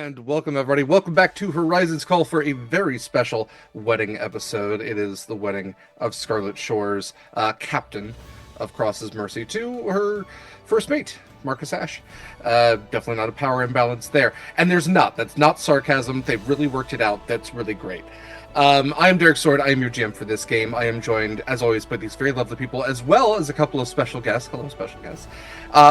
And welcome, everybody. Welcome back to Horizon's Call for a very special wedding episode. It is the wedding of Scarlett Shours, captain of Cross's Mercy, to her first mate, Marcus Ashe. Definitely not a power imbalance there. And there's not. That's not sarcasm. They've really worked it out. That's really great. I am Derek Sword. I am your GM for this game. I am joined, as always, by these very lovely people, as well as a couple of special guests. Hello, special guests.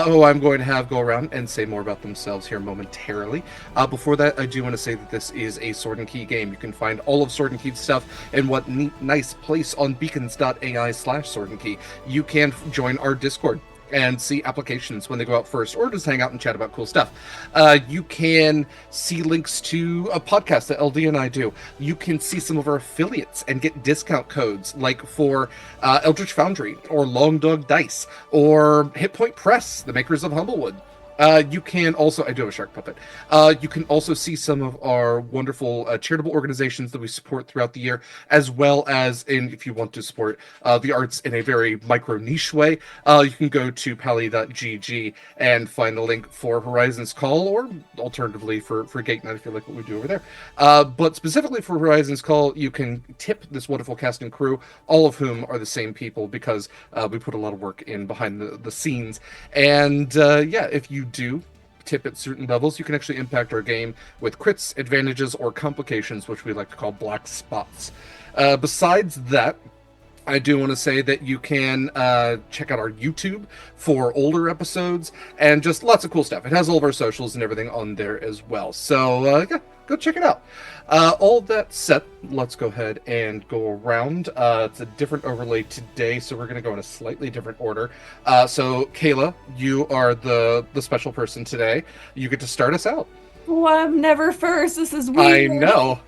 Who I'm going to have go around and say more about themselves here momentarily. Before that, I do want to say that this is a Sword and Key game. You can find all of Sword and Key's stuff in what neat, nice place on beacons.ai/Sword and Key. You can join our Discord and see applications when they go out first, or just hang out and chat about cool stuff. You can see links to a podcast that LD and I do. You can see some of our affiliates and get discount codes, like for Eldritch Foundry, or Long Dog Dice, or Hit Point Press, the makers of Humblewood. You can also, I do have a shark puppet. You can also see some of our wonderful charitable organizations that we support throughout the year, as well as if you want to support the arts in a very micro niche way, you can go to pally.gg and find the link for Horizon's Call, or alternatively for Gate Night if you like what we do over there. But specifically for Horizon's Call, you can tip this wonderful cast and crew, all of whom are the same people, because we put a lot of work in behind the scenes. And yeah, if you do tip at certain levels, you can actually impact our game with crits, advantages, or complications, which we like to call black spots. Besides that, I do want to say that you can check out our YouTube for older episodes and just lots of cool stuff. It has all of our socials and everything on there as well. So yeah, go check it out. All that said, let's go ahead and go around. It's a different overlay today, so we're going to go in a slightly different order. So Kaila, you are the special person today. You get to start us out. Well, I'm never first. This is weird. I know.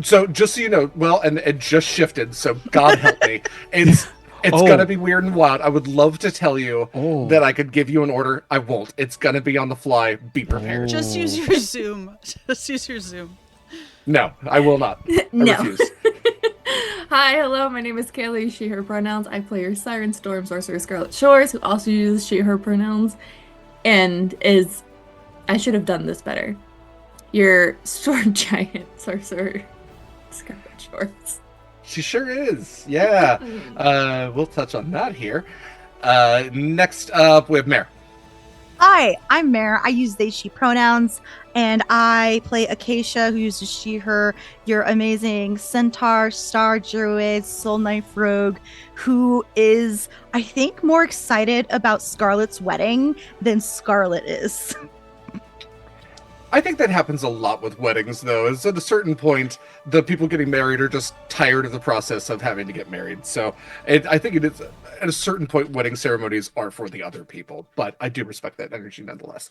So just so you know, well, and it just shifted, so God help me. It's gonna be weird and wild. I would love to tell you that I could give you an order. I won't. It's gonna be on the fly. Be prepared. Just use your Zoom. No, I will not. I refuse. Hi, hello, my name is Kaila, she, her pronouns. I play your Siren Storm sorcerer Scarlett Shours, who also uses she, her pronouns, and is... I should have done this better. Your sword giant sorcerer Scarlett Shours. She sure is. Yeah. We'll touch on that here. Next up, we have Mare. Hi, I'm Mare. I use they, she pronouns, and I play Acacia, who uses she, her, your amazing centaur, star druid, soul knife rogue, who is, I think, more excited about Scarlett's wedding than Scarlett is. I think that happens a lot with weddings, though, is at a certain point, the people getting married are just tired of the process of having to get married. So I think it is, at a certain point, wedding ceremonies are for the other people, but I do respect that energy nonetheless.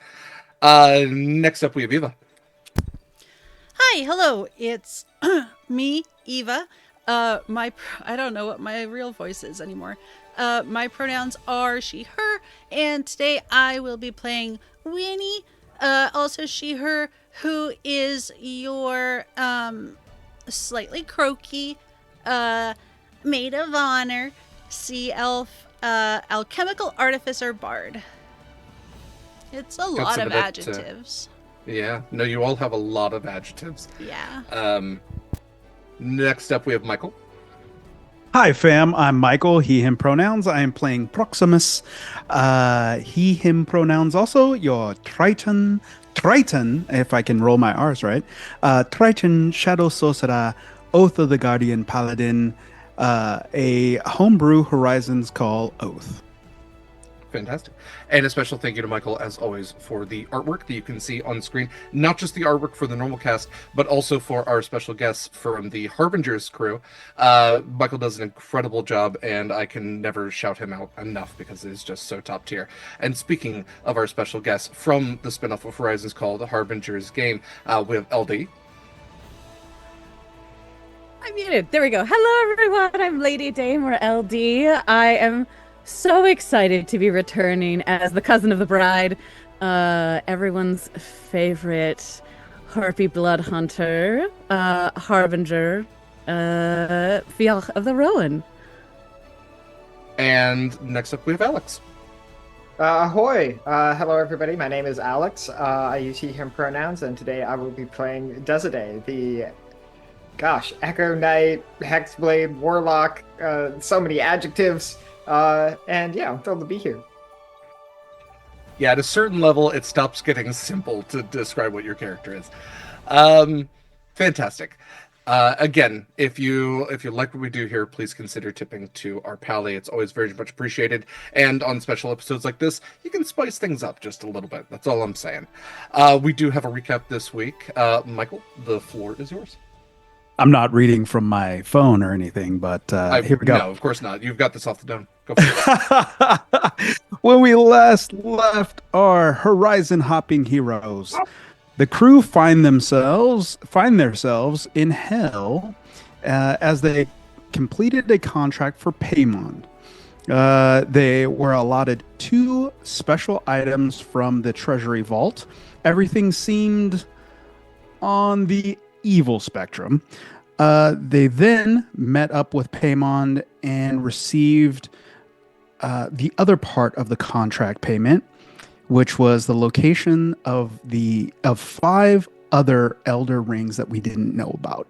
Next up, we have Eva. Hi, hello. It's me, Eva. I don't know what my real voice is anymore. My pronouns are she, her, and today I will be playing Winnie. Also she, her, who is your slightly croaky maid of honor, sea elf, alchemical artificer bard. It's a lot of adjectives. Yeah, no, you all have a lot of adjectives. Yeah. Next up we have Mikyl. Hi, fam. I'm Mikyl, he, him pronouns. I am playing Proximus. He, him pronouns also. Your Triton, if I can roll my R's right. Triton, Shadow Sorcerer, Oath of the Guardian Paladin, a homebrew Horizon's Call Oath. Fantastic. And a special thank you to Mikyl, as always, for the artwork that you can see on screen. Not just the artwork for the normal cast, but also for our special guests from the Harbinger's crew. Mikyl does an incredible job, and I can never shout him out enough because it is just so top tier. And speaking of our special guests from the spinoff of Horizons called the Harbinger's Game, we have LD. I'm muted. There we go. Hello, everyone. I'm Lady Dame, or LD. I am so excited to be returning as the cousin of the bride, everyone's favorite harpy blood hunter, harbinger, Fiach-of-the-Rowan. And next up we have Alex. Ahoy! Hello, everybody. My name is Alex. I use he, him pronouns, and today I will be playing Desidae, the, Echo Knight, Hexblade, Warlock, so many adjectives. And yeah, I'm thrilled to be here. Yeah, at a certain level, it stops getting simple to describe what your character is. Um, Fantastic. Again, if you like what we do here, please consider tipping to our pally. It's always very much appreciated. And on special episodes like this, you can spice things up just a little bit. That's all I'm saying. We do have a recap this week. Mikyl, the floor is yours. I'm not reading from my phone or anything, but here we go. No, of course not. You've got this off the dome. Go for it. When we last left our horizon hopping heroes, the crew find themselves in hell as they completed a contract for Paymon. They were allotted 2 special items from the treasury vault. Everything seemed on the evil spectrum. They then met up with Paymon and received the other part of the contract payment, which was the location of 5 other Elder Rings that we didn't know about,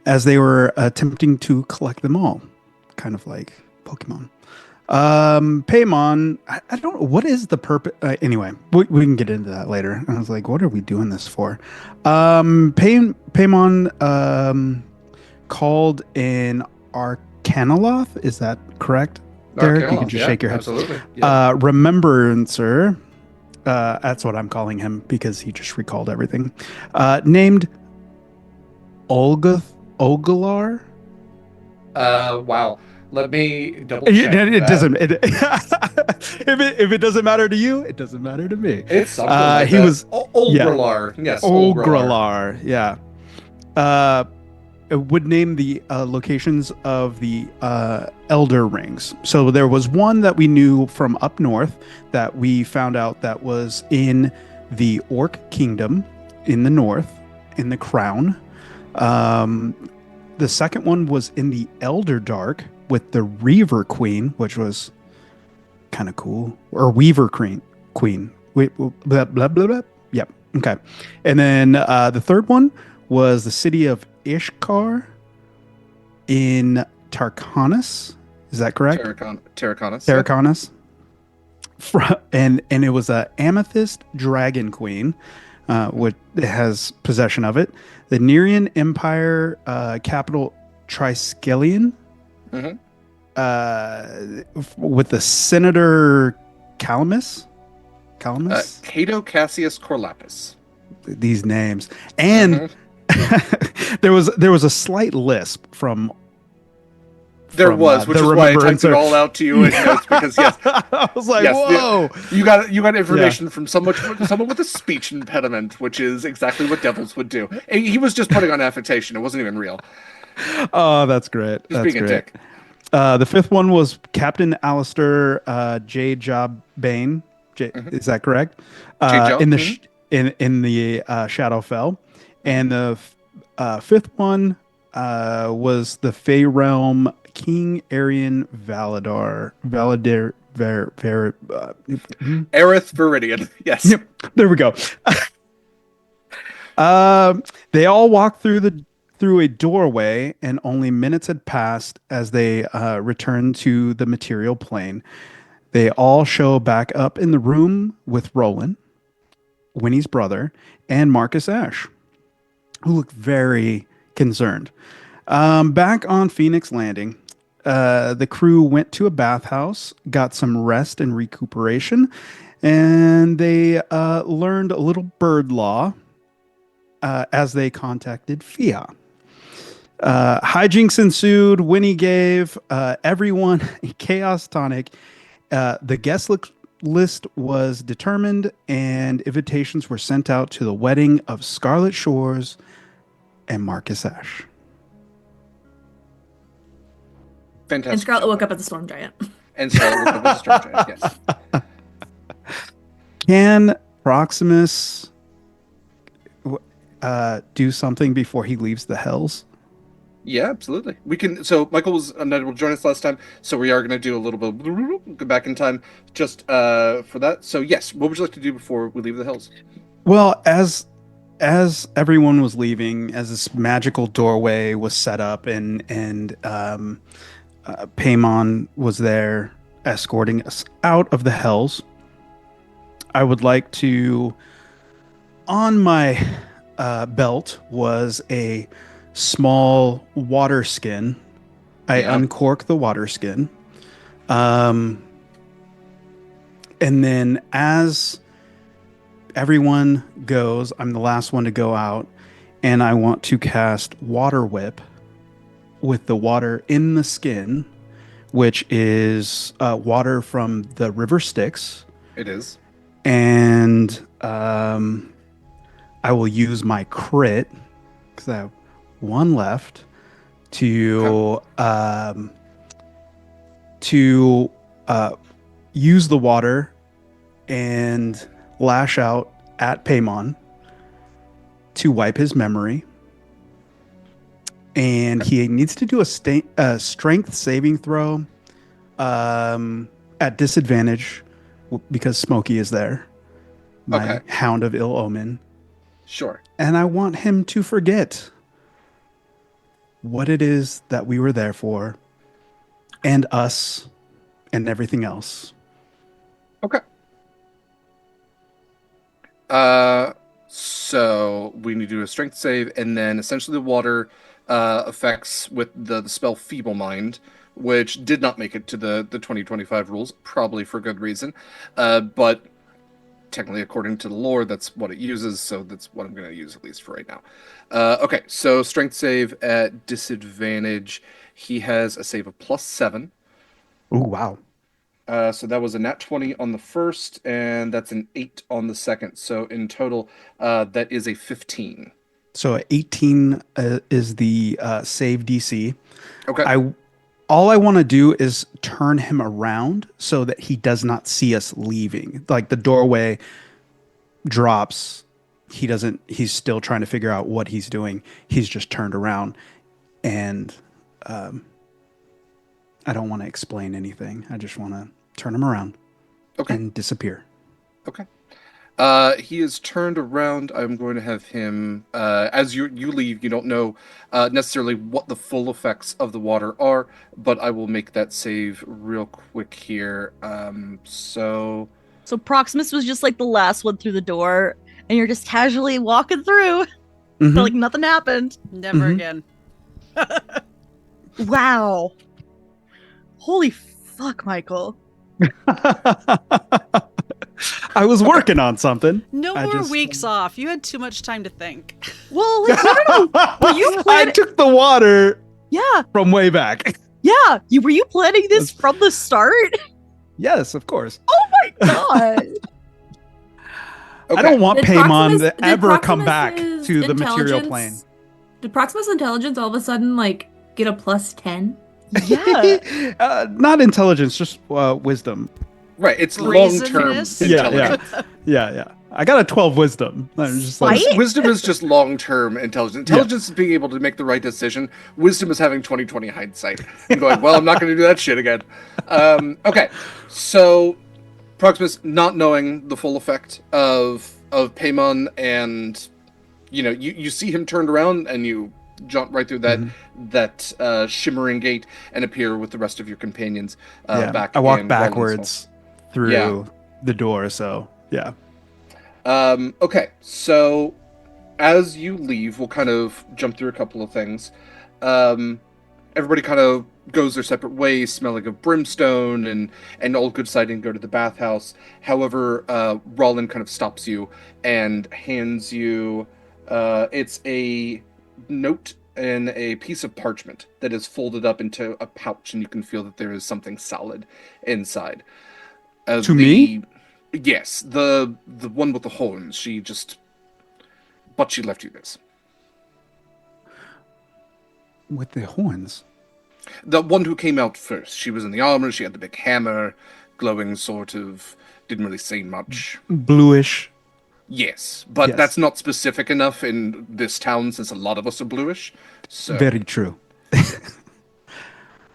as they were attempting to collect them all, kind of like Pokemon. Paymon, I don't know, what is the purpose? Anyway, we can get into that later. I was like, what are we doing this for? Paymon called in Arcanoloth, is that correct? Derek, you can just shake your head. Absolutely. Yeah. Remembrancer, that's what I'm calling him because he just recalled everything. Named Olgalar. Wow. Let me double check. It doesn't. If it doesn't matter to you, it doesn't matter to me. It's something like he that. was Olgralar. Yeah. Yes. Olgralar. Yeah. It would name the locations of the Elder Rings. So there was one that we knew from up north that we found out that was in the Orc Kingdom in the north, in the Crown. The second one was in the Elder Dark with the Reaver Queen, which was kind of cool. Or Weaver Queen. Wait, blah, blah, blah, blah. Yep. Okay. And then the third one was the city of Ishkar in Tarkonis. Is that correct? Tarkonis. Tarkonis. And it was a Amethyst Dragon Queen, which has possession of it. The Nerian Empire capital Triskelion, with the Senator Calamus. Cato Cassius Corlapis. These names. And there was a slight lisp from there was, which is why I typed it all out to you in notes, because yes, I was like, yes, whoa, you got information from someone with a speech impediment, which is exactly what devils would do. And he was just putting on affectation; it wasn't even real. Oh, that's great. Just that's being great. a dick. The fifth one was Captain Alistair J. Job Bane. Is that correct? In the in the Shadowfell, and the fifth one was the Fey Realm King Arian Aerith Viridian. Yes. Yep. There we go. They all walked through a doorway, and only minutes had passed as they returned to the material plane. They all show back up in the room with Roland, Winnie's brother, and Marcus Ashe, who looked very concerned. Back on Phoenix Landing, the crew went to a bathhouse, got some rest and recuperation, and they learned a little bird law as they contacted Fiach. Hijinks ensued. Winnie gave everyone a chaos tonic. The guest list was determined, and invitations were sent out to the wedding of Scarlett Shours and Marcus Ashe. Fantastic. And Scarlett woke up at the storm giant. And Scarlett woke up at the storm giant, yes. Can Proximus do something before he leaves the Hells? Yeah, absolutely. We can. So Michael was unable to join us last time, so we are going to do a little bit go back in time just for that. So yes, what would you like to do before we leave the hills? Well, as everyone was leaving, as this magical doorway was set up, and Paimon was there escorting us out of the hells, I would like to. On my belt was a small water skin. I Yeah. uncork the water skin. Um, and then as everyone goes, I'm the last one to go out, and I want to cast Water Whip with the water in the skin, which is water from the river Styx. It is. And I will use my crit because I have one left to use the water and lash out at Paimon to wipe his memory. And he needs to do a strength saving throw at disadvantage because Smokey is there, my hound of ill omen. Sure. And I want him to forget what it is that we were there for, and us, and everything else. Okay. So we need to do a strength save, and then essentially the water effects with the spell Feeble Mind, which did not make it to the 2025 rules, probably for good reason. But technically, according to the lore, that's what it uses, so that's what I'm going to use at least for right now. Okay, so strength save at disadvantage. He has a save of +7. Oh, wow. So that was a nat 20 on the first, and that's an 8 on the second. So in total, that is a 15. So 18 is the save DC. Okay. All I want to do is turn him around so that he does not see us leaving. Like the doorway drops, he's still trying to figure out what he's doing. He's just turned around, and I don't want to explain anything. I just want to turn him around and disappear. Okay. He is turned around. I'm going to have him, as you leave, you don't know necessarily what the full effects of the water are, but I will make that save real quick here. So Proximus was just like the last one through the door, and you're just casually walking through. Mhm. But like nothing happened. Never Mhm. again. Wow. Holy fuck, Michael. I was working on something. No I more just- weeks off. You had too much time to think. Well, like, no. Were you I planning? took the water Yeah, from way back. yeah. Were you planning this from the start? Yes, of course. Oh my god. I don't want Did Paimon Proximus- to ever did come back Proximus's to the material intelligence- plane. Did Proximus intelligence all of a sudden like get a +10? Yeah. Not intelligence, just wisdom. right, it's long-term Brazenness? intelligence. Yeah. I got a 12 wisdom. I'm just like, Right? Wisdom is just long-term intelligence. Intelligence is being able to make the right decision. Wisdom is having 20/20 hindsight and going, well, I'm not going to do that shit again. Okay, so Proximus, not knowing the full effect of Paimon, and you see him turned around, and you jump right through that shimmering gate and appear with the rest of your companions back. I walk in Roland's backwards through Yeah. the door, so yeah. Okay, so as you leave, we'll kind of jump through a couple of things. Everybody kind of goes their separate ways, smelling of brimstone and old good sighting, go to the bathhouse. However, Roland kind of stops you and hands you it's a note and a piece of parchment that is folded up into a pouch, and you can feel that there is something solid inside. To me? Yes, the one with the horns. But she left you this. With the horns. The one who came out first. She was in the armor. She had the big hammer, glowing sort of. Didn't really say much. Bluish. Yes, but Yes. that's not specific enough in this town since a lot of us are bluish. So Very true. You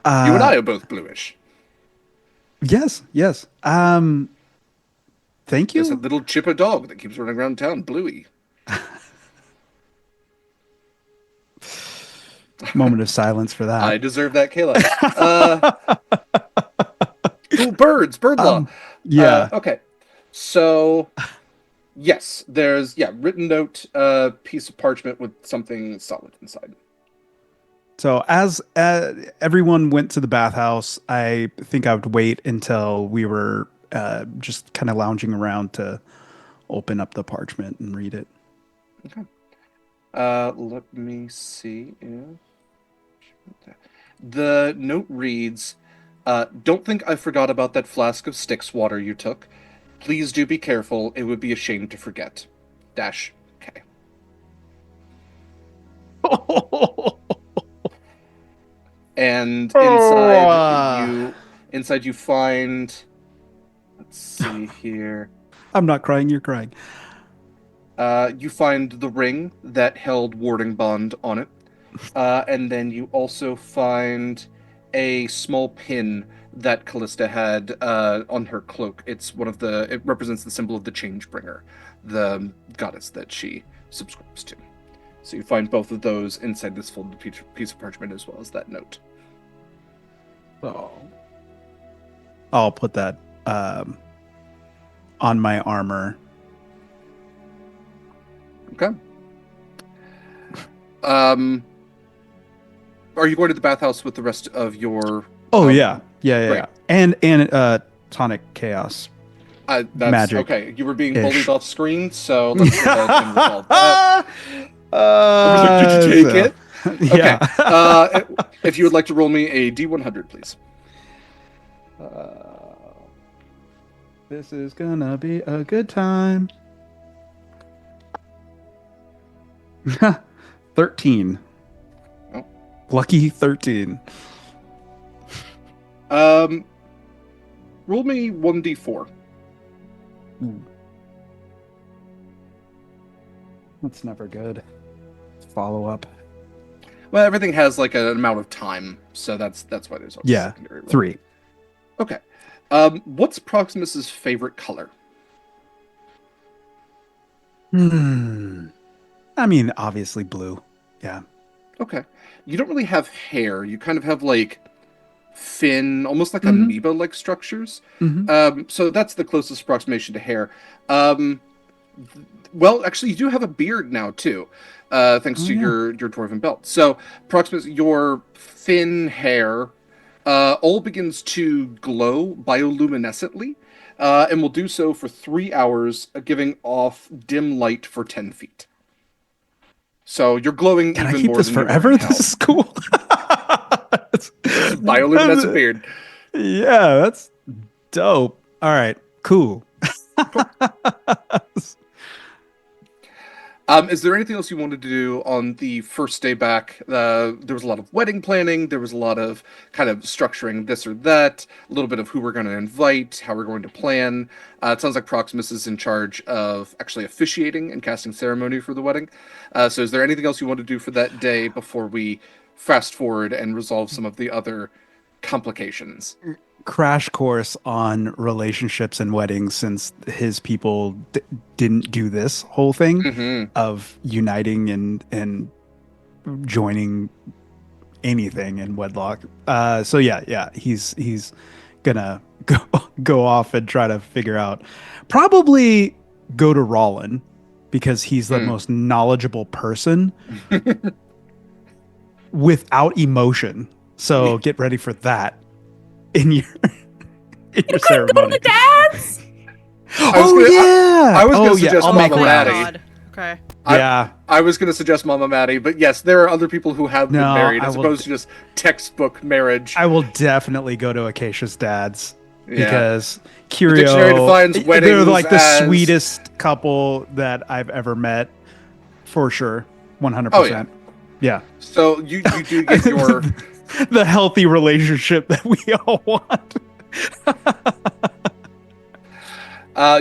and I are both bluish. Yes, yes. Thank There's a you. little chipper dog that keeps running around town, Bluey. Moment of silence for that. I deserve that, Kayla. Ooh, birds, bird law. Yeah. Okay, so yes, there's written note, piece of parchment with something solid inside. So as everyone went to the bathhouse, I think I would wait until we were just kind of lounging around to open up the parchment and read it. Okay. Let me see if the note reads, don't think I forgot about that flask of Styx water you took. Please do be careful. It would be a shame to forget. Dash K. And inside you find, let's see here. I'm not crying, you're crying. You find the ring that held warding bond on it. And then you also find a small pin that Callista had on her cloak. It represents the symbol of the Changebringer, the goddess that she subscribes to. So you find both of those inside this folded piece of parchment, as well as that note. Oh. I'll put that on my armor. Okay. Are you going to the bathhouse with the rest of your? Oh yeah. Great. And tonic chaos. That's magic. Okay, you were being Ish. bullied off screen, so let's go ahead and resolve that. Did you take it? Yeah. Okay. If you would like to roll me a D100, please. This is gonna be a good time. 13. Oh. Lucky 13. Roll me 1d4. That's never good. Follow up. Well, everything has like an amount of time, so that's why there's always a Yeah, secondary roll. 3. Okay. What's Proximus's favorite color? I mean, obviously blue. Yeah. Okay. You don't really have hair. You kind of have like fin, almost like amoeba-like structures. So that's the closest approximation to hair. Well, actually, you do have a beard now too, thanks to your dwarven belt. So, Proximus, your fin hair all begins to glow bioluminescently, and will do so for 3 hours, giving off dim light for 10 feet. So you're glowing Can even I keep more this than you were forever? in hell. This is cool. Bioluminescent beard. Yeah, that's dope. All right, cool. Is there anything else you wanted to do on the first day back? There was a lot of wedding planning. There was a lot of kind of structuring this or that. A little bit of who we're going to invite, how we're going to plan. It sounds like Proximus is in charge of actually officiating and casting ceremony for the wedding. So is there anything else you want to do for that day before we fast forward and resolve some of the other complications? Crash course on relationships and weddings, since his people didn't do this whole thing of uniting and joining anything in wedlock. So yeah, he's gonna go off and try to figure out. Probably go to Rollin because he's the most knowledgeable person without emotion. So get ready for that. In your ceremony. Dads? I was going to suggest I'll Mama make Maddie. God. Okay. I was going to suggest Mama Maddie, but yes, there are other people who have been married as opposed to just textbook marriage. I will definitely go to Acacia's dad's because The dictionary defines Curio, weddings they're like the as- sweetest couple that I've ever met, for sure, 100%. Oh, yeah. Yeah. So you do get your... the healthy relationship that we all want.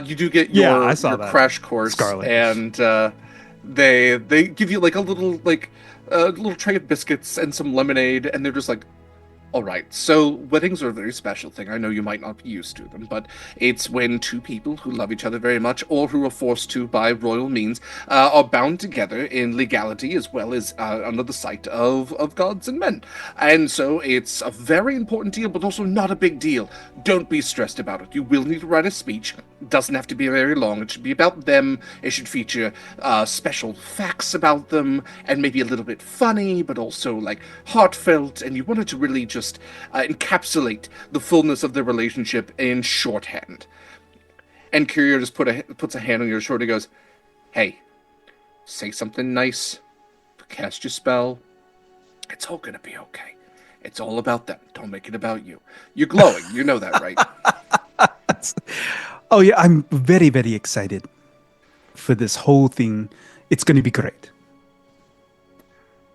You do get your, I saw your that. crash course, Scarlett. and they give you like a little like a little tray of biscuits and some lemonade, and they're just like, all right, so weddings are a very special thing. I know you might not be used to them, but it's when two people who love each other very much, or who are forced to by royal means, are bound together in legality as well as under the sight of gods and men. And so it's a very important deal, but also not a big deal. Don't be stressed about it. You will need to write a speech. It doesn't have to be very long. It should be about them. It should feature special facts about them, and maybe a little bit funny, but also like heartfelt. And you want it to really just encapsulate the fullness of their relationship in shorthand. And Curio just puts a hand on your shoulder and goes, hey, say something nice, cast your spell. It's all gonna be okay. It's all about them. Don't make it about you. You're glowing. You know that, right? Oh yeah, I'm very, very excited for this whole thing. It's going to be great.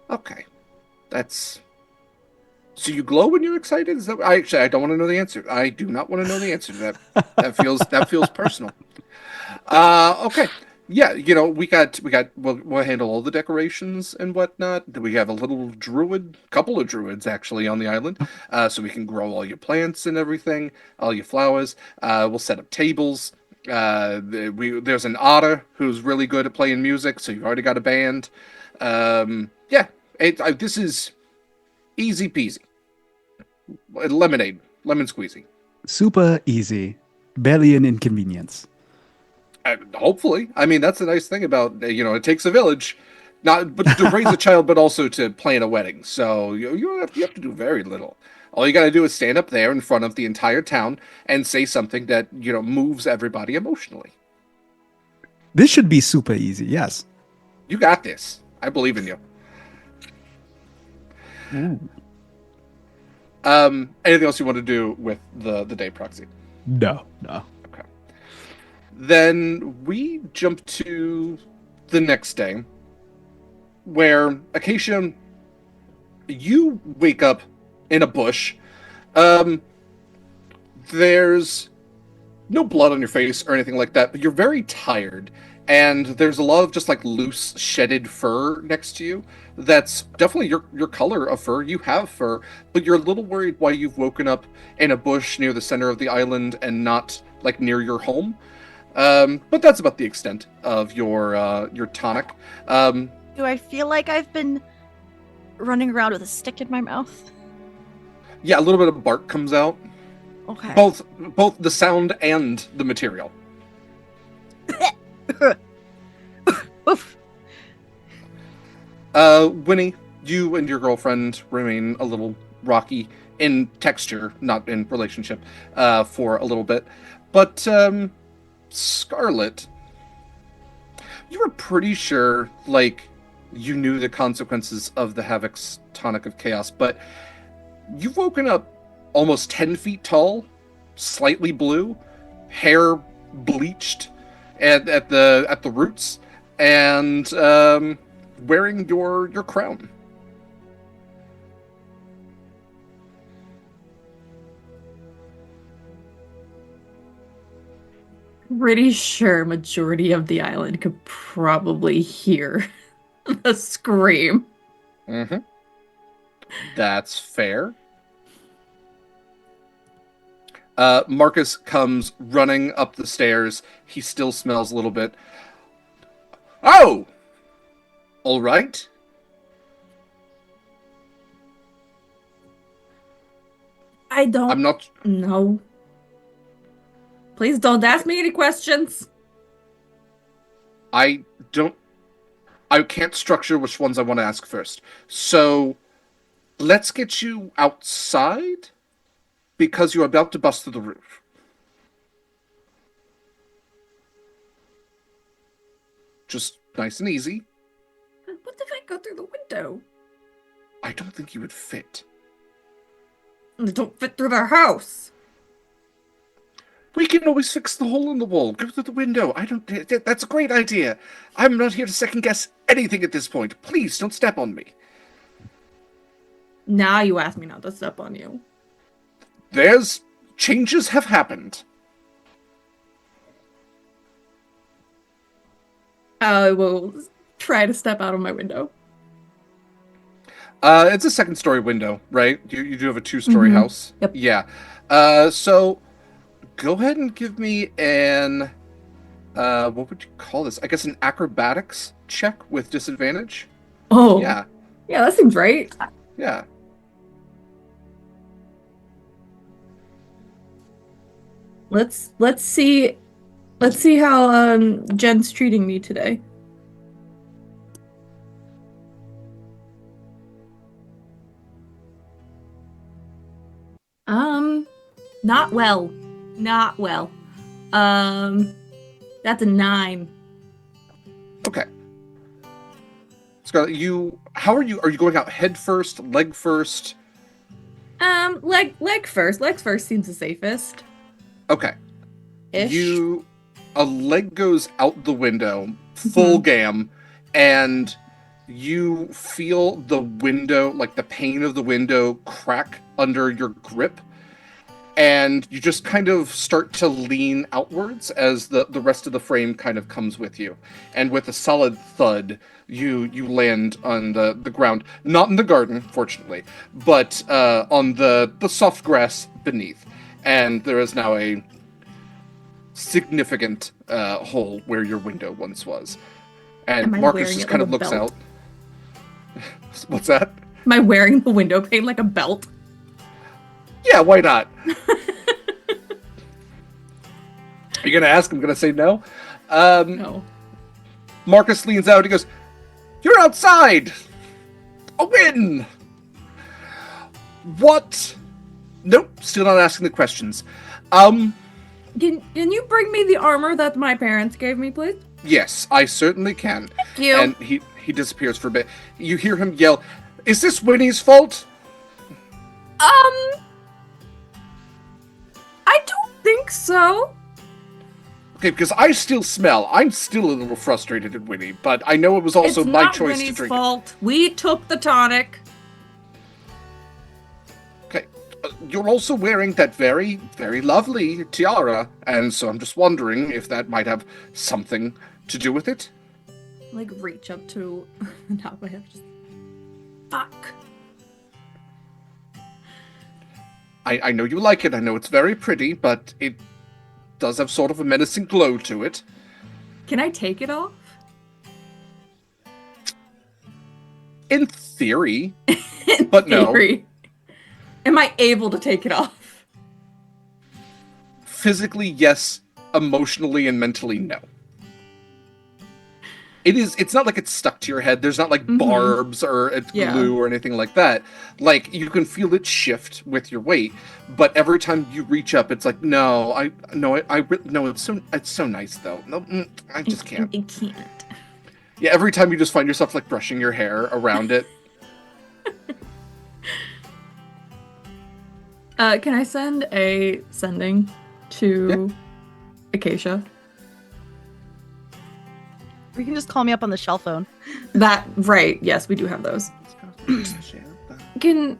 Okay. That's... So you glow when you're excited? Is that... I don't want to know the answer. I do not want to know the answer to that. That feels personal. Okay. Yeah, we'll handle all the decorations and whatnot. We have a little druid, couple of druids actually on the island, so we can grow all your plants and everything, all your flowers. We'll set up tables. There's an otter who's really good at playing music, so you've already got a band. Yeah, this is easy peasy. Lemonade, lemon squeezy. Super easy. Barely an inconvenience. Hopefully. I mean, that's the nice thing about, it takes a village, not but to raise a child, but also to plan a wedding. So you have to do very little. All you got to do is stand up there in front of the entire town and say something that, moves everybody emotionally. This should be super easy, yes. You got this. I believe in you. Anything else you want to do with the day proxy? No. Okay. Then we jump to the next day, where Acacia, you wake up in a bush. There's no blood on your face or anything like that, but you're very tired, and there's a lot of just like loose shedded fur next to you. That's definitely your color of fur. You have fur, but you're a little worried why you've woken up in a bush near the center of the island and not like near your home. But that's about the extent of your tonic. Do I feel like I've been running around with a stick in my mouth? Yeah, a little bit of bark comes out. Okay. Both the sound and the material. Oof. Winnie, you and your girlfriend remain a little rocky in texture, not in relationship, for a little bit. But Scarlett, you were pretty sure, like, you knew the consequences of the Havoc's tonic of chaos, but you've woken up almost 10 feet tall, slightly blue, hair bleached at the roots, and wearing your crown. Pretty sure majority of the island could probably hear the scream. Mm-hmm. That's fair. Marcus comes running up the stairs. He still smells a little bit. Oh! All right. I'm not... No. Please don't ask me any questions. I can't structure which ones I want to ask first. So, let's get you outside, because you're about to bust through the roof. Just nice and easy. What if I go through the window? I don't think you would fit. They don't fit through their house. We can always fix the hole in the wall. Go through the window. That's a great idea. I'm not here to second guess anything at this point. Please don't step on me. Now you ask me not to step on you. Changes have happened. I will try to step out of my window. It's a second-story window, right? You do have a two-story Mhm. house. Yep. Yeah. So go ahead and give me an what would you call this? I guess an acrobatics check with disadvantage. Oh. Yeah. Yeah, that seems right. Yeah. Let's see how Jen's treating me today. Not well. Not well. That's a 9. Okay. Scarlett, how are you? Are you going out head first, leg first? Leg first. Legs first seems the safest. Okay. Ish. A leg goes out the window, full gam, and you feel the window, like the pane of the window, crack under your grip, and you just kind of start to lean outwards as the rest of the frame kind of comes with you. And with a solid thud, you land on the ground, not in the garden, fortunately, but on the soft grass beneath. And there is now a significant hole where your window once was. And Am I Marcus wearing just it kind like of a looks belt? out. What's that? Am I wearing the window pane like a belt? Yeah, why not? Are you gonna ask? I'm gonna say no. No. Marcus leans out. He goes, "You're outside. A win. What? Nope. Still not asking the questions. Can you bring me the armor that my parents gave me, please? Yes, I certainly can." Thank you. And he disappears for a bit. You hear him yell, "Is this Winnie's fault?" I don't think so. Okay, because I still smell. I'm still a little frustrated at Winnie, but I know it was also It's my not choice Winnie's to drink. fault. We took the tonic. Okay, you're also wearing that very, very lovely tiara, and so I'm just wondering if that might have something to do with it. Like reach up to the top of my head. Just... Fuck. I know you like it. I know it's very pretty, but it does have sort of a menacing glow to it. Can I take it off? In theory, In but no. theory. Am I able to take it off? Physically, yes. Emotionally and mentally, no. It's not like it's stuck to your head. There's not like barbs or it's glue or anything like that. Like you can feel it shift with your weight, but every time you reach up, it's like, no, it's so nice though. No, I just can't. I can't. Yeah, every time you just find yourself like brushing your hair around it. Can I send a sending to Acacia? You can just call me up on the shell phone. That right? Yes, we do have those. Good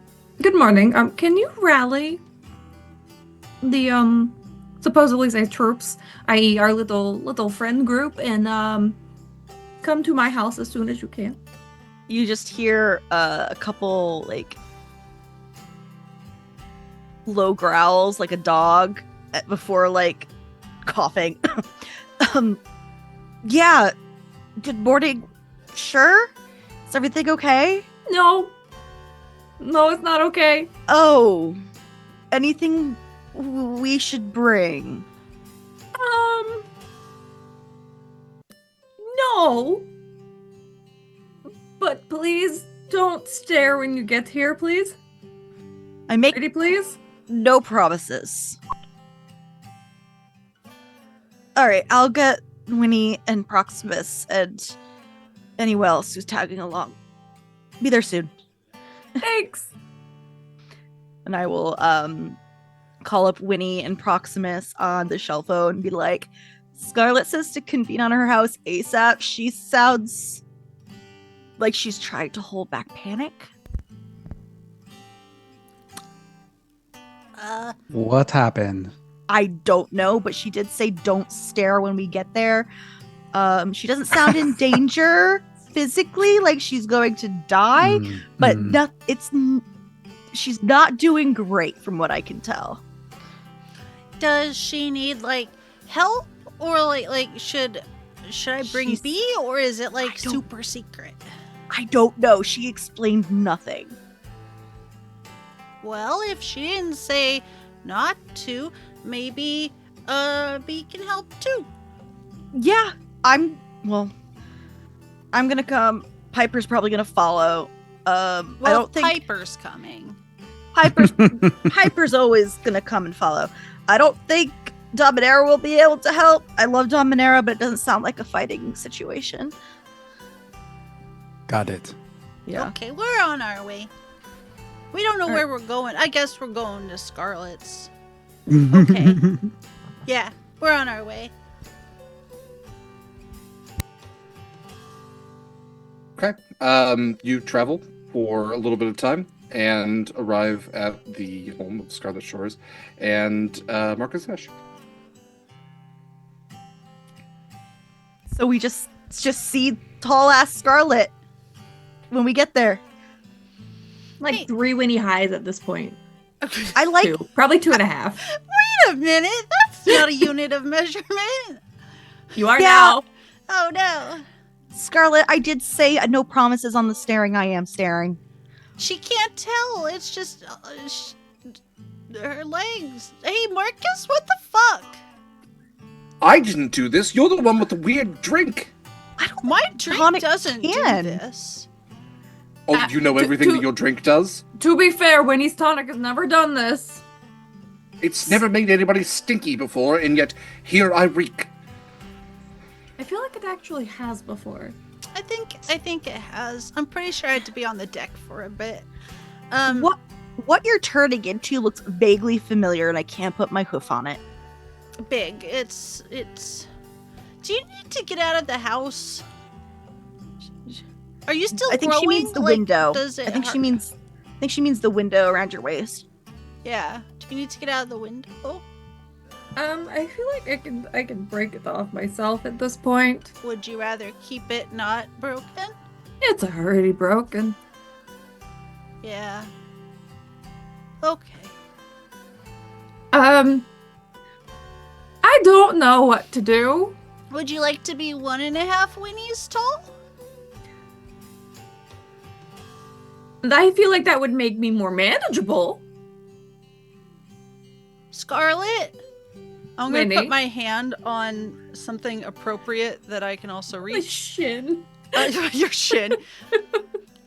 morning. Can you rally the supposedly say troops, i.e., our little friend group, and come to my house as soon as you can? You just hear a couple like low growls, like a dog, before like coughing. Yeah. Good morning. Sure? Is everything okay? No, it's not okay. Oh. Anything we should bring? No. But please don't stare when you get here, please. I make Pretty please. no promises. Alright, I'll get Winnie and Proximus and anyone else who's tagging along. Be there soon. Thanks. And I will call up Winnie and Proximus on the shell phone and be like, Scarlett says to convene on her house ASAP. She sounds like she's trying to hold back panic. What happened? I don't know, but she did say don't stare when we get there. She doesn't sound in danger. physically like she's going to die, but she's not doing great from what I can tell. Does she need like help, or like should I bring B, or is it like super secret? I don't know. She explained nothing. Well, if she didn't say not to, maybe B can help too. Yeah, I'm gonna come. Piper's probably gonna follow. I don't think Piper's coming. Piper's always gonna come and follow. I don't think Dominera will be able to help. I love Dominera, but it doesn't sound like a fighting situation. Got it. Yeah. Okay, we're on our way. We don't know where we're going. I guess we're going to Scarlett's. Okay. Yeah, we're on our way. Okay. You travel for a little bit of time and arrive at the home of Scarlett Shours and Marcus Hesh. So we just see tall ass Scarlett when we get there. Like 3 Winnie highs at this point. I like 2, probably 2.5. Wait a minute, that's not a unit of measurement. You are now. Oh no. Scarlett. I did say no promises on the staring. I am staring. She can't tell. It's just her legs. Hey, Marcus, what the fuck? I didn't do this. You're the one with the weird drink. My drink Tonic doesn't can. do this. Oh, you know everything that your drink does? To be fair, Winnie's tonic has never done this. It's never made anybody stinky before, and yet here I reek. I feel like it actually has before. I think it has. I'm pretty sure I had to be on the deck for a bit. What you're turning into looks vaguely familiar, and I can't put my hoof on it. Big. It's. Do you need to get out of the house? Are you still I think growing? she means the Like, window. Does it I think she hurt? means the window around your waist. Yeah. Do you need to get out of the window? I feel like I can break it off myself at this point. Would you rather keep it not broken? It's already broken. Yeah. Okay. I don't know what to do. Would you like to be 1.5 Winnies tall? And I feel like that would make me more manageable. Scarlett? I'm going to Winnie? put my hand on something appropriate that I can also My reach. shin. Your shin.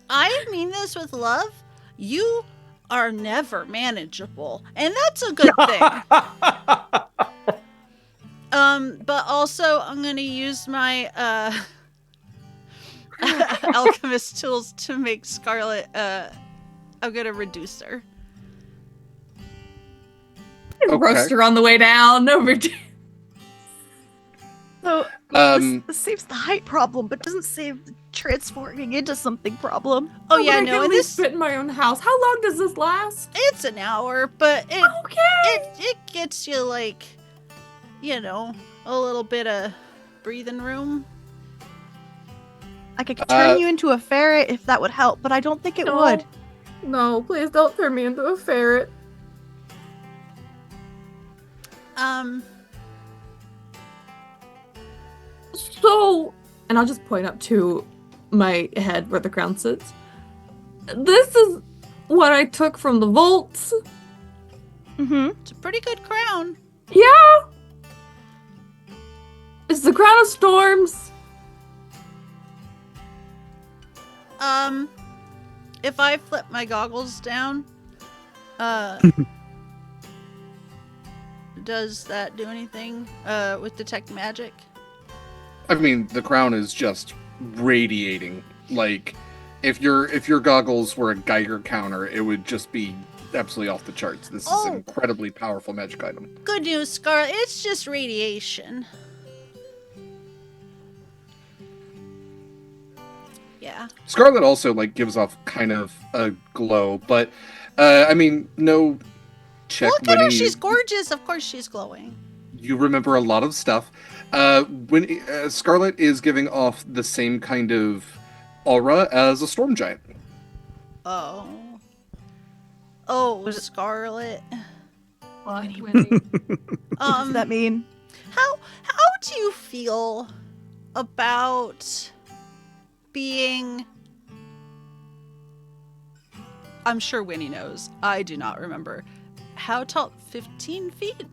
I mean this with love. You are never manageable, and that's a good thing. But also I'm going to use my alchemist tools to make Scarlett I'm going to reduce her. Okay. Roast her on the way down. No big deal. So this saves the height problem, but doesn't save the transforming into something problem. Oh yeah, but I no, can and at least this fit in my own house. How long does this last? it's an hour, but Okay. it gets you like, you know, a little bit of breathing room. I could turn you into a ferret if that would help, but I don't think it would. No, please don't turn me into a ferret. So, and I'll just point up to my head where the crown sits. This is what I took from the vaults. Mm-hmm. It's a pretty good crown. Yeah. It's the crown of storms. If I flip my goggles down, does that do anything with detect magic? I mean, the crown is just radiating. Like, if your goggles were a Geiger counter, it would just be absolutely off the charts. This is an incredibly powerful magic item. Good news, Scarlett. It's just radiation. Yeah. Scarlet also gives off kind of a glow, but I mean, no check. Look at her. Winnie, She's gorgeous. Of course she's glowing. You remember a lot of stuff. When Scarlet is giving off the same kind of Aura as a storm giant. Oh, Scarlett. What? What does that mean? How do you feel about being? I'm sure Winnie knows. I do not remember. How tall? 15 feet?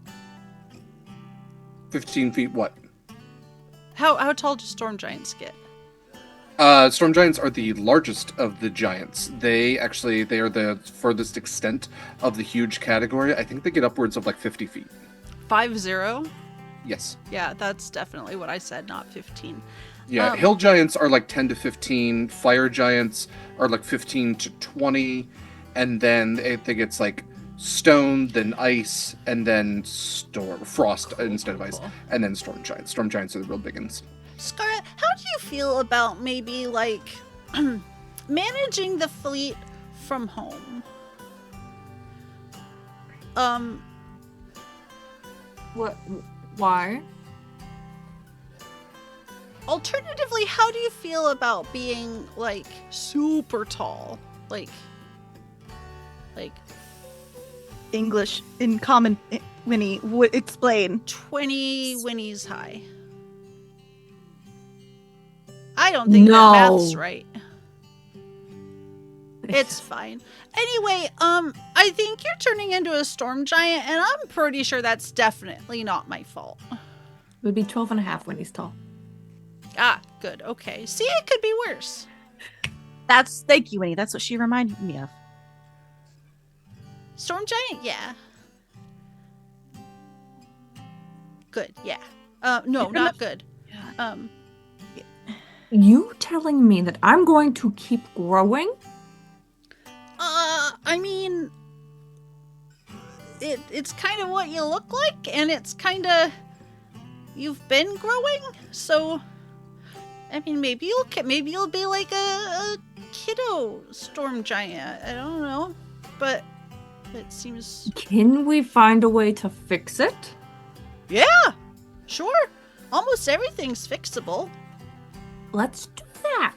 15 feet what? How tall do storm giants get? Storm giants are the largest of the giants. They are the furthest extent of the huge category. I think they get upwards of like 50 feet. 50? Yes. Yeah, that's definitely what I said, not 15. Yeah, hill giants are like 10 to 15. Fire giants are like 15 to 20. And then it gets like stone, then ice, and then frost instead of ice. Cool. And then storm giants. Storm giants are the real big ones. Scarlett, how do you feel about maybe like managing the fleet from home? What? Why? Alternatively, how do you feel about being like super tall? Like English in common, Winnie, would explain. 20 Winnies high. I don't think that No. math's right. It's fine. Anyway, I think you're turning into a storm giant, and I'm pretty sure that's definitely not my fault. It would be 12 and a half when he's tall. Ah, good. Okay. See, it could be worse. Thank you, Winnie. That's what she reminded me of. Storm giant, yeah. Good, yeah. No, not good. You telling me that I'm going to keep growing? I mean, it's kind of what you look like, and it's kind of you've been growing. So, I mean, maybe you'll be like a kiddo storm giant. I don't know, but it seems. Can we find a way to fix it? Yeah, sure. Almost everything's fixable. Let's do that.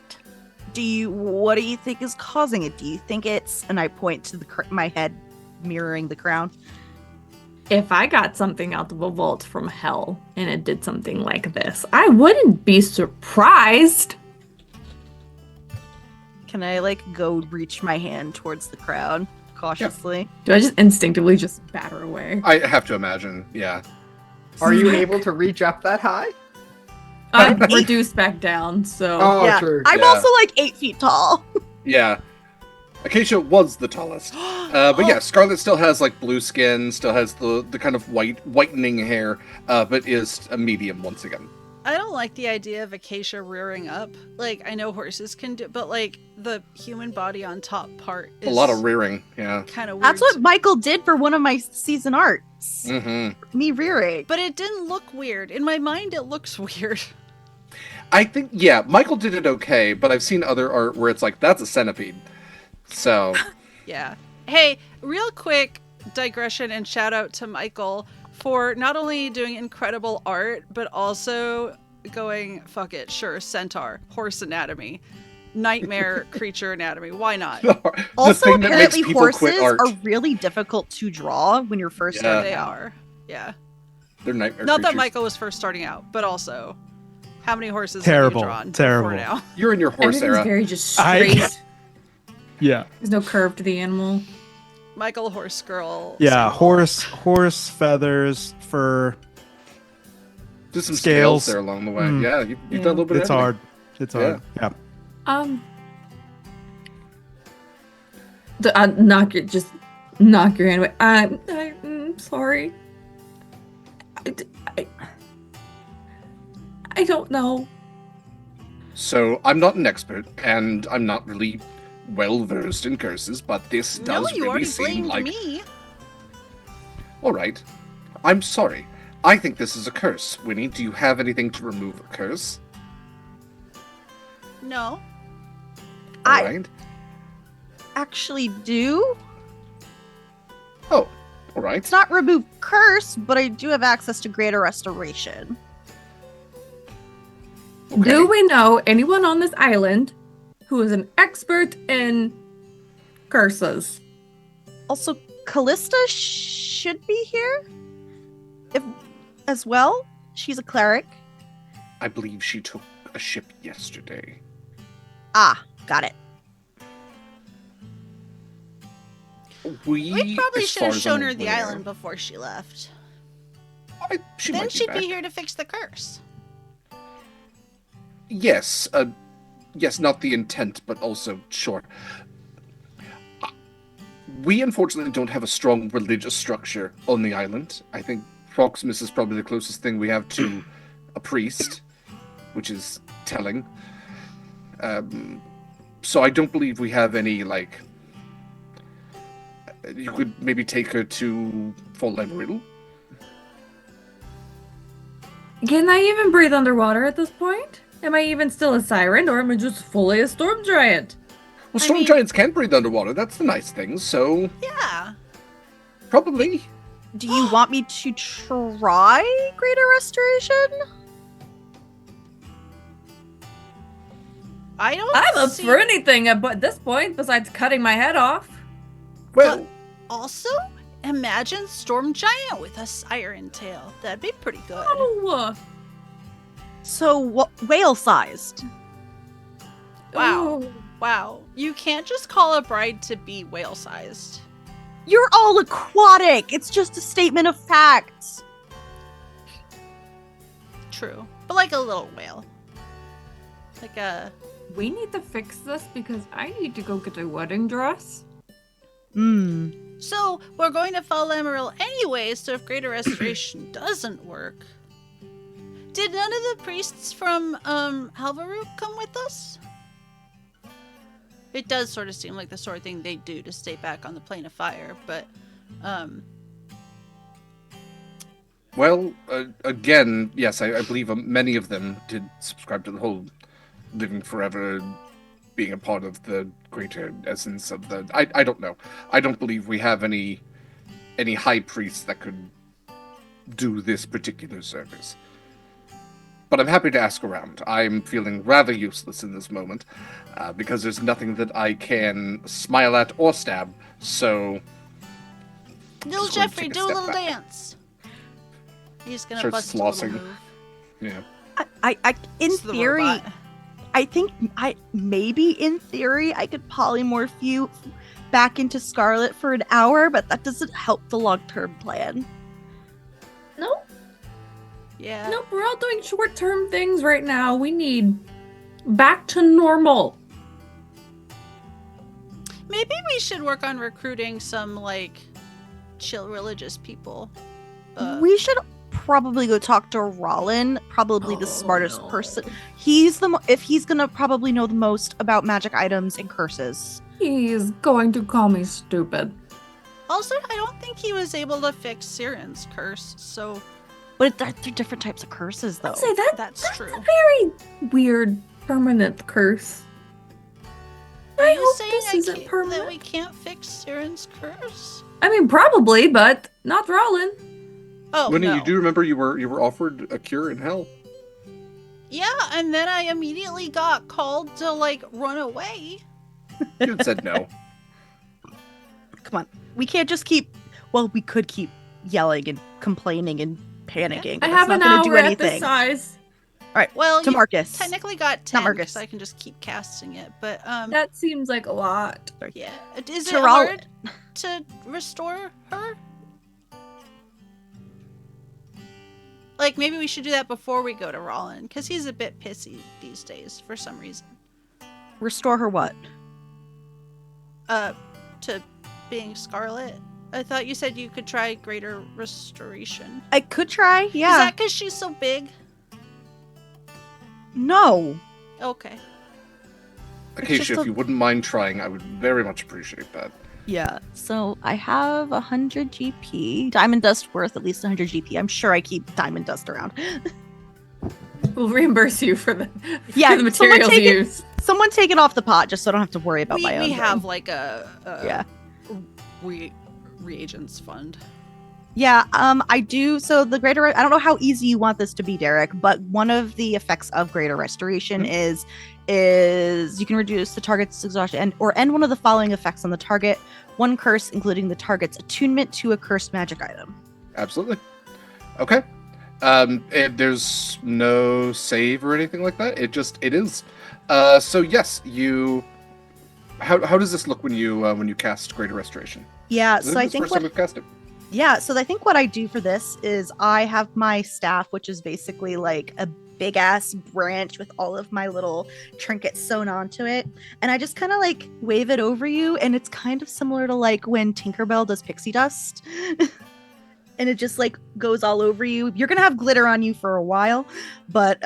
What do you think is causing it? Do you think it's, and I point to my head mirroring the crown. If I got something out of a vault from hell and it did something like this, I wouldn't be surprised. Can I go reach my hand towards the crown cautiously? Do I just instinctively just batter away? I have to imagine, yeah. Are you able to reach up that high? I'm reduced back down, so... Oh, yeah. true. I'm Yeah. also 8 feet tall. Yeah. Acacia was the tallest. But yeah, Scarlett still has blue skin, still has the kind of whitening hair, but is a medium once again. I don't like the idea of Acacia rearing up. I know horses can do, but the human body on top part is A lot of rearing, yeah. kind of weird. That's what Mikyl did for one of my season arts. Mm-hmm. Me rearing. But it didn't look weird. In my mind, it looks weird. I think, yeah, Mikyl did it okay, but I've seen other art where it's that's a centipede. So... Yeah. Hey, real quick digression and shout out to Mikyl for not only doing incredible art, but also going, fuck it, sure, centaur, horse anatomy, nightmare creature anatomy. Why not? the Also, thing that makes apparently people quit horses art. are really difficult to draw when you're first Yeah. starting They out. are. Yeah. They're nightmare Not that creatures. Mikyl was first starting out, but also, how many horses Terrible, have you drawn terrible. before now? You're in your horse Everything's era. very just I- straight. Yeah. There's no curve to the animal. Mikyl horse girl. Yeah. symbol. Horse feathers, fur. Just some Scales. scales there along the way. Mm. Yeah, you've Yeah. done a little bit It's of hard. It's hard. Yeah. Just knock your hand away. I'm sorry. I don't know. So, I'm not an expert, and I'm not really well-versed in curses, but this No, does you really already seem blamed like... me. Alright. I'm sorry. I think this is a curse. Winnie, do you have anything to remove a curse? No. I- Alright. Actually do. Oh, alright. It's not remove curse, but I do have access to greater restoration. Okay. Do we know anyone on this island who is an expert in curses. Also, Callista should be here as well. She's a cleric. I believe she took a ship yesterday. Ah, got it. We probably as should far have as shown I'm her the aware- island before she left. She Then might she'd back. be here to fix the curse. Yes, yes, not the intent, but also, sure. We unfortunately don't have a strong religious structure on the island. I think Proximus is probably the closest thing we have to a priest, which is telling. So I don't believe we have any, like... You could maybe take her to Fall Riddle. Can I even breathe underwater at this point? Am I even still a siren, or am I just fully a storm giant? Well, storm giants can breathe underwater. That's the nice thing, so... Yeah. Probably. Do you want me to try Greater Restoration? I don't I'm up see... for anything at this point besides cutting my head off. Well, Also, imagine Storm Giant with a siren tail. That'd be pretty good. Oh, So, whale-sized. Wow. Ooh. Wow. You can't just call a bride to be whale-sized. You're all aquatic. It's just a statement of facts. True. But like a little whale. Like a... We need to fix this because I need to go get a wedding dress. Hmm. So, we're going to Fall Emerald anyway, so if Greater Restoration doesn't work... Did none of the priests from, Halvaruk come with us? It does sort of seem like the sort of thing they do to stay back on the plane of fire, but, Well, again, yes, I believe many of them did subscribe to the whole living forever, being a part of the greater essence of the... I don't know. I don't believe we have any high priests that could do this particular service. But I'm happy to ask around. I'm feeling rather useless in this moment, because there's nothing that I can smile at or stab, so... Little Just going to Jeffrey, take a do a step little back. dance. He's gonna Starts bust a little flossing. move. Yeah. I in It's the theory, robot. I think maybe in theory I could polymorph you back into Scarlett for an hour, but that doesn't help the long-term plan. Nope. Yeah. Nope, we're all doing short-term things right now. We need back to normal. Maybe we should work on recruiting some, like, chill religious people. We should probably go talk to Rollin, probably the Oh, smartest no. person. He's if he's gonna probably know the most about magic items and curses. He's going to call me stupid. Also, I don't think he was able to fix Siren's curse, so But they're different types of curses, though. I'd say that's true. a very weird permanent curse. Are I you hope saying this isn't that we permanent. can't fix Siren's curse? I mean, probably, but not Rollin. Oh, Winnie, no. you do remember you were offered a cure in hell? Yeah, and then I immediately got called to, like, run away. You had said no. Come on. We can't just keep... Well, we could keep yelling and complaining and panicking. I but have that's an not gonna hour do at anything. this size. Well, To you Marcus. technically got 10 Marcus. because I can just keep casting it, but, That seems like a lot. yeah. Is it To hard to restore her? Like, maybe we should do that before we go to Rollin, because he's a bit pissy these days for some reason. Restore her what? To being Scarlett. I thought you said you could try Greater Restoration. I could try, yeah. Is that because she's so big? No. Okay. Acacia, just if a- you wouldn't mind trying, I would very much appreciate that. Yeah. So I have 100 GP. Diamond Dust worth at least 100 GP. I'm sure I keep Diamond Dust around. We'll reimburse you for the Yeah, for the materials someone take it- used. Someone take it off the pot just so I don't have to worry about my own. We thing. have like a Yeah. reagents fund. Yeah, I do. So the greater, I don't know how easy you want this to be, Derek, but one of the effects of greater restoration is is you can reduce the target's exhaustion or end one of the following effects on the target. One curse, including the target's attunement to a cursed magic item. Absolutely. Okay. There's no save or anything like that. It is. So yes, you. How does this look when you cast Greater Restoration? Yeah, This so is I the think first time we've cast it. Yeah, so I think what I do for this is I have my staff, which is basically like a big ass branch with all of my little trinkets sewn onto it, and I just kind of like wave it over you, and it's kind of similar to like when Tinkerbell does pixie dust. And it just like goes all over you. You're gonna have glitter on you for a while, but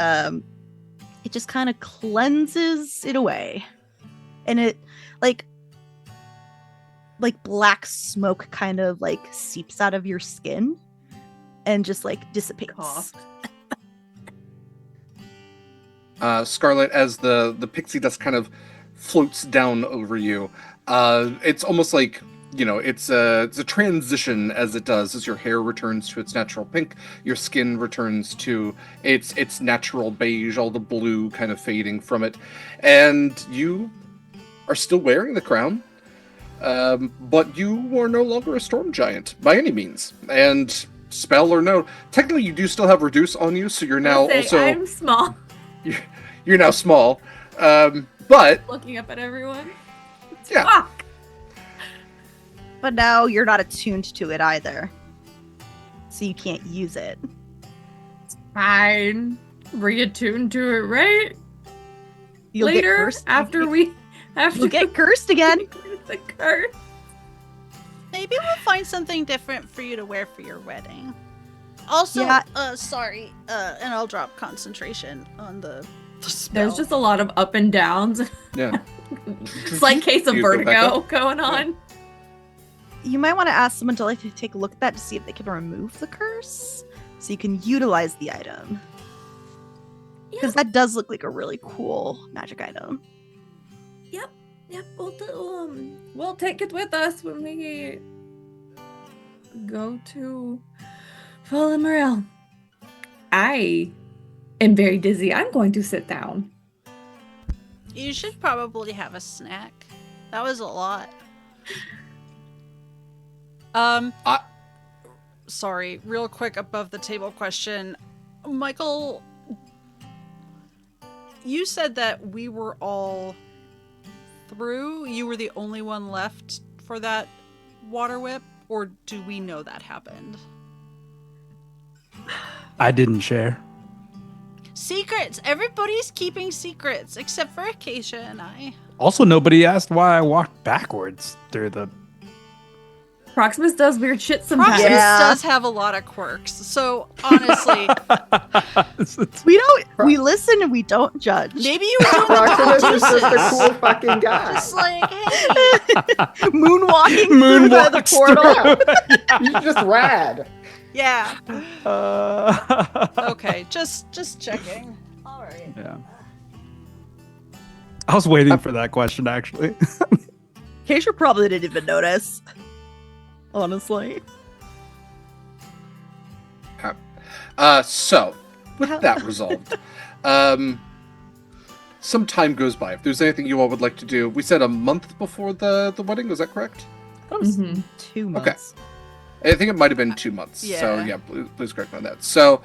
it just kind of cleanses it away, and it like black smoke kind of like seeps out of your skin and just like dissipates. Cough. Scarlett, as the pixie dust kind of floats down over you, it's almost like, it's a transition as it does, as your hair returns to its natural pink, your skin returns to its natural beige, all the blue kind of fading from it, and you are still wearing the crown, but you are no longer a storm giant by any means, and spell or no, technically you do still have reduce on you, so you're now I'm small. You're now small, but Looking up at everyone. yeah. Fuck. But now you're not attuned to it either, so you can't use it. Fine. Reattune to it, right? You'll get Later, cursed. after You'll get cursed again. the curse. Maybe we'll find something different for you to wear for your wedding. Also, Yeah. sorry, and I'll drop concentration on the spell. There's just a lot of up and downs. Yeah. Slight case of You go back vertigo up? going on. You might want to ask someone to like to take a look at that to see if they can remove the curse, so you can utilize the item. Because that does look like a really cool magic item. Yep, we'll take it with us when we go to Fallen Morel. I am very dizzy. I'm going to sit down. You should probably have a snack. That was a lot. Sorry, real quick above the table question. Mikyl, you said that we were all through. You were the only one left for that water whip, or do we know that happened? I didn't share. Secrets! Everybody's keeping secrets, except for Acacia and I. Also, nobody asked why I walked backwards through the. Proximus does weird shit sometimes. Proximus Yeah. does have a lot of quirks, so honestly, We listen and we don't judge. maybe you were doing the Proximus double is just a deuces. cool fucking guy. Just like, hey. Moonwalking through the Moonwalks portal. He's just rad. Yeah. Yeah. Okay, just checking. All right. I was waiting for that question, actually. Keisha probably didn't even notice. Honestly. So, with that resolved, some time goes by. If there's anything you all would like to do, we said a month before the wedding, was that correct? I thought it was Mhm. 2 months. I think it might have been 2 months. So, Yeah. yeah, please correct me on that. So,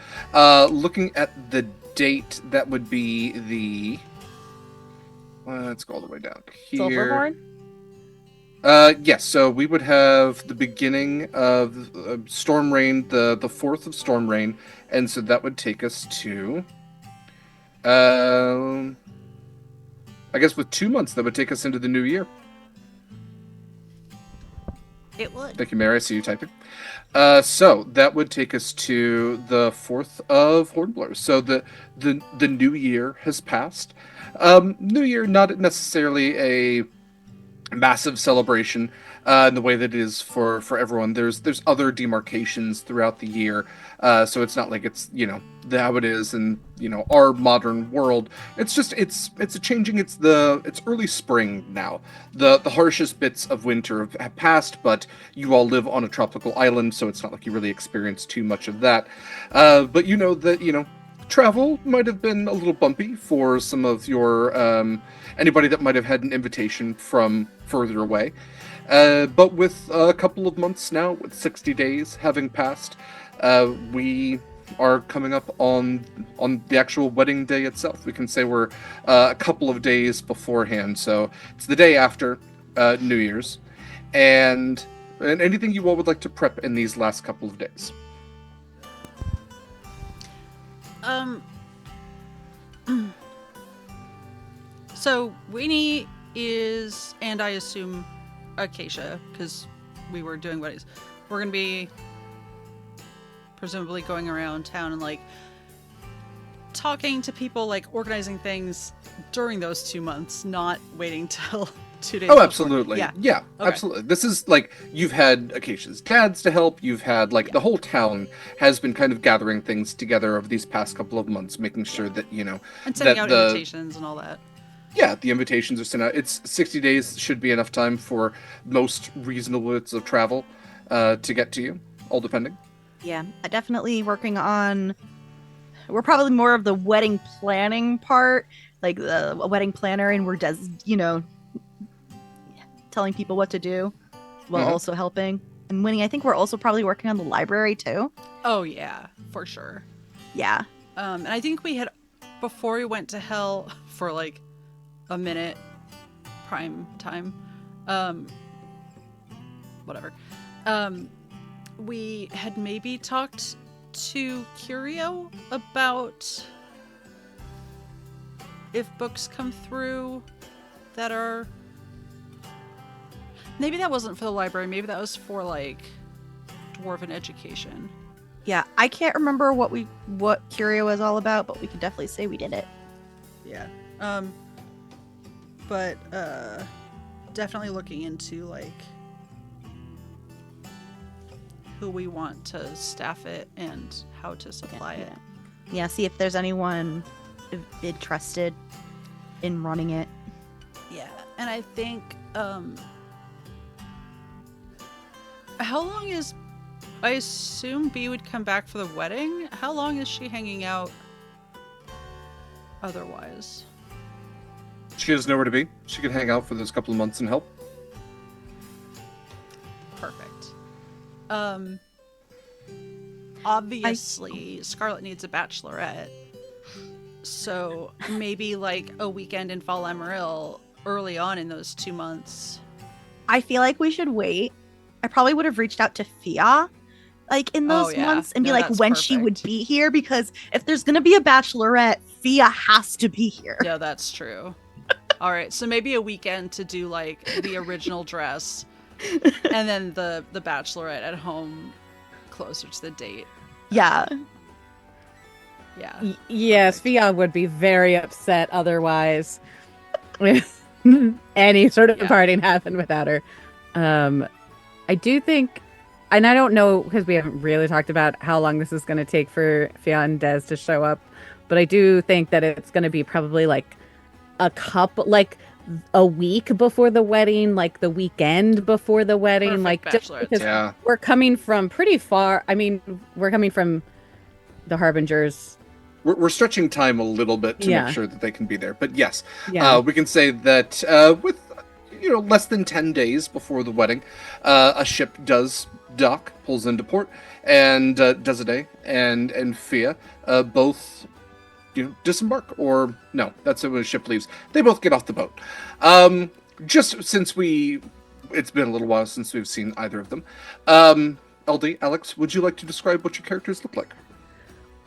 looking at the date, that would be the... let's go all the way down here. Silverhorn? Yes, so we would have the beginning of Storm Rain, the 4th of Storm Rain, and so that would take us to... I guess with 2 months, that would take us into the new year. It would. Thank you, Mary. I see you typing. So that would take us to the 4th of Hornblurs. So the new year has passed. New year, not necessarily a massive celebration in the way that it is for everyone. There's other demarcations throughout the year, so it's not like it's how it is in our modern world. It's just it's a changing. It's early spring now. The harshest bits of winter have passed, but you all live on a tropical island, so it's not like you really experience too much of that. But that travel might have been a little bumpy for some of your anybody that might have had an invitation from further away. But with a couple of months now, with 60 days having passed, we are coming up on the actual wedding day itself. We can say we're a couple of days beforehand, so it's the day after New Year's, and anything you all would like to prep in these last couple of days. So Winnie is, and I assume Acacia, because we were doing weddings. We're gonna be presumably going around town and like talking to people, like organizing things during those 2 months, not waiting till 2 days. Oh, before. absolutely. Yeah. Yeah, Okay. absolutely. This is like, you've had Acacia's dads to help. You've had like the whole town has been kind of gathering things together over these past couple of months, making sure that, you know, And sending that out invitations and all that. Yeah, the invitations are sent out. It's 60 days should be enough time for most reasonable bits of travel to get to you, all depending. Yeah, definitely working on. We're probably more of the wedding planning part, like a wedding planner, and we're telling people what to do while also helping. And Winnie, I think we're also probably working on the library too. Oh yeah, for sure. Yeah. And I think we had, before we went to hell for like a minute, prime time, whatever, we had maybe talked to Curio about if books come through that are, maybe that wasn't for the library, maybe that was for like dwarven education. Yeah, I can't remember what Curio was all about, but we can definitely say we did it. Yeah. But definitely looking into like who we want to staff it and how to supply it. Yeah, see if there's anyone interested in running it. Yeah. And I think how long is, I assume B would come back for the wedding? How long is she hanging out otherwise? She has nowhere to be. She can hang out for those couple of months and help. Perfect. Obviously, Scarlett needs a bachelorette. So maybe like a weekend in Fall Emerald early on in those 2 months. I feel like we should wait. I probably would have reached out to Fia like in those months and be like that's when she would perfect. be here, because if there's gonna be a bachelorette, Fia has to be here. Yeah, that's true. All right, so maybe a weekend to do like the original dress and then the bachelorette at home closer to the date. Yeah. Yeah. Yes, Fiach would be very upset otherwise with any sort of parting happened without her. I do think, and I don't know because we haven't really talked about how long this is going to take for Fiach and Des to show up, but I do think that it's going to be probably like a week before the wedding, like the weekend before the wedding, Perfect like just bachelorettes, because Yeah. we're coming from pretty far. I mean, we're coming from the Harbingers. We're stretching time a little bit to Yeah. make sure that they can be there. But yes, Yeah. we can say that with less than 10 days before the wedding, a ship does dock, pulls into port, and Desidae and Fia both disembark, or no, that's when the ship leaves. They both get off the boat. Just since it's been a little while since we've seen either of them. LD, Alex, would you like to describe what your characters look like?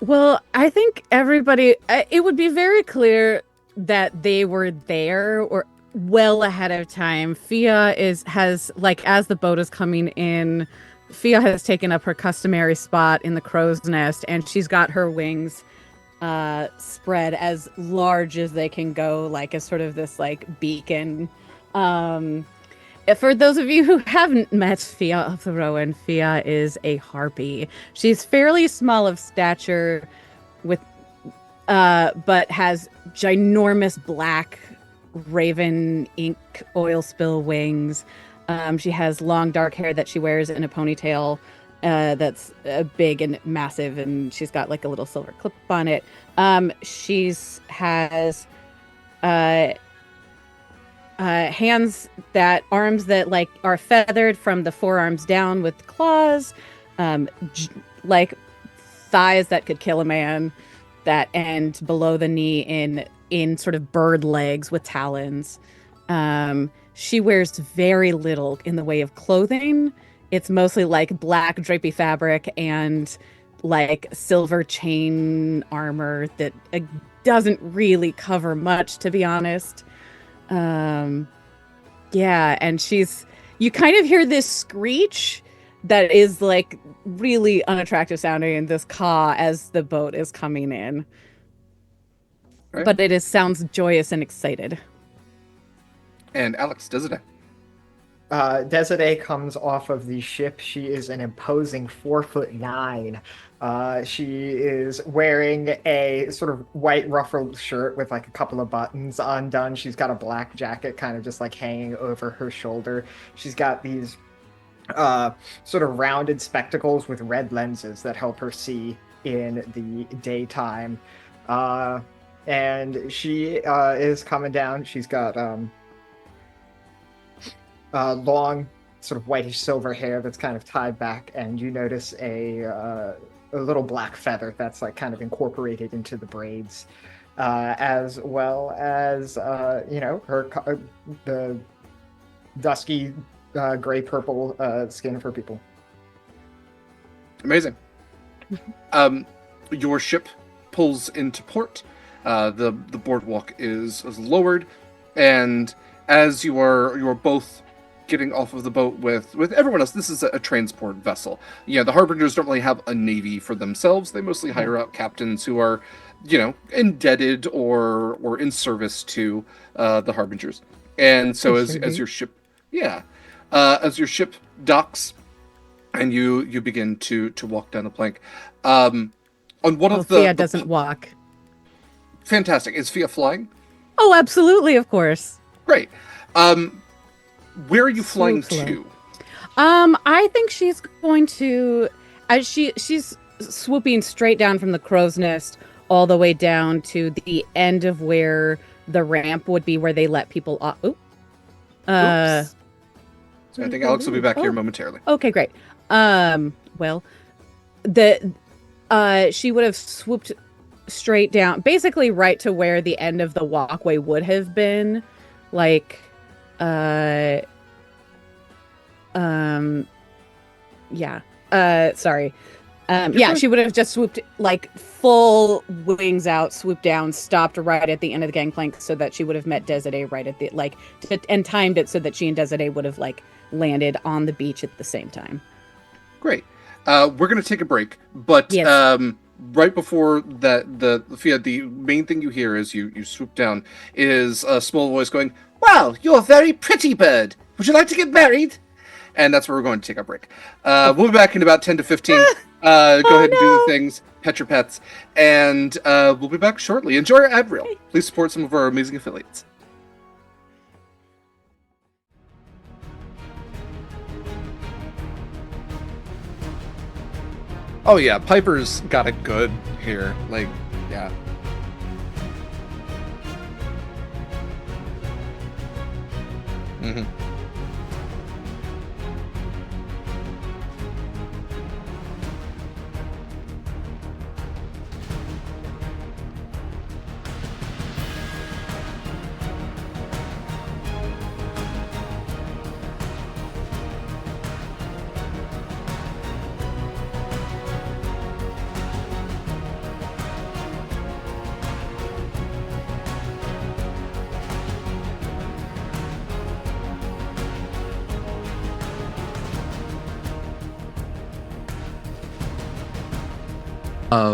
Well, I think everybody, it would be very clear that they were there or well ahead of time. Fia has as the boat is coming in, Fia has taken up her customary spot in the crow's nest, and she's got her wings spread as large as they can go, like as sort of this like beacon. For those of you who haven't met Fiach-of-the-Rowan, Fia is a harpy. She's fairly small of stature, but has ginormous black raven ink oil spill wings. She has long dark hair that she wears in a ponytail, that's big and massive, and she's got like a little silver clip on it. She's has arms that like are feathered from the forearms down with claws, like thighs that could kill a man, that end below the knee in sort of bird legs with talons. She wears very little in the way of clothing. It's mostly like black drapey fabric and like silver chain armor that doesn't really cover much, to be honest. Yeah, and you kind of hear this screech that is like really unattractive sounding in this caw as the boat is coming in. Right. But it sounds joyous and excited. And Alex, Desidae. Desidae comes off of the ship. She is an imposing 4'9". She is wearing a sort of white ruffled shirt with like a couple of buttons undone. She's got a black jacket kind of just like hanging over her shoulder. She's got these sort of rounded spectacles with red lenses that help her see in the daytime. And she is coming down. She's got long, sort of whitish silver hair that's kind of tied back, and you notice a little black feather that's like kind of incorporated into the braids, as well as the dusky gray purple skin of her people. Amazing. Your ship pulls into port. The boardwalk is lowered, and as you are both getting off of the boat with everyone else, this is a transport vessel. Yeah, the Harbingers don't really have a navy for themselves. They mostly hire out captains who are, indebted or in service to the Harbingers. And so as your ship, as your ship docks, and you begin to walk down the plank, on one of the Fia doesn't walk. Fantastic. Is Fia flying? Oh, absolutely, of course. Great. Where are you flying to? I think she's going to, she's swooping straight down from the crow's nest all the way down to the end of where the ramp would be, where they let people off. Oops. So I think Alex will be back here momentarily. Okay, great. Well, she would have swooped straight down, basically right to where the end of the walkway would have been, like, sorry. She would have just swooped, like, full wings out, swooped down, stopped right at the end of the gangplank so that she would have met Desidae right at the, and timed it so that she and Desidae would have, like, landed on the beach at the same time. Great. We're going to take a break, but yes. Right before that, the main thing you hear as you swoop down is a small voice going, "Well, you're a very pretty bird. Would you like to get married?" And that's where we're going to take our break. We'll be back in about 10 to 15. Go ahead and do the things, pet your pets, and we'll be back shortly. Enjoy our ad reel. Please support some of our amazing affiliates. Oh yeah, Piper's got it good here. Like, yeah. Mm-hmm.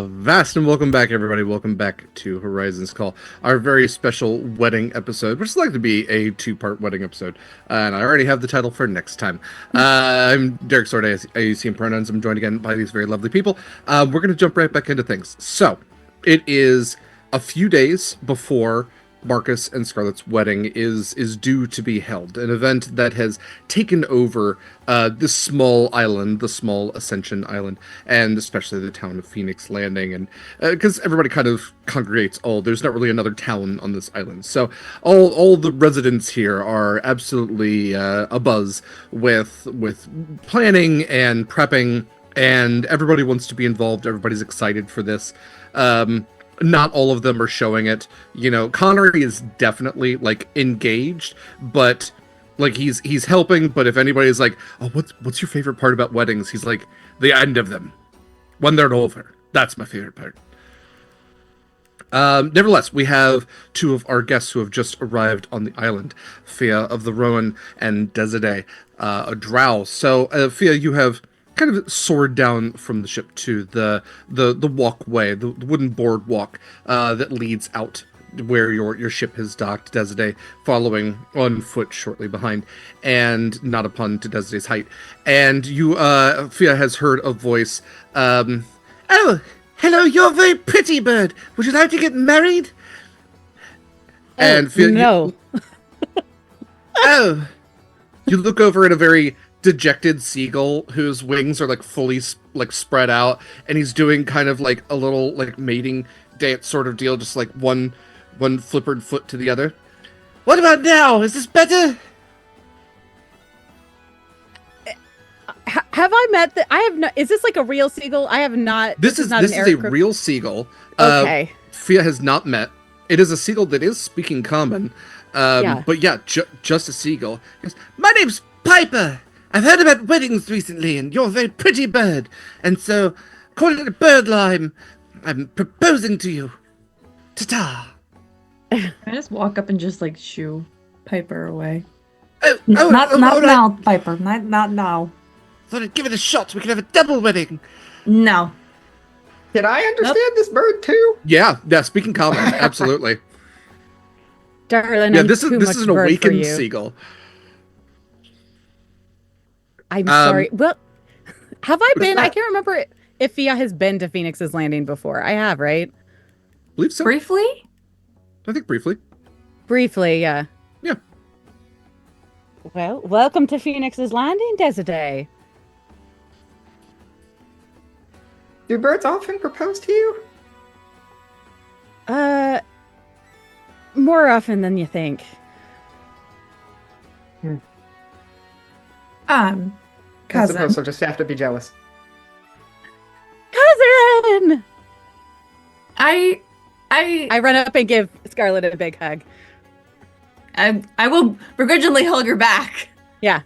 Vast and welcome back, everybody. Welcome back to Horizon's Call, our very special wedding episode, which is like to be a two-part wedding episode, and I already have the title for next time. I'm Derek Sword, I use him pronouns. I'm joined again by these very lovely people. We're going to jump right back into things. So, it is a few days before Marcus and Scarlett's wedding is due to be held, an event that has taken over this small island, the small Ascension Island, and especially the town of Phoenix Landing, and because everybody kind of congregates. Oh, there's not really another town on this island, so all the residents here are absolutely abuzz with planning and prepping, and everybody wants to be involved. Everybody's excited for this. Not all of them are showing it. You know, Connery is definitely like engaged, but like he's helping. But if anybody's like, "Oh, what's your favorite part about weddings?" He's like, "The end of them, when they're over. That's my favorite part." Nevertheless, we have two of our guests who have just arrived on the island, Fiach-of-the-Rowan and Desidae, a drow. So, Fiach, you have kind of soared down from the ship to the walkway, the wooden boardwalk that leads out where your ship has docked. Desidae following on foot shortly behind, and not upon to Desidae's height. And you, Fiach has heard a voice. Oh, hello, you're a very pretty bird. Would you like to get married? And Fiach, no. Oh, you look over at a very dejected seagull whose wings are like fully like spread out, and he's doing kind of like a little like mating dance sort of deal, just like one flippered foot to the other. What about now? Is this better? Have I met the? I have not. Is this like a real seagull? I have not. This is not a real seagull. Okay. Fiach has not met. It is a seagull that is speaking common. But yeah, just a seagull. He goes, my name's Piper. I've heard about weddings recently, and you're a very pretty bird. And so, according to bird law, I'm proposing to you. Ta-ta. Can I just walk up and just like shoo Piper away? Not now, Piper. Not now. Thought I'd give it a shot. We could have a double wedding. No. Can I understand this bird too? Yeah, speaking common, absolutely. Darling, Yeah, this is an awakened seagull. I'm sorry. Well, have I been? I can't remember if Fiach has been to Phoenix's Landing before. I have, right? I believe so. Briefly? I think briefly. Briefly, yeah. Yeah. Well, welcome to Phoenix's Landing, Desidae. Do birds often propose to you? More often than you think. I suppose I'll just have to be jealous. Cousin! I run up and give Scarlett a big hug. I will begrudgingly hug her back. Yeah.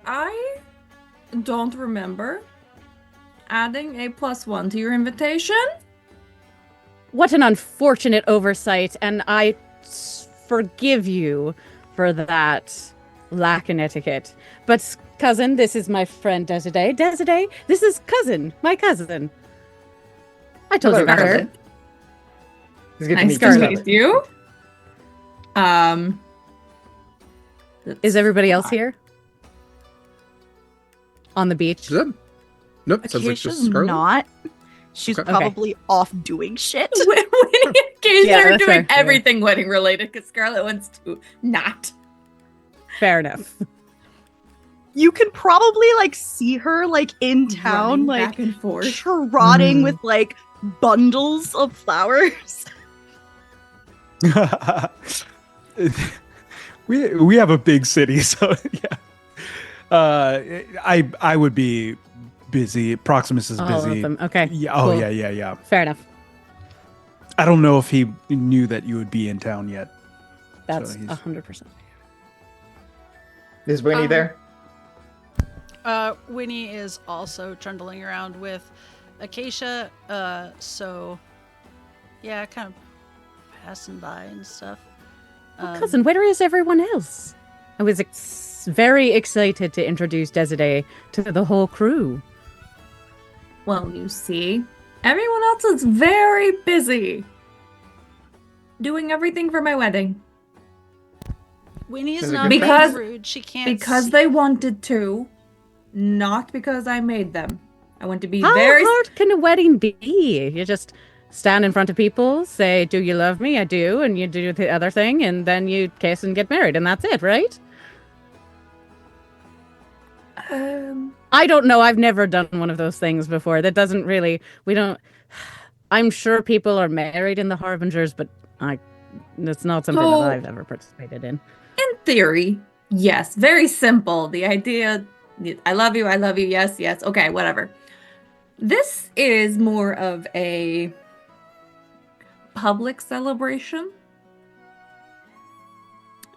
I don't remember adding a +1 to your invitation. What an unfortunate oversight, and I forgive you for that lack in etiquette. But cousin, this is my friend Desidae. Desidae, this is my cousin. I told you about her. It's good to Nice meet to you. meet you. Is everybody else here? On the beach? Is that? Nope. Sounds like just Acacia's Scarlett. not. She's Okay. probably off doing shit. Winnie and Acacia Yeah, are that's doing fair. everything wedding related because Scarlett wants to not. Fair enough. You can probably like see her like in town, Running like back and forth. trotting with like bundles of flowers. we have a big city, so yeah. I would be busy. Proximus is All busy. of them. Okay. Yeah. Oh cool. yeah. Fair enough. I don't know if he knew that you would be in town yet. That's So he's- 100%. Is Winnie there? Winnie is also trundling around with Acacia. So yeah, kind of passing by and stuff. Cousin, where is everyone else? I was very excited to introduce Desidae to the whole crew. Well, you see, everyone else is very busy doing everything for my wedding Winnie is Is it not good being Because- rude. She can't because they wanted to, not because I made them. I want to be How very. hard can a wedding be? You just stand in front of people, say, "Do you love me? I do," and you do the other thing, and then you kiss and get married, and that's it, right? I don't know. I've never done one of those things before. That doesn't really. We don't. I'm sure people are married in the Harbingers, but it's not something that I've ever participated in. In theory, yes. Very simple. The idea, I love you, yes, yes. Okay, whatever. This is more of a public celebration.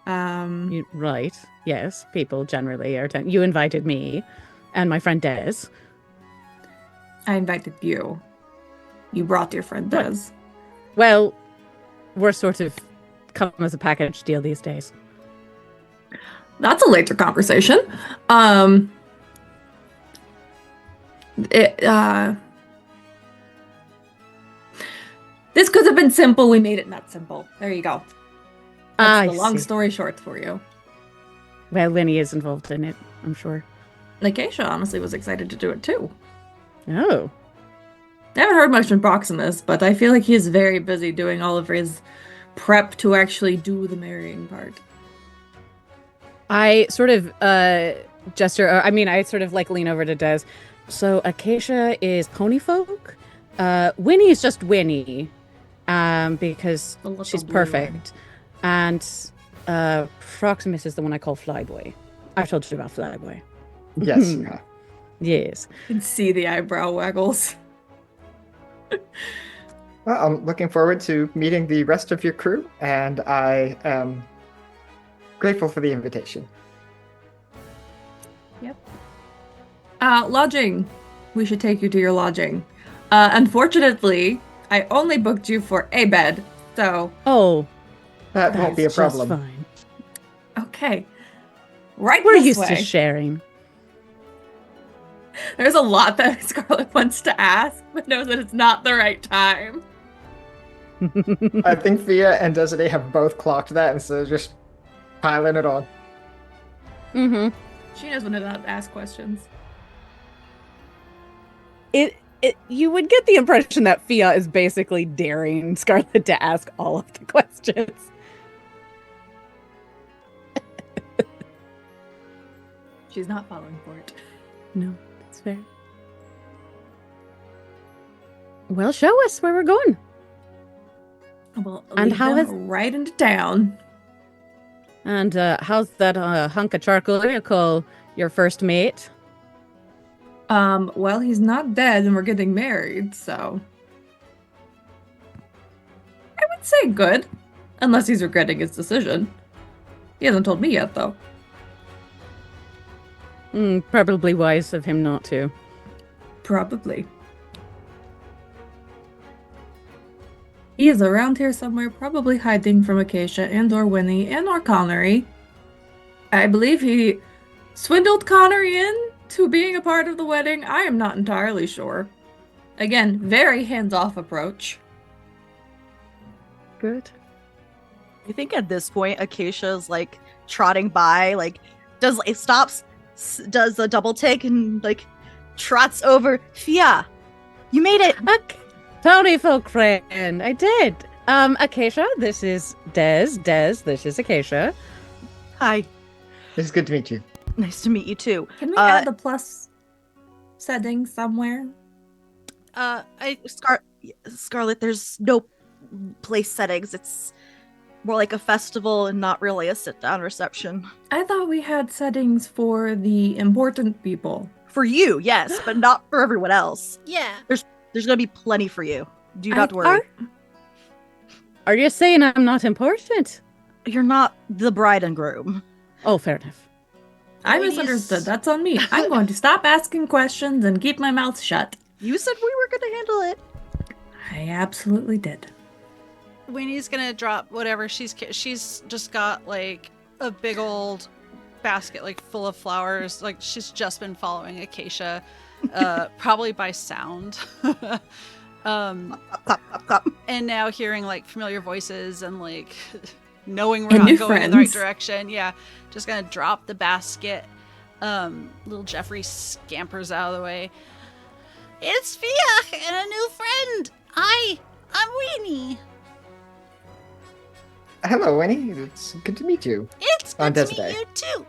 Right. Yes. People generally are. You invited me and my friend Des. I invited you. You brought your friend Des. Well, we're sort of come as a package deal these days. That's a later conversation. This could have been simple. We made it not simple. There you go. That's the long story short for you. Well, Winnie is involved in it, I'm sure. Acacia honestly was excited to do it too. Oh. I haven't heard much from Proximus, but I feel like he is very busy doing all of his prep to actually do the marrying part. I sort of gesture, I sort of like lean over to Des. So Acacia is pony folk. Winnie is just Winnie, because she's perfect. And Proximus is the one I call Flyboy. I've told you about Flyboy. Yes, you have. Yes. You can see the eyebrow waggles. Well, I'm looking forward to meeting the rest of your crew, and I am grateful for the invitation. Yep. Lodging. We should take you to your lodging. Unfortunately, I only booked you for a bed, so... Oh. That won't be a problem. Just fine. Okay. Right We're this used way. to sharing. There's a lot that Scarlett wants to ask, but knows that it's not the right time. I think Fia and Desidae have both clocked that, and so just piling it on. Mm-hmm. She knows when to not ask questions. You would get the impression that Fia is basically daring Scarlett to ask all of the questions. She's not falling for it. No, that's fair. Well, show us where we're going. Well, And how them has- right into town. And how's that hunk of charcoal you call your first mate? Well, he's not dead and we're getting married, so... I would say good. Unless he's regretting his decision. He hasn't told me yet, though. Probably wise of him not to. Probably. He is around here somewhere, probably hiding from Acacia and/or Winnie and/or Connery. I believe he swindled Connery into being a part of the wedding. I am not entirely sure. Again, very hands-off approach. Good. I think at this point, Acacia is like trotting by, like stops, does a double take, and like trots over. Fia, you made it. Tony folk friend, I did. Acacia, this is Des. Des, this is Acacia. Hi, It's good to meet you. nice to meet you too. Can we add the plus setting somewhere? Scarlett, there's no place settings. It's more like a festival and not really a sit-down reception. I thought we had settings for the important people. For you, yes, but not for everyone else. Yeah. There's gonna be plenty for you. Do not worry. Are you saying I'm not important? You're not the bride and groom. Oh, fair enough. I Ladies- misunderstood. That's on me. I'm going to stop asking questions and keep my mouth shut. You said we were gonna handle it. I absolutely did. Winnie's gonna drop whatever she's just got like a big old basket like full of flowers. Like she's just been following Acacia, probably by sound. Clap, clap, clap. And now hearing like familiar voices and like knowing we're And not new going in the right friends. direction. Yeah, just gonna drop the basket. Little Jeffrey scampers out of the way. It's Fiach and a new friend. I I'm Weenie. Hello, Winnie. It's good to meet you. It's On good to Desidae. meet you too.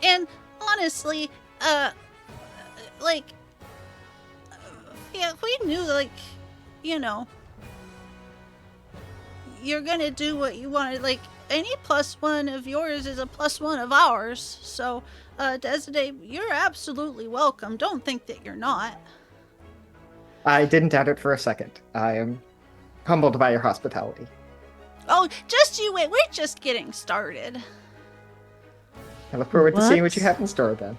And honestly, like, yeah, we knew, like, you know, you're gonna do what you wanted. Like, any +1 of yours is a +1 of ours. So, Desidae, you're absolutely welcome. Don't think that you're not. I didn't doubt it for a second. I am humbled by your hospitality. Oh, just you wait. We're just getting started. I look forward to seeing what What? you have in store then.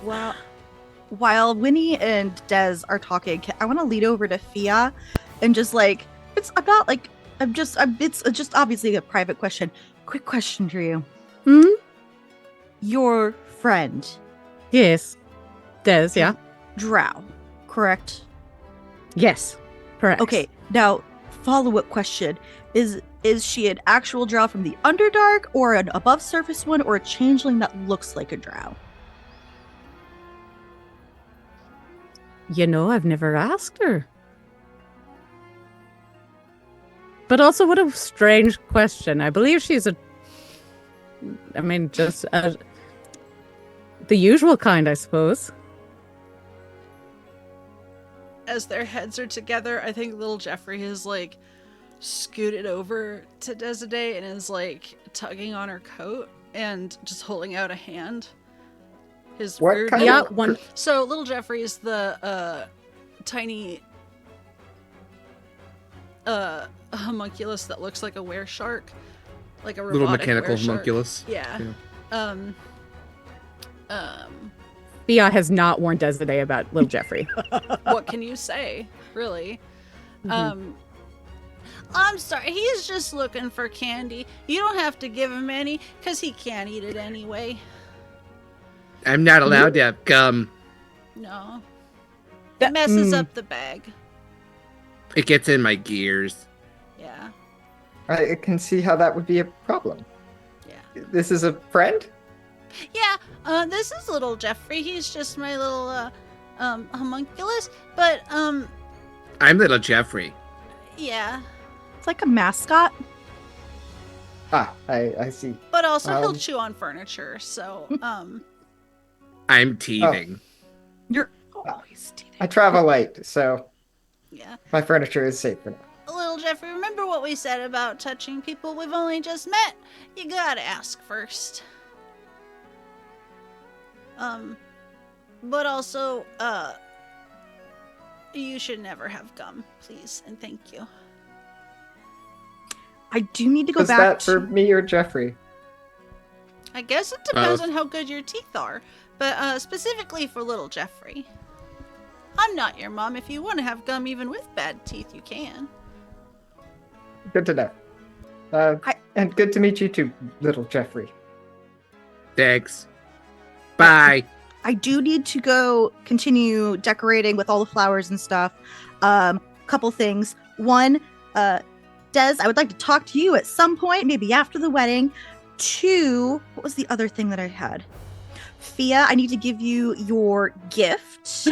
Wow. While Winnie and Des are talking, I want to lead over to Fia and just like, it's just obviously a private question. Quick question for you. Hmm? Your friend, Yes. Des, yeah. Drow, correct? Yes. Correct. Okay, now follow-up question. Is she an actual drow from the Underdark or an above surface one or a changeling that looks like a drow? You know, I've never asked her. But also, what a strange question. I believe she's the usual kind, I suppose. As their heads are together, I think little Jeffrey is like scooted over to Desidae and is like tugging on her coat and just holding out a hand. His What weird kind Yeah, of... one. So little Jeffrey is the tiny homunculus that looks like a were shark, like a Little robotic mechanical were-shark. homunculus. Yeah. Fia has not warned Desidae about little Jeffrey. What can you say, really? Mhm. I'm sorry, he's just looking for candy. You don't have to give him any, because he can't eat it anyway. I'm not allowed to have gum. No. It That- messes mm. up the bag. It gets in my gears. Yeah. I can see how that would be a problem. Yeah. This is a friend? Yeah, this is little Jeffrey. He's just my little, homunculus. But, I'm little Jeffrey. yeah. It's like a mascot. Ah, I see. But also, he'll Um, chew on furniture, so, I'm teething. You're always teething. I travel light, so yeah. my furniture is safe for now. Little Jeffrey, remember what we said about touching people we've only just met? You gotta ask first. But also, you should never have gum, please, and thank you. I do need to go Was back that to for me or Jeffrey? I guess it depends Both. on how good your teeth are, but specifically for little Jeffrey. I'm not your mom. If you want to have gum even with bad teeth, you can. Good to know. And good to meet you too, little Jeffrey. Thanks. Bye. I do need to go continue decorating with all the flowers and stuff. Couple things. One, Des, I would like to talk to you at some point, maybe after the wedding. Two, what was the other thing that I had? Fia, I need to give you your gift.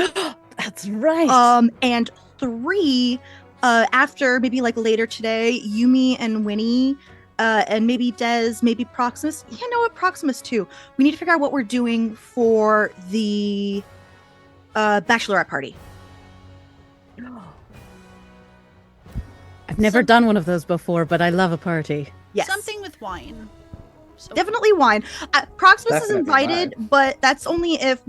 That's right. And three, after maybe like later today, Yumi and Winnie, and maybe Des, maybe Proximus. You know what, Proximus too. We need to figure out what we're doing for the bachelorette party. I've never done one of those before, but I love a party. Yes, Something with wine. So definitely wine. Proximus is Definitely invited, but that's only if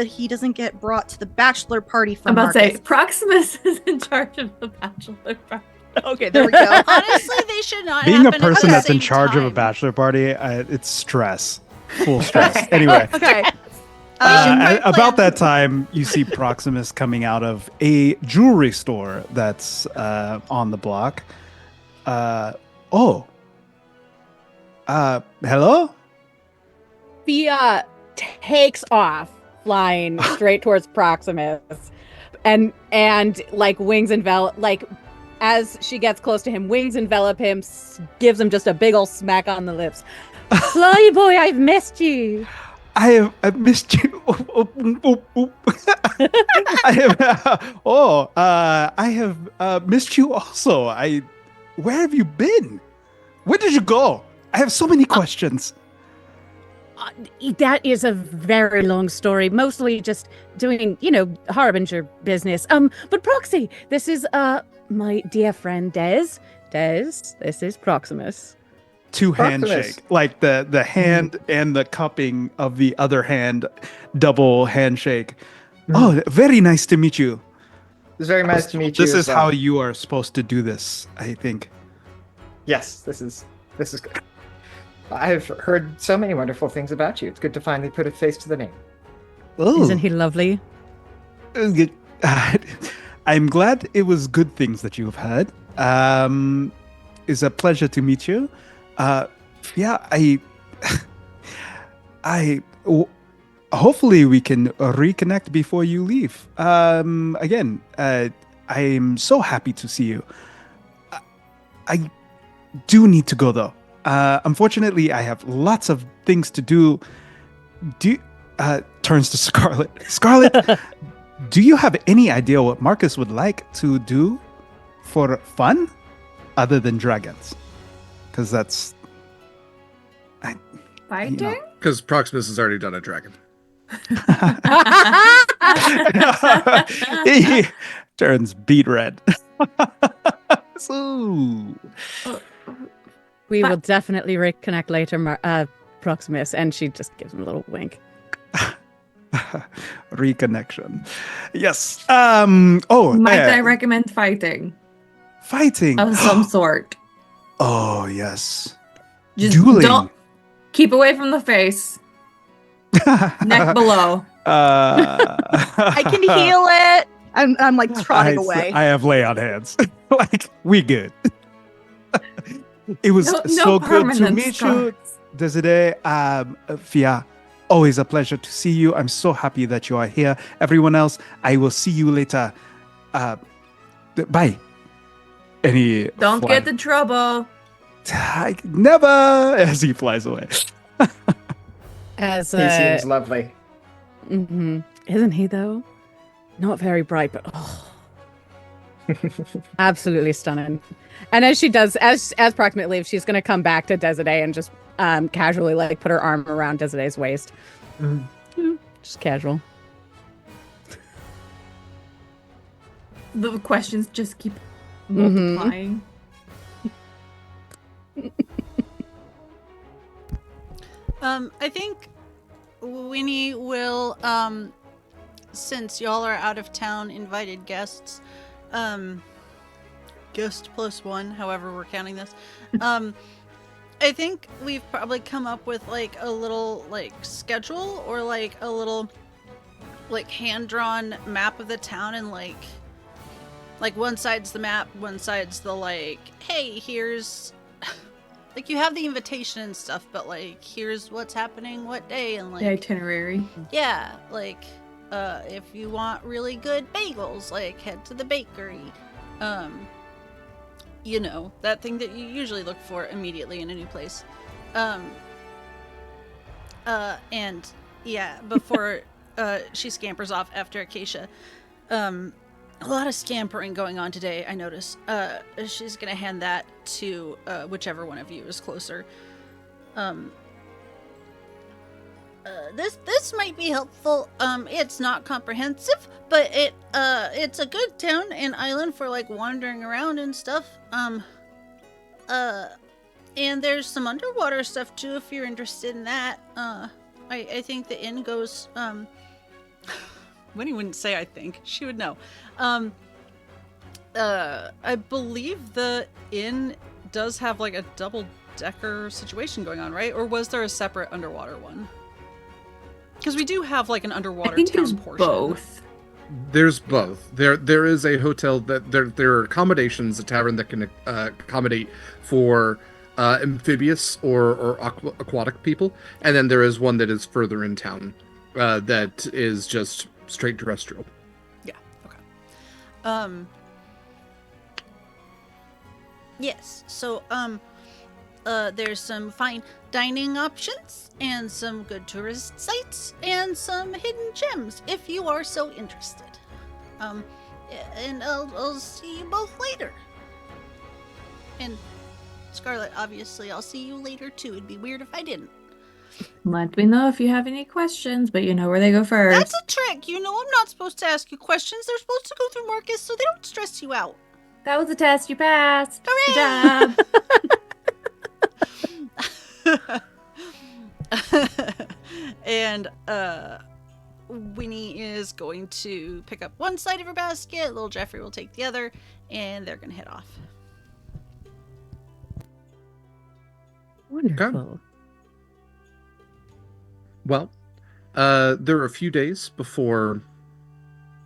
he doesn't get brought to the bachelor party from I'm about to Marcus. say, Proximus is in charge of the bachelor party. Okay, there we go. Honestly, they should not Being a happen at person the that's in same charge of a time. bachelor party, it's stress. Full stress. Anyway, Okay. Find about that plans. time, you see Proximus coming out of a jewelry store that's on the block. Hello? Fia takes off, flying straight towards Proximus, and like wings envelop, like as she gets close to him, wings envelop him, gives him just a big old smack on the lips. Fly boy, I've missed you. I've missed you. I have missed you also. Where have you been? Where did you go? I have so many questions. That is a very long story. Mostly just doing, Harbinger business. But Proxy, this is my dear friend Des. This is Proximus. Two Proximus. handshake, like the hand and the cupping of the other hand, double handshake. Oh, very nice to meet you. It's very nice to meet you. This as is how well. you are supposed to do this, I think. Yes, this is good. I've heard so many wonderful things about you. It's good to finally put a face to the name. Oh. Isn't he lovely? I'm glad it was good things that you've heard. It's a pleasure to meet you. Hopefully we can reconnect before you leave. Again, I'm so happy to see you. I do need to go though. Unfortunately, I have lots of things to do. Turns to Scarlett. Scarlett, do you have any idea what Marcus would like to do for fun other than dragons? Because that's... Fighting? Because Proximus has already done a dragon. He turns beet red. So... We will definitely reconnect later, Proximus. And she just gives him a little wink. Reconnection. Yes. Might I recommend fighting Fighting. of some sort? Oh, yes. Just Dueling. don't keep away from the face. Neck below. I can heal it. I'm like trotting away. I have lay on hands. Like, we good. It was No so good to permanent meet you, scars. Desidae. Fia, always a pleasure to see you. I'm so happy that you are here. Everyone else, I will see you later. Bye. Don't get in trouble. Never, as he flies away. As He seems lovely. Isn't he though? Not very bright, but absolutely stunning. And as she does, as Proximate leaves, she's going to come back to Desidae and just casually like put her arm around Desidae's waist. Just casual. The questions just keep multiplying. I think Winnie will, since y'all are out of town, invited guests, guest plus one, however we're counting this. I think we've probably come up with like a little like schedule or like a little like hand-drawn map of the town, and like one side's the map, one side's the like, hey, here's like you have the invitation and stuff, but like here's what's happening what day, and like The itinerary. yeah, like if you want really good bagels, like head to the bakery. You know, that thing that you usually look for immediately in a new place. And yeah, before she scampers off after Acacia. A lot of scampering going on today, I notice. She's gonna hand that to whichever one of you is closer. This might be helpful. It's not comprehensive, but it's a good town and island for like wandering around and stuff. And there's some underwater stuff too if you're interested in that. I think the inn goes. Winnie wouldn't say I think. She would know. I believe the inn does have like a double-decker situation going on, right? Or was there a separate underwater one? Because we do have like an underwater I think town there's portion. both. There's both. There is a hotel that there are accommodations, a tavern that can accommodate for amphibious or aquatic people, and then there is one that is further in town that is just straight terrestrial. Yeah. Okay. Yes. So There's some fine dining options and some good tourist sites and some hidden gems if you are so interested. And I'll see you both later. And Scarlett, obviously, I'll see you later too. It'd be weird if I didn't. Let me know if you have any questions, but you know where they go first. That's a trick. You know I'm not supposed to ask you questions. They're supposed to go through Marcus so they don't stress you out. That was a test. You passed. Hooray! Good job. And Winnie is going to pick up one side of her basket. Little Jeffrey will take the other, and they're going to head off. Wonderful. Well, there are a few days before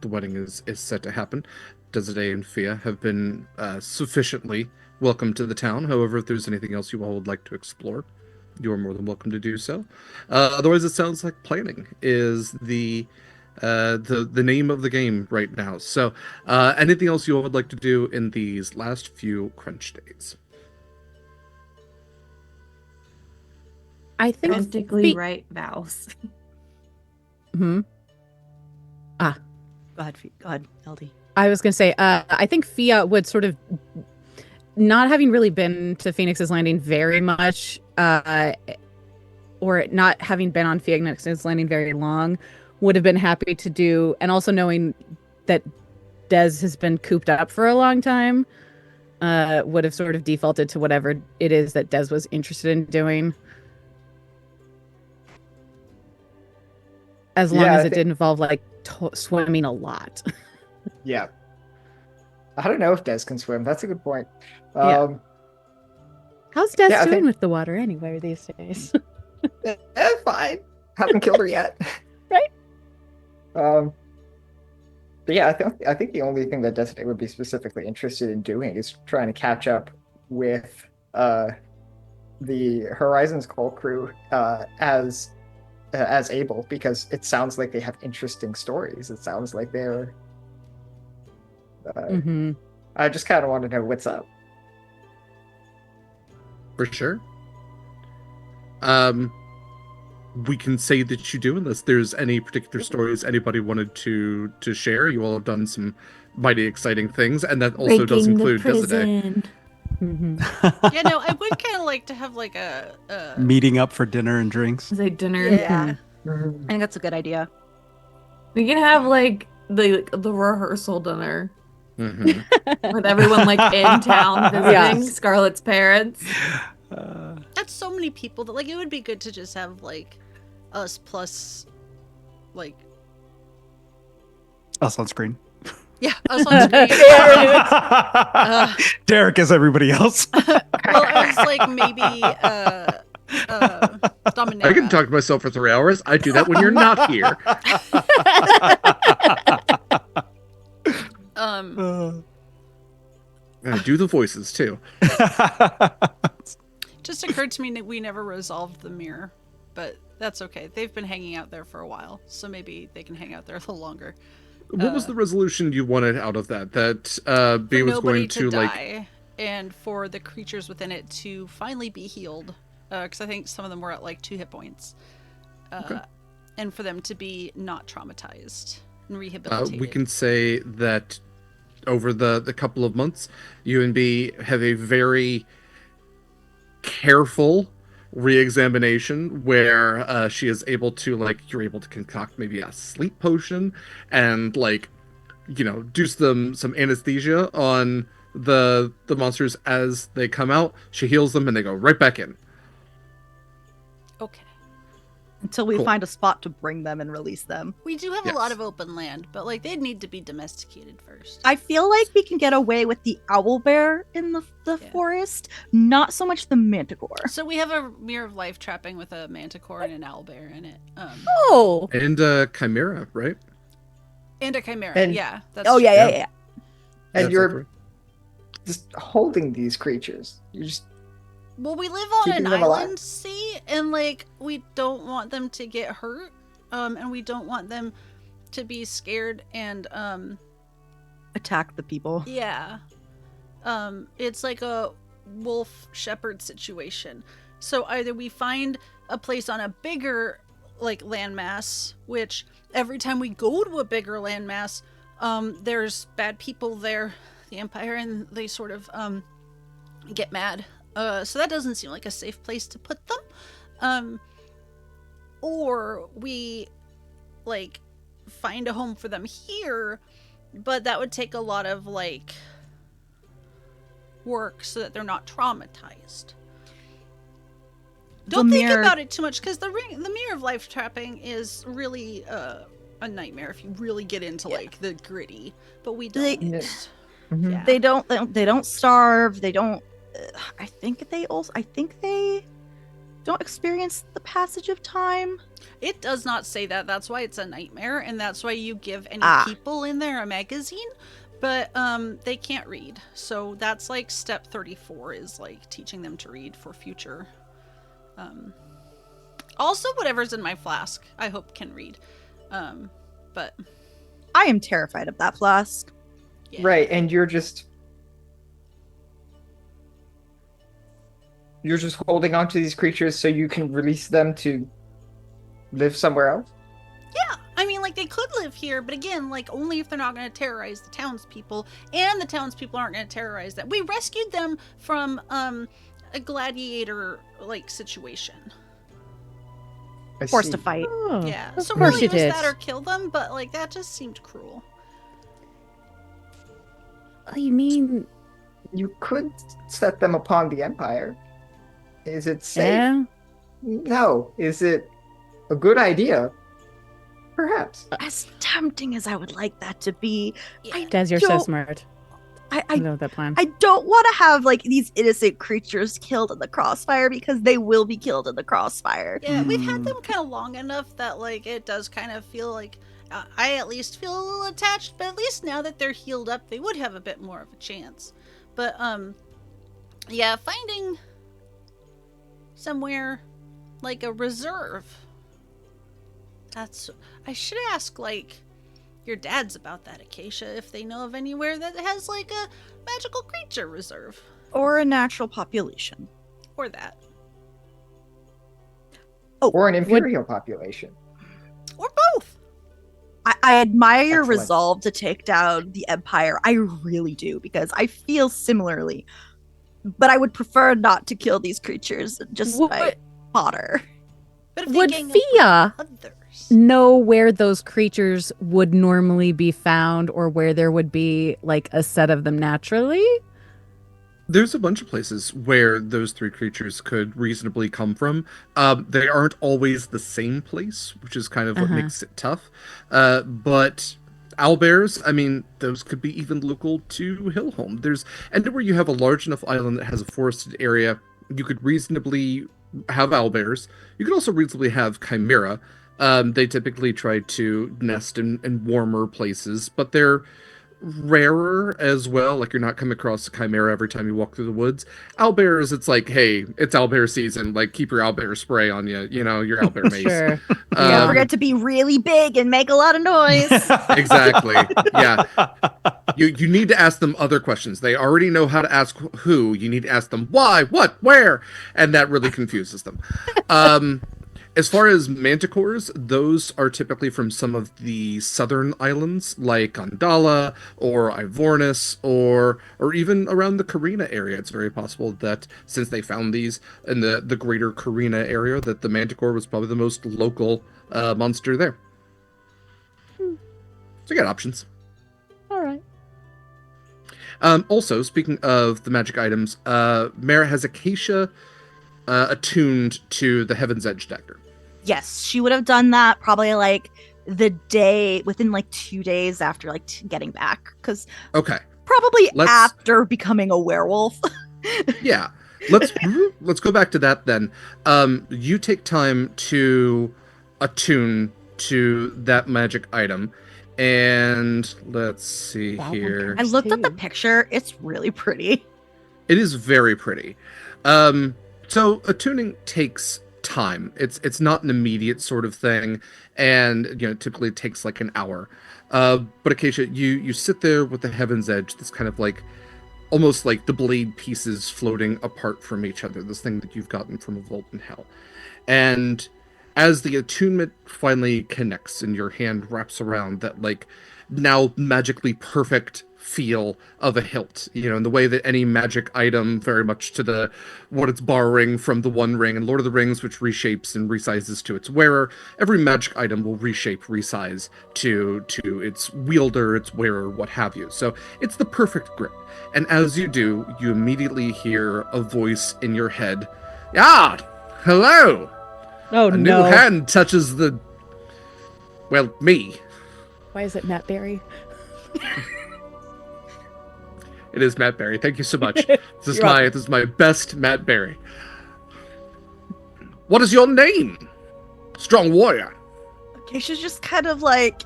the wedding is set to happen. Desidae and Fiach have been sufficiently welcome to the town. However, if there's anything else you all would like to explore, you are more than welcome to do so. Otherwise, it sounds like planning is the name of the game right now. So, anything else you all would like to do in these last few crunch days? I think Frantically write vows. Hmm. Go ahead, LD. I was gonna say, I think Fiach would sort of, not having really been to Phoenix's Landing very much, or not having been on Phoenix's Landing very long, would have been happy to do, and also knowing that Des has been cooped up for a long time, would have sort of defaulted to whatever it is that Des was interested in doing. As long as it didn't involve, like, swimming a lot. Yeah. I don't know if Des can swim. That's a good point. Yeah. How's Des Yeah, I doing think- with the water anyway these days? Fine. Haven't killed her yet. Right. But yeah, I think the only thing that Desidae would be specifically interested in doing is trying to catch up with the Horizons Call crew as able, because it sounds like they have interesting stories. It sounds like they're Mm-hmm. I just kind of want to know what's up. For sure. We can say that you do, unless there's any particular stories anybody wanted to share. You all have done some mighty exciting things, and that also does Breaking the include Desidae. prison. Mm-hmm. Yeah, no, I would kind of like to have like a Meeting up for dinner and drinks. Is it dinner? Yeah. I think that's a good idea. We can have like the rehearsal dinner Mhm. with everyone like in town visiting Yes. Scarlett's parents. That's so many people that like it would be good to just have like us plus like Us on screen. us on screen. Derek is everybody else. Well, I was like maybe Dominaria. I can talk to myself for 3 hours. I do that when you're not here. And I do the voices too. Just occurred to me that we never resolved the mirror, but that's okay. They've been hanging out there for a while, so maybe they can hang out there a little longer. What was the resolution you wanted out of that? That B For was nobody going to like. die, and for the creatures within it to finally be healed, because I think some of them were at like 2 hit points, Okay. and for them to be not traumatized and rehabilitated. We can say that over the couple of months, you and B have a very careful re-examination where she is able to, like, you're able to concoct maybe a sleep potion and, like, you know, do some anesthesia on the monsters as they come out. She heals them and they go right back in. Okay. Until we Cool. find a spot to bring them and release them. We do have Yes. a lot of open land, but like they'd need to be domesticated first. I feel like we can get away with the owl bear in the Yeah. forest, not so much the manticore. So we have a mirror of life trapping with a manticore and an owlbear in it, Oh, And Chimera, right? and a chimera. And- yeah, that's Oh true. yeah. And That's you're it. just holding these creatures. You just Well, we live on Keeping an them alive. island, see, and like we don't want them to get hurt, and we don't want them to be scared and Attack the people. yeah, it's like a wolf shepherd situation. So either we find a place on a bigger like landmass, which every time we go to a bigger landmass, there's bad people there, the Empire, and they sort of get mad. So that doesn't seem like a safe place to put them. Or we like find a home for them here, but that would take a lot of like work so that they're not traumatized. Don't think about it too much, because the mirror of life trapping is really a nightmare if you really get into like the gritty. But we don't. Mm-hmm. They don't starve. They don't. I think they don't experience the passage of time. It does not say that. That's why it's a nightmare, and that's why you give any people in there a magazine. But they can't read, so that's like step 34 is like teaching them to read for future. Also, whatever's in my flask, I hope can read. But I am terrified of that flask. yeah. Right, and you're just holding on to these creatures so you can release them to live somewhere else? Yeah, I mean, like, they could live here, but again, like, only if they're not going to terrorize the townspeople, and the townspeople aren't going to terrorize them. We rescued them from a gladiator like situation. Forced see. to fight. Oh, Yeah, of so course really you it was did. that or kill them, but like that just seemed cruel. Oh, you mean You could set them upon the Empire. Is it safe? yeah? No. Is it a good idea? Perhaps. As tempting as I would like that to be, Yeah. Des, you're so don't- smart. I I love that plan. I don't want to have like these innocent creatures killed in the crossfire, because they will be killed in the crossfire. Yeah, we've had them kind of long enough that like it does kind of feel like I at least feel a little attached, but at least now that they're healed up, they would have a bit more of a chance. But yeah, finding somewhere like a reserve. I should ask like your dads about that, Acacia, if they know of anywhere that has like a magical creature reserve Or a natural population. or that. Or an imperial population. Or both. I admire your Excellent. resolve to take down the Empire. I really do, because I feel similarly. But I would prefer not to kill these creatures just by What fodder. But if they would gang up Fia with others. know where those creatures would normally be found, or where there would be like a set of them naturally? There's a bunch of places where those three creatures could reasonably come from. They aren't always the same place, which is kind of what makes it tough. But owlbears, I mean, those could be even local to Hillholm. There's anywhere you have a large enough island that has a forested area, you could reasonably have owlbears. You could also reasonably have chimera. They typically try to nest in warmer places, but they're rarer as well. Like, you're not coming across a chimera every time you walk through the woods. Owlbears, it's like, hey, it's owlbear season. Like, keep your owlbear spray on you. You know, your owlbear mace. Sure. Don't Yeah. forget to be really big and make a lot of noise. Exactly. Yeah. You need to ask them other questions. They already know how to ask who. You need to ask them why, what, where, and that really confuses them. As far as manticores, those are typically from some of the southern islands, like Gondala or Ivornis, or even around the Carina area. It's very possible that since they found these in the greater Carina area, that the manticore was probably the most local monster there. So you got options. All right. Also, speaking of the magic items, Mara has Acacia attuned to the Heaven's Edge dagger. Yes, she would have done that probably like the day within like 2 days after like getting back, because Okay. probably Let's- after becoming a werewolf. Yeah. Let's go back to that then. You take time to attune to that magic item, and let's see That one here. I looked at the Too. picture. It's really pretty. It is very pretty. So attuning takes time. It's not an immediate sort of thing, and typically it takes like an hour. But Acacia, you sit there with the Heaven's Edge, this kind of like almost like the blade pieces floating apart from each other, this thing that you've gotten from a vault in hell. And as the attunement finally connects and your hand wraps around that, like, now magically perfect feel of a hilt, in the way that any magic item, very much to the what it's borrowing from the One Ring and Lord of the Rings, which reshapes and resizes to its wearer, every magic item will reshape, resize to its wielder, its wearer, what have you. So it's the perfect grip. And as you do, you immediately hear a voice in your head. Ah, hello! Oh, A no. new hand touches me. Why is it Matt Berry? It is Matt Berry. Thank you so much. This You're welcome. is my best Matt Berry. What is your name? Strong warrior. Acacia's just kind of like,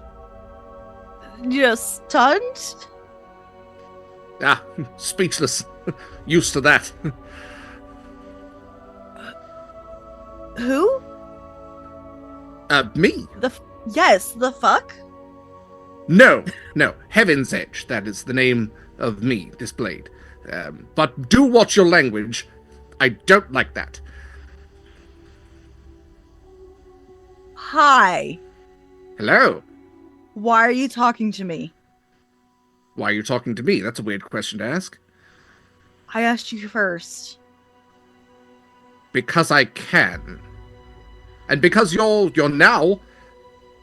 just stunned. Ah, speechless. Used to that. Who? Me? Yes, the fuck? No. Heaven's Edge. That is the name of me, this blade. But do watch your language. I don't like that. Hi. Hello. Why are you talking to me? Why are you talking to me? That's a weird question to ask. I asked you first. Because I can. And because you're now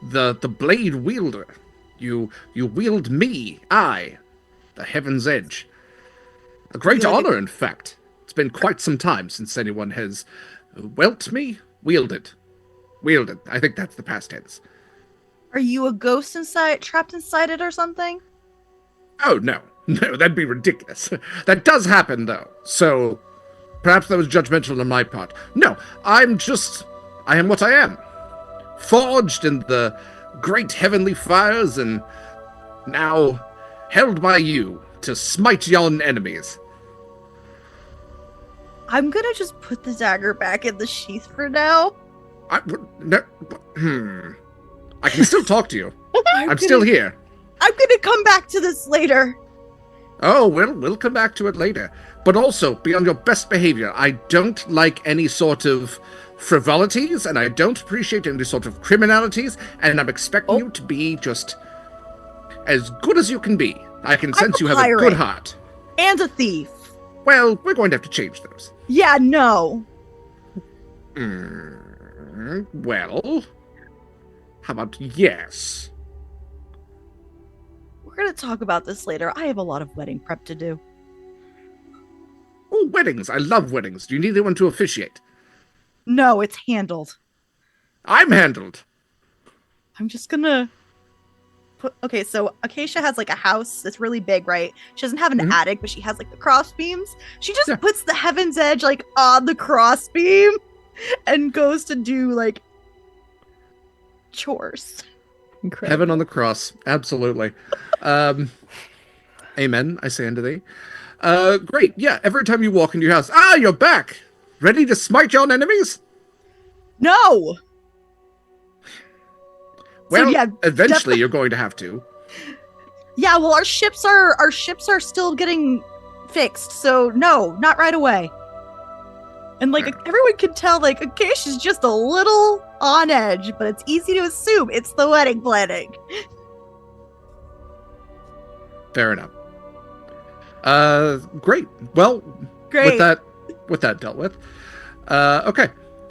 the blade wielder. You wield me, the Heaven's Edge. A great You like honor, in fact. It's been quite some time since anyone has wielded. I think that's the past tense. Are you a ghost trapped inside it or something? Oh, no, that'd be ridiculous. That does happen, though, so perhaps that was judgmental on my part. No, I am what I am. Forged in the great heavenly fires, and now held by you to smite yon enemies. I'm gonna just put the dagger back in the sheath for now. I can still talk to you. I'm still here. I'm gonna come back to this later. Oh, we'll come back to it later. But also, be on your best behavior. I don't like any sort of frivolities, and I don't appreciate any sort of criminalities, and I'm expecting you to be just as good as you can be. I can sense you have a good heart. And a thief. Well, we're going to have to change those. Yeah, no. Well, how about yes? We're gonna talk about this later. I have a lot of wedding prep to do. Oh, weddings. I love weddings. Do you need anyone to officiate? No, it's handled. I'm handled. I'm just gonna okay, so Acacia has like a house that's really big, right? She doesn't have an attic, but she has like the cross beams. She just puts the Heaven's Edge like on the cross beam and goes to do like chores. Incredible. Heaven on the cross. Absolutely. Amen, I say unto thee. Great. Yeah, every time you walk into your house, you're back. Ready to smite your enemies? No. Well, so, yeah, eventually you're going to have to. Yeah, well, our ships are still getting fixed, so no, not right away. And like everyone can tell, like Acacia's just a little on edge, but it's easy to assume it's the wedding planning. Fair enough. Great. Well, Great. with that dealt with. Okay.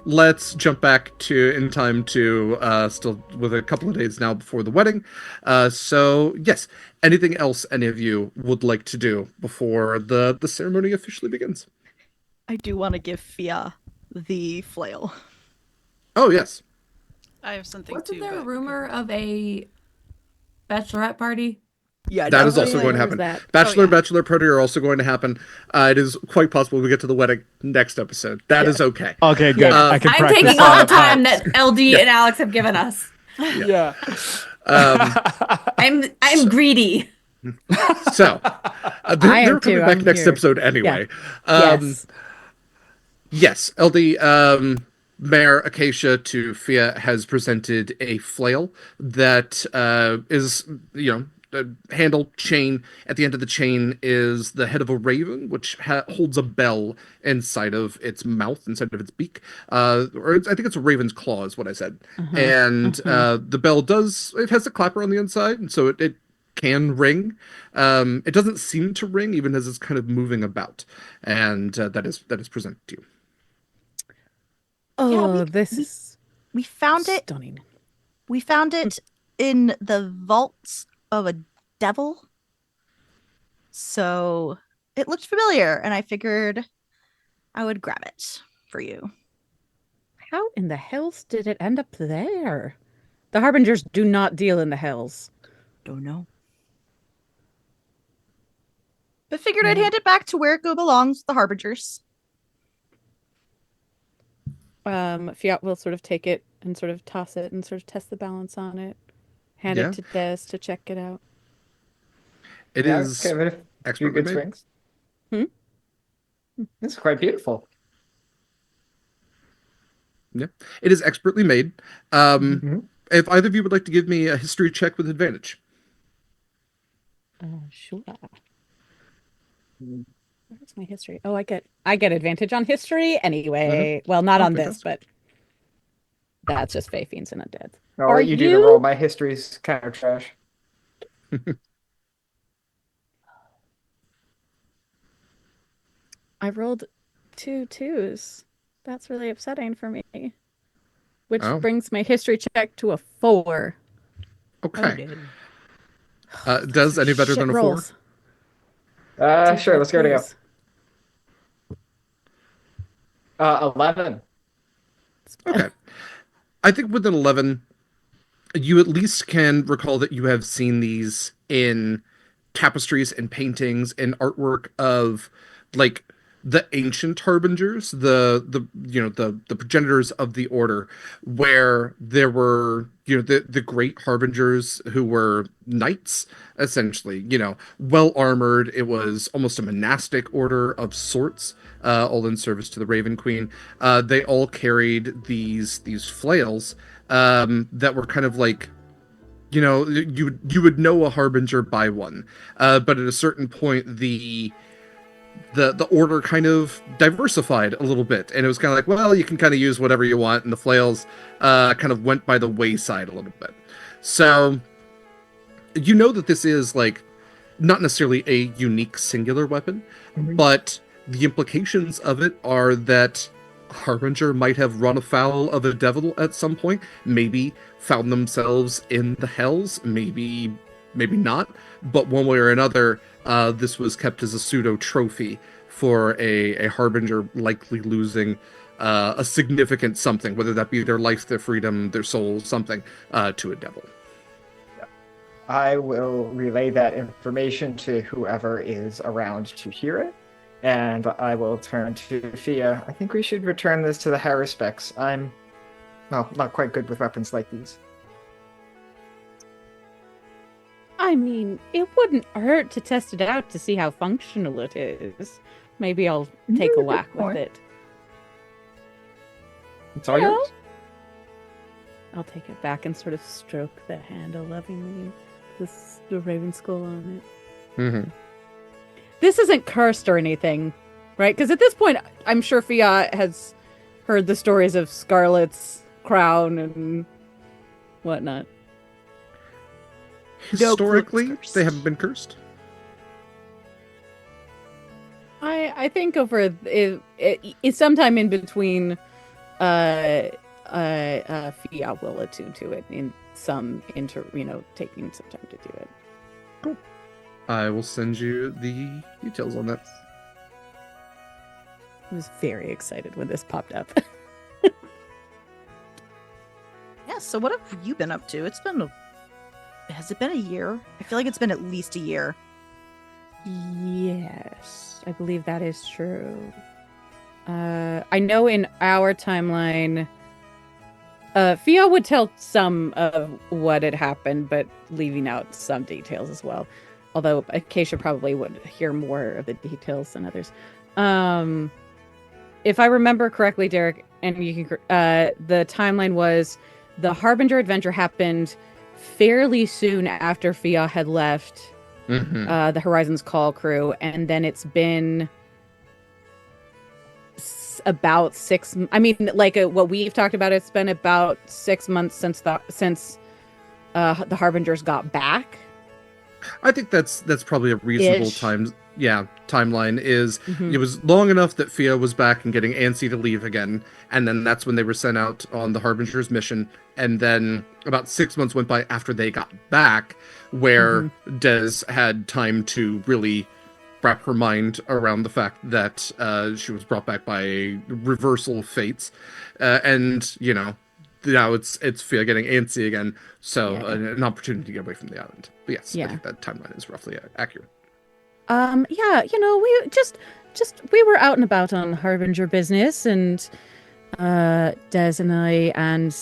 Let's jump back in time to still with a couple of days now before the wedding. So yes, anything else any of you would like to do before the ceremony officially begins? I do want to give Fia the flail. Oh yes. I have something Wasn't too. there a but- rumor of a bachelorette party? Yeah, That no, is also going to happen. That. Bachelor party are also going to happen. It is quite possible we get to the wedding next episode. That is okay. Okay, good. I can I'm practice taking all the that. time that LD and Alex have given us. Yeah. I'm greedy. So I they're am coming too. back I'm next here. episode anyway. Yes. Yes, LD, Mayor Acacia to Fia has presented a flail that is, handle chain. At the end of the chain is the head of a raven, which holds a bell inside of its mouth, inside of its beak. I think it's a raven's claw, is what I said. And the bell it has a clapper on the inside, and so it can ring. It doesn't seem to ring, even as it's kind of moving about, and that is presented to you. Oh, Yeah, this is We found it. stunning. We found it in the vaults of a devil. So it looked familiar, and I figured I would grab it for you. How in the hells did it end up there? The Harbingers do not deal in the hells. Don't know. But figured I'd hand it back to where it belongs, the Harbingers. Fiat will sort of take it and sort of toss it and sort of test the balance on it. Hand Yeah. it to Des to check it out. It Yeah, is give it a few expertly good made. swings. Hmm? It's quite beautiful. Yeah, it is expertly made. Mhm. If either of you would like to give me a history check with advantage. Sure. Where's my history? Oh, I get advantage on history anyway. Well, not Oh, on this, fantastic. but that's just Fae Fiends and Undead. I'll Are let you do the you- roll. My history's kind of trash. I rolled 2 2s. That's really upsetting for me. Which Oh. brings my history check to a 4. Okay. Those Does are any better shit than a 4? rolls. Sure, let's give it a Please. go. 11. Okay. I think with an 11, you at least can recall that you have seen these in tapestries and paintings and artwork of like the ancient harbingers, the progenitors of the order, where there were the great harbingers who were knights, essentially, well armored. It was almost a monastic order of sorts, all in service to the Raven Queen. They all carried these flails that were kind of like, you would know a harbinger by one, but at a certain point the order kind of diversified a little bit, and it was kind of like, well, you can kind of use whatever you want, and the flails kind of went by the wayside a little bit. So you know that this is like not necessarily a unique singular weapon, but the implications of it are that Harbinger might have run afoul of a devil at some point, maybe found themselves in the hells, maybe not, but one way or another, this was kept as a pseudo trophy for a Harbinger likely losing a significant something, whether that be their life, their freedom, their soul, something, to a devil. I will relay that information to whoever is around to hear it, and I will turn to Fia. I think we should return this to the Haruspecs. I'm, well, not quite good with weapons like these. I mean, it wouldn't hurt to test it out to see how functional it is. Maybe I'll take a Good whack with point. it. It's all Yeah. yours. I'll take it back and sort of stroke the handle lovingly. The raven skull on it. Mm-hmm. This isn't cursed or anything, right? Because at this point, I'm sure Fiat has heard the stories of Scarlett's crown and whatnot. Historically, cursed. they haven't been cursed. I think over it's sometime in between. Fiat will attune to it in some taking some time to do it. I will send you the details on that. I was very excited when this popped up. Yeah, so what have you been up to? Has it been a year? I feel like it's been at least a year. Yes, I believe that is true. I know in our timeline, Fia would tell some of what had happened, but leaving out some details as well. Although Acacia probably would hear more of the details than others. If I remember correctly, Derek, and you can, the timeline was the Harbinger adventure happened. fairly soon after Fiach had left Mm-hmm. the Horizons Call crew, and then it's been about I mean, like what we've talked about, it's been about 6 months since the Harbingers got back. I think that's probably a reasonable Ish. timeline is Mhm. it was long enough that Fia was back and getting antsy to leave again, and then that's when they were sent out on the Harbinger's mission, and then about 6 months went by after they got back, where Des had time to really wrap her mind around the fact that she was brought back by a reversal of fates, and now it's Fia getting antsy again, so Yeah. an opportunity to get away from the island. But yes, I Yeah. think that timeline is roughly accurate. Yeah, we just we were out and about on Harbinger business, and Des and I and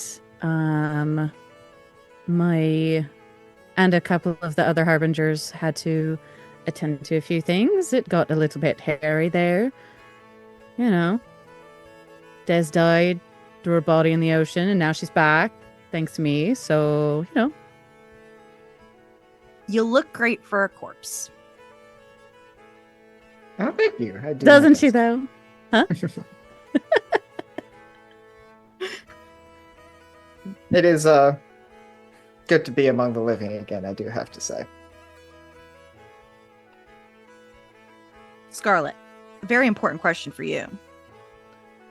a couple of the other Harbingers had to attend to a few things. It got a little bit hairy there. Des died, threw her body in the ocean, and now she's back, thanks to me. So, You look great for a corpse. Oh, thank you. I do doesn't notice. she though? Huh? It is good to be among the living again, I do have to say. Scarlett, a very important question for you.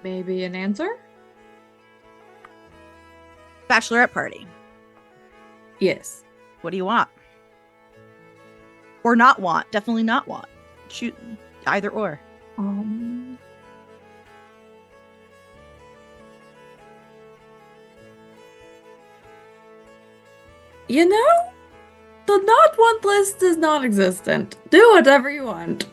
Maybe an answer? Bachelorette party. Yes. What do you want? Or not want? Definitely not want. Shoot, either or. The not want list is non-existent. Do whatever you want.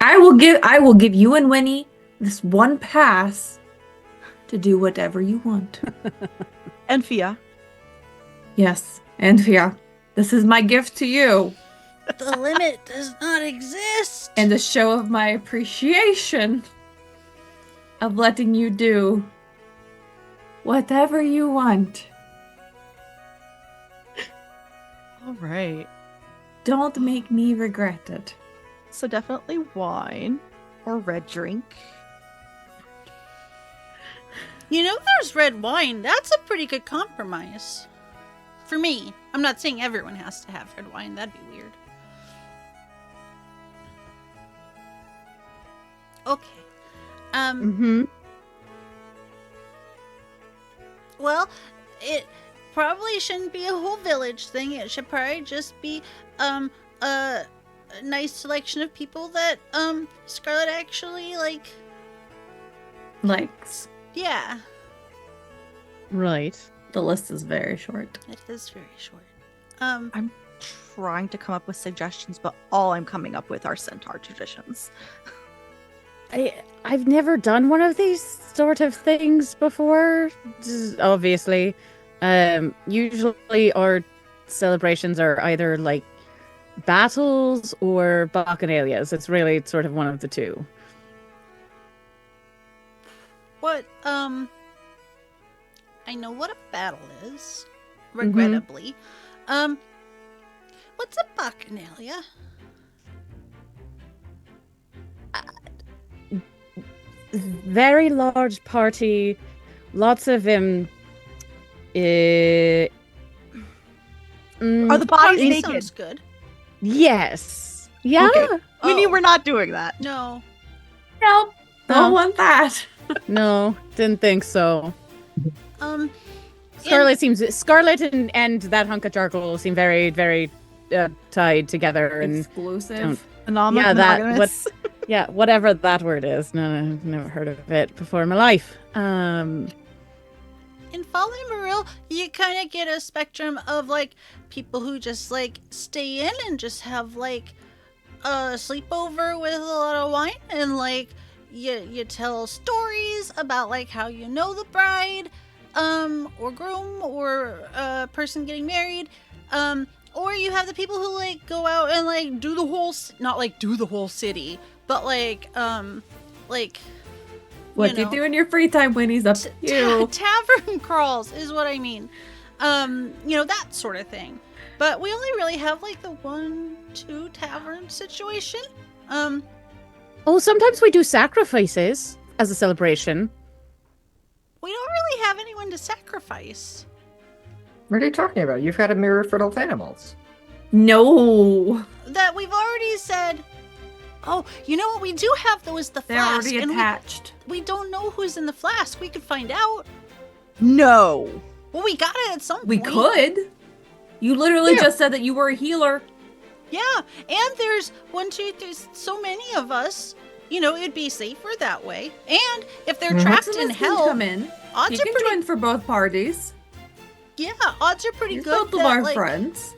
I will give you and Winnie this one pass to do whatever you want. And Fia. Yes, and Fia, this is my gift to you, The limit does not exist. and a show of my appreciation of letting you do whatever you want. All right. Don't make me regret it. So definitely wine or red drink. There's red wine. That's a pretty good compromise. For me. I'm not saying everyone has to have red wine. That'd be weird. Okay. Well, it probably shouldn't be a whole village thing. It should probably just be a nice selection of people that Scarlett actually Likes. yeah. Right. The list is very short. It is very short. I'm trying to come up with suggestions, but all I'm coming up with are centaur traditions. I've never done one of these sort of things before, obviously. Usually our celebrations are either like battles or bacchanalias. It's really sort of one of the two. What I know what a battle is, regrettably. What's a bacchanalia? Very large party, lots of Are the bodies Party naked? sounds good. Yes. Yeah. Okay. We knew Oh. we're not doing that. No. Nope. Don't Oh. want that. No, didn't think so. Um. Scarlett and that hunk of charcoal seem very, very tied together, and Exclusive. Yeah, that- yeah, whatever that word is. No, I've never heard of it before in my life. In Fallen Maril, you kind of get a spectrum of people who just stay in and just have a sleepover with a lot of wine, and you tell stories about how you know the bride, or groom, or person getting married, or you have the people who go out and do the whole not do the whole city, but What do you do in your free time, Winnie's up to you. tavern crawls is what I mean. that sort of thing. But we only really have like the 1-2 tavern situation. Oh, sometimes we do sacrifices as a celebration. We don't really have anyone to sacrifice. What are you talking about? You've got a mirror full of animals. No. That we've already said. Oh, you know what we do have though is the They're flask. already and attached. we don't know who's in the flask. We could find out. No. Well, we got it at some We point. could. You literally Yeah. just said that you were a healer. Yeah, and there's there's so many of us. It'd be safer that way. And if they're trapped in Proximus can hell, come in. odds He are can pretty. join for both parties. Yeah, odds are pretty He's good. both of that, our like, friends.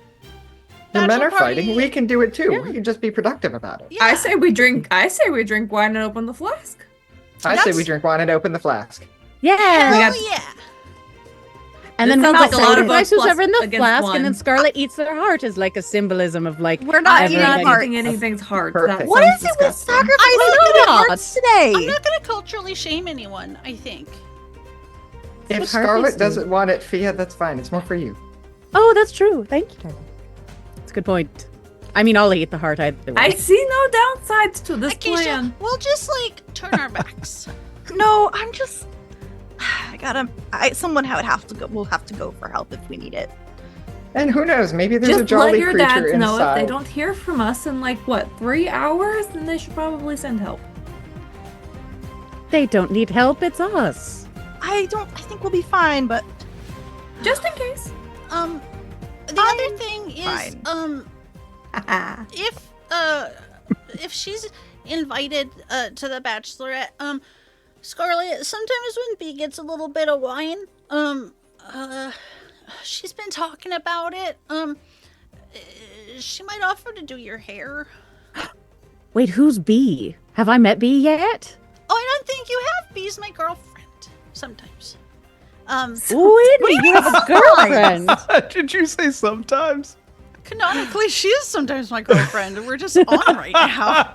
The men bachelor are fighting. party- We can do it too. Yeah. We can just be productive about it. Yeah. I say we drink wine and open the flask. I say That's- we drink wine and open the flask. Yeah. Hell We got- yeah. And This then sounds we'll like a lot of sacrifice us who's ever in the against flask, one. and then Scarlett eats their heart as like a symbolism of like. We're not I'm eating not hearts. eating anything's heart. Perfect. That What sounds is it with disgusting. sacrificing I eating know hearts I'm today? not gonna culturally shame anyone. I think. If what Scarlett harpies do. doesn't want it, Fia, that's fine. It's more for you. Oh, that's true. Thank you, darling. That's a good point. I mean, I'll eat the heart either way. I see no downsides to this Acacia, plan. we'll just like turn our backs. No, I'm just. Someone would have to go. We'll have to go for help if we need it. And who knows? Maybe there's a Just let jolly your creature dads know if inside. they don't hear from us in 3 hours, then they should probably send help. They don't need help. It's us. I think we'll be fine, but Just in case. The other thing is, fine. if she's invited to the bachelorette, Scarlett, sometimes when B gets a little bit of wine, she's been talking about it. She might offer to do your hair. Wait, who's B? Have I met B yet? Oh, I don't think you have. B's my girlfriend. Sometimes. Whitney, you have a girlfriend. Did you say sometimes? Canonically, she is sometimes my girlfriend. We're just on right now.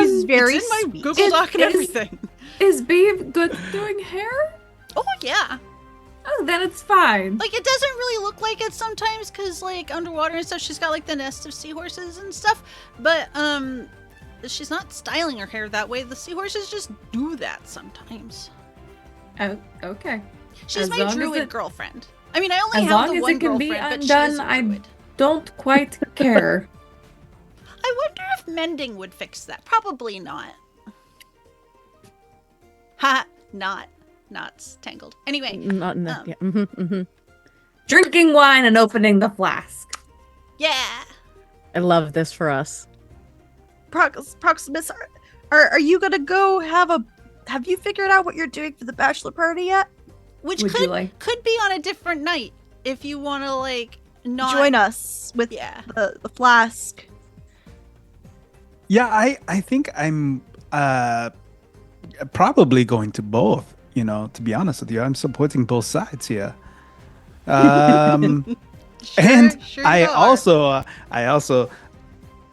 she's very It's in my sweet. Google Doc and everything. Is B good at doing hair? Oh yeah. Oh, then it's fine. Like, it doesn't really look like it sometimes, because, like, underwater and stuff, she's got, like, the nest of seahorses and stuff. But, she's not styling her hair that way. The seahorses just do that sometimes. Oh, okay. She's As my long as druid it- girlfriend. I mean, I only As have long the as one it can be girlfriend, but she undone, is a I druid. don't quite care. I wonder if mending would fix that. Probably not. Ha! Knots tangled. Anyway. Not in the, yeah. Mm-hmm. Drinking wine and opening the flask. Yeah! I love this for us. Proximus, are you gonna go have you figured out what you're doing for the bachelor party yet? Which Would you like? could be on a different night if you want to, like, not... Join us with Yeah. the flask. Yeah, I think I'm probably going to both. To be honest with you, I'm supporting both sides here. And Sure I you are. also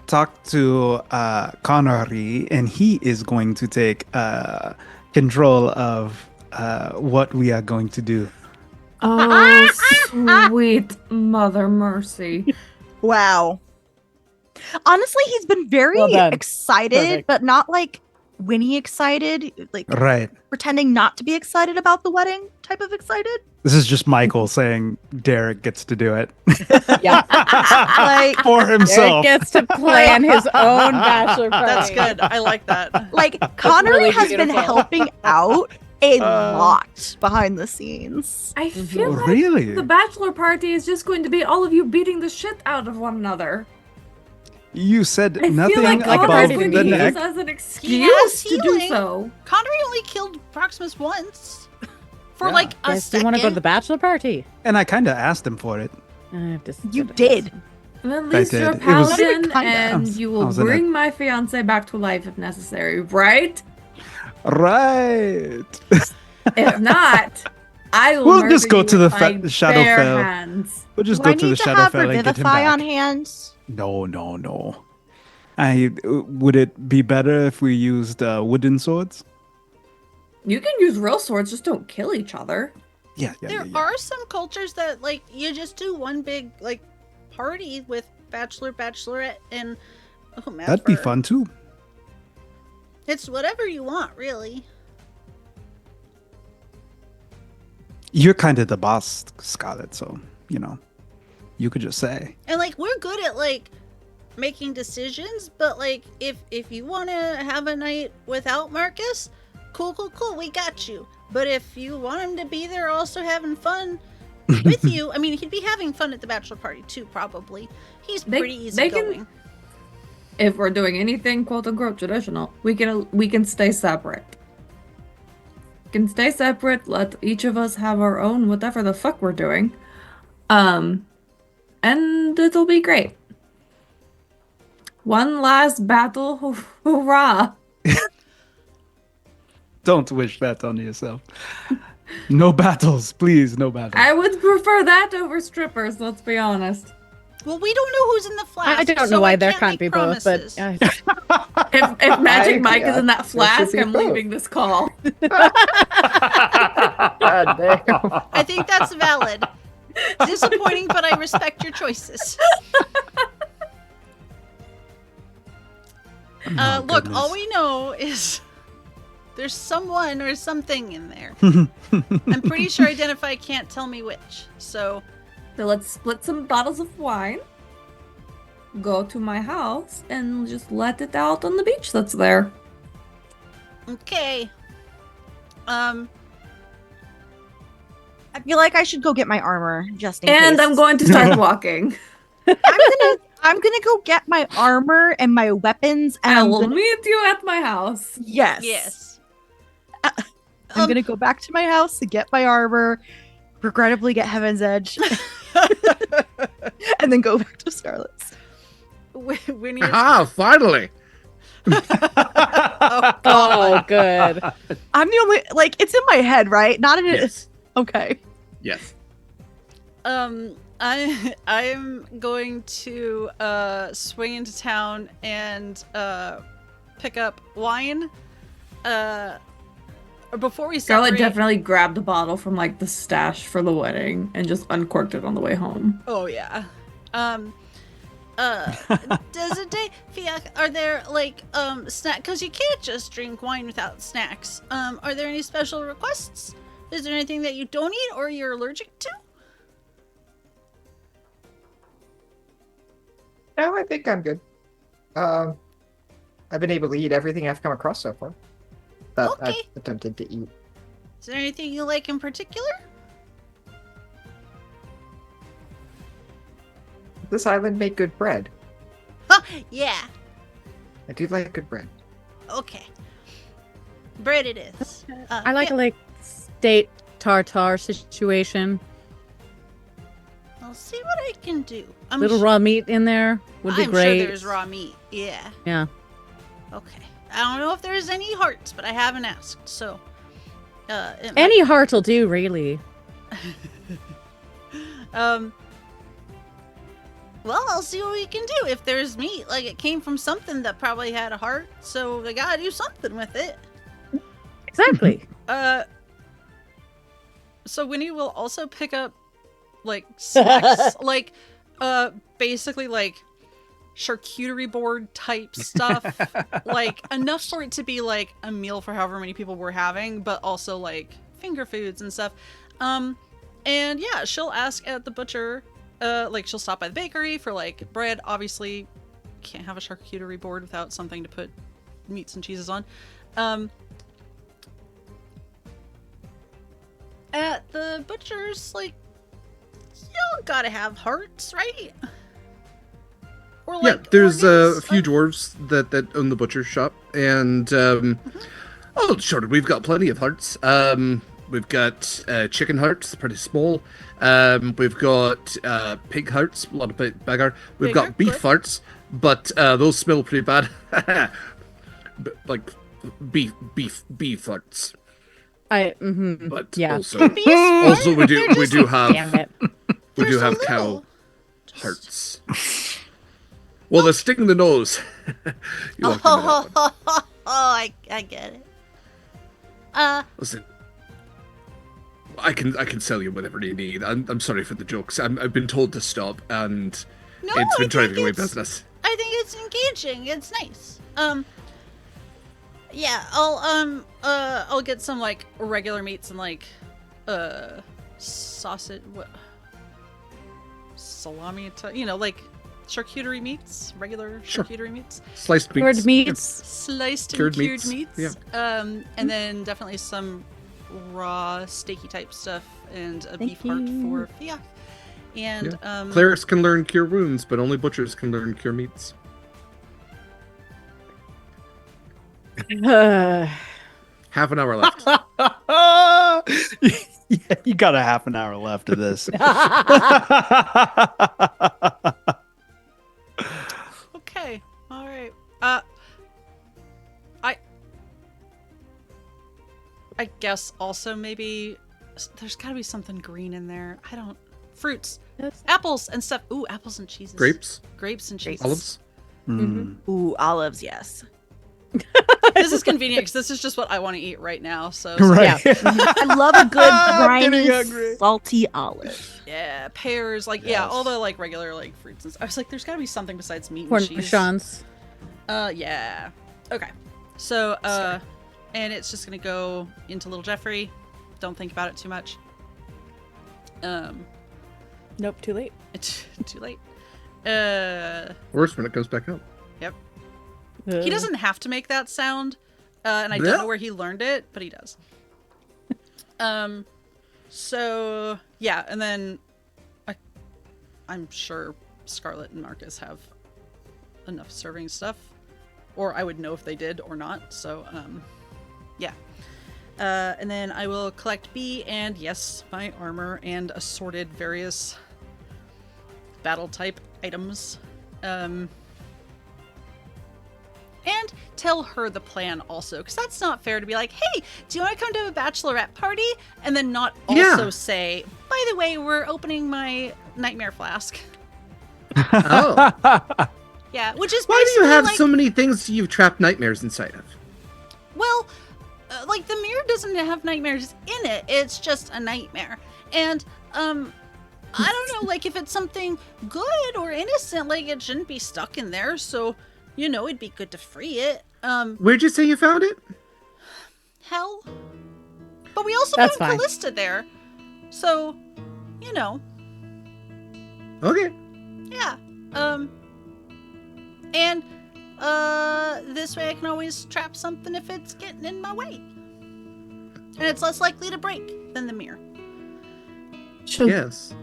talked to Connery, and he is going to take control of what we are going to do. Oh, sweet Mother Mercy. Wow. Honestly, he's been very Well done. excited, Perfect. but not like Winnie excited, like Right. pretending not to be excited about the wedding type of excited. This is just Mikyl saying Derek gets to do it Yeah. Like, for Eric himself. gets to plan his own bachelor party. That's good. I like that. like Connery really has been beautiful. helping out a lot behind the scenes. I feel like Really? the bachelor party is just going to be all of you beating the shit out of one another. You said I nothing feel like Connor's about Connor's ready going the to use neck. this as an has excuse to do healing. so. Connery only killed Proximus once. For Yeah. like a Yes, second. you want to go to the bachelor party? And I kind of asked him for it. I have to You sit did. And at least did. you're a It was- paladin, Kinda. and you I will was in bring my fiance back to life if necessary, right? Right. If not, I will We'll murder just go you to the with my Shadowfell. bare hands. We'll just Do I go to the need to have Shadowfell and get him Revivify back. on hand? No. Would it be better if we used wooden swords? You can use real swords, just don't kill each other. Yeah, There are some cultures that like you just do one big like party with bachelor, bachelorette, and whomever. That'd be fun too. It's whatever you want, really. You're kind of the boss, Scarlett, so, you know, you could just say. And like we're good at like making decisions, but like if you want to have a night without Marcus, cool, we got you. But if you want him to be there also having fun with you, I mean, he'd be having fun at the bachelor party too, probably. He's pretty easygoing. If we're doing anything quote unquote traditional, we can stay separate. Can stay separate, let each of us have our own whatever the fuck we're doing. And it'll be great. One last battle, hoorah! Don't wish that on yourself. No battles, please, no battles. I would prefer that over strippers, let's be honest. Well, we don't know who's in the flask. I don't so I I there can't can't be make both, but promises. If Magic Mike is in yeah, that flask, be I'm both. leaving this call. God damn. I think that's valid. Disappointing, but I respect your choices. Oh, Look, goodness. all we know is there's someone or something in there. I'm pretty sure Identify can't tell me which. So let's split some bottles of wine, go to my house, and just let it out on the beach that's there. okay. I feel like I should go get my armor just in And case. I'm going to start walking. I'm gonna go get my armor and my weapons, and I I'm will gonna, meet you at my house. Yes. I'm gonna go back to my house to get my armor, regrettably get Heaven's Edge, and then go back to Scarlett's. When you're Ah, finally! Oh, good. I'm the only it's in my head, right? Not in it. Yes. Okay. Yes. I'm going to swing into town and pick up wine. Before we Scarlett separate. definitely grabbed a bottle from like the stash for the wedding and just uncorked it on the way home. Oh yeah. Desidae, Fiach, are there like snack? Because you can't just drink wine without snacks. Are there any special requests? Is there anything that you don't eat or you're allergic to? No, I think I'm good. I've been able to eat everything I've come across so far that Okay. I've attempted to eat. Is there anything you like in particular? This island made good bread. Huh, yeah. I do like good bread. Okay. Bread it is. I like yeah, a state tartare situation. I'll see what I can do. I'm Little raw meat in there would be I'm great. sure there's raw meat. Yeah. Yeah. Okay. I don't know if there's any hearts, but I haven't asked. So, it might- Any heart will do, really. Well, I'll see what we can do. If there's meat, like it came from something that probably had a heart, so I gotta do something with it. Exactly. So Winnie will also pick up like snacks, like basically like charcuterie board type stuff, like enough for it to be like a meal for however many people we're having, but also like finger foods and stuff. And yeah, she'll ask at the butcher, like she'll stop by the bakery for like bread. Obviously, can't have a charcuterie board without something to put meats and cheeses on. At the butcher's, like, you gotta have hearts, right? Or Yeah, like there's organs? a few dwarves that own the butcher shop, and oh, sure, we've got plenty of hearts. We've got chicken hearts, pretty small. We've got pig hearts, a lot bit bigger. We've Bigger, got beef good. hearts, but those smell pretty bad. Like beef hearts. But Yeah. also Beef heart? also we They're do just- have Damn it. we they're do so have cow little. hearts. Well, they're sticking the nose. You won't give me that one. I get it. Listen, I can sell you whatever you need. I'm sorry for the jokes. I've been told to stop, and No, it's I been driving think away it's- business. I think it's engaging. It's nice. Yeah, I'll get some like regular meats and like sausage, what, salami, like charcuterie meats, regular Sure. charcuterie meats, Sliced meats. Cured meats. sliced and Cured cured meats, meats. And then definitely some raw steaky type stuff and a Thank beef heart you. for Fiach. And Clerics can learn cure wounds, but only butchers can learn cure meats. Half an hour left. Yeah, you got a half an hour left of this. okay, all right. I guess also maybe there's got to be something green in there. I don't fruits, apples and stuff. Ooh, apples and cheeses. Grapes, Grapes and cheeses. olives. Mm. Ooh, olives, yes. This is convenient because this is just what I want to eat right now. So Right. I love a good I'm getting briny, hungry. salty olive. yeah, pears, like all the like regular like fruits and stuff. I was like, there's got to be something besides meat and cheese. Cornichons. Yeah. Okay. So and it's just gonna go into little Jeffrey. Don't think about it too much. Nope, too late. It's too late. Worse when it goes back up. He doesn't have to make that sound, and I don't know where he learned it, but he does. So yeah, and then I'm sure Scarlett and Marcus have enough serving stuff, or I would know if they did or not. So yeah. And then I will collect B and yes, my armor and assorted various battle type items. And tell her the plan also, because that's not fair to be like, hey, do you want to come to a bachelorette party? And then not also say, by the way, we're opening my nightmare flask. Oh. Yeah, which is Why do you basically have like, so many things you've trapped nightmares inside of? well, like the mirror doesn't have nightmares in it. It's just a nightmare. And, I don't know, like if it's something good or innocent, like it shouldn't be stuck in there. So, it'd be good to free it. Where'd you say you found it? Hell. But we also That's found fine. Callista there. So, Okay. yeah. And, this way I can always trap something if it's getting in my way. And it's less likely to break than the mirror. Yes.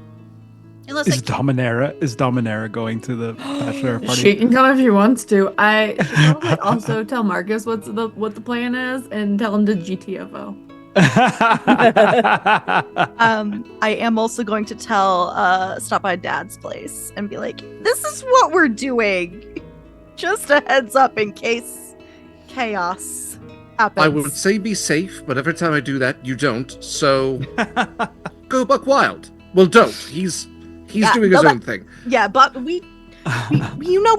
Unless Is Dominaria going to the bachelor party? She can come if she wants to. I should probably also tell Marcus what the plan is and tell him to GTFO. I am also going to tell stop by Dad's place and be like, this is what we're doing. Just a heads up in case chaos happens. I would say be safe, but every time I do that, you don't. So go buck wild. Well, don't. He's doing his own thing. Yeah, but we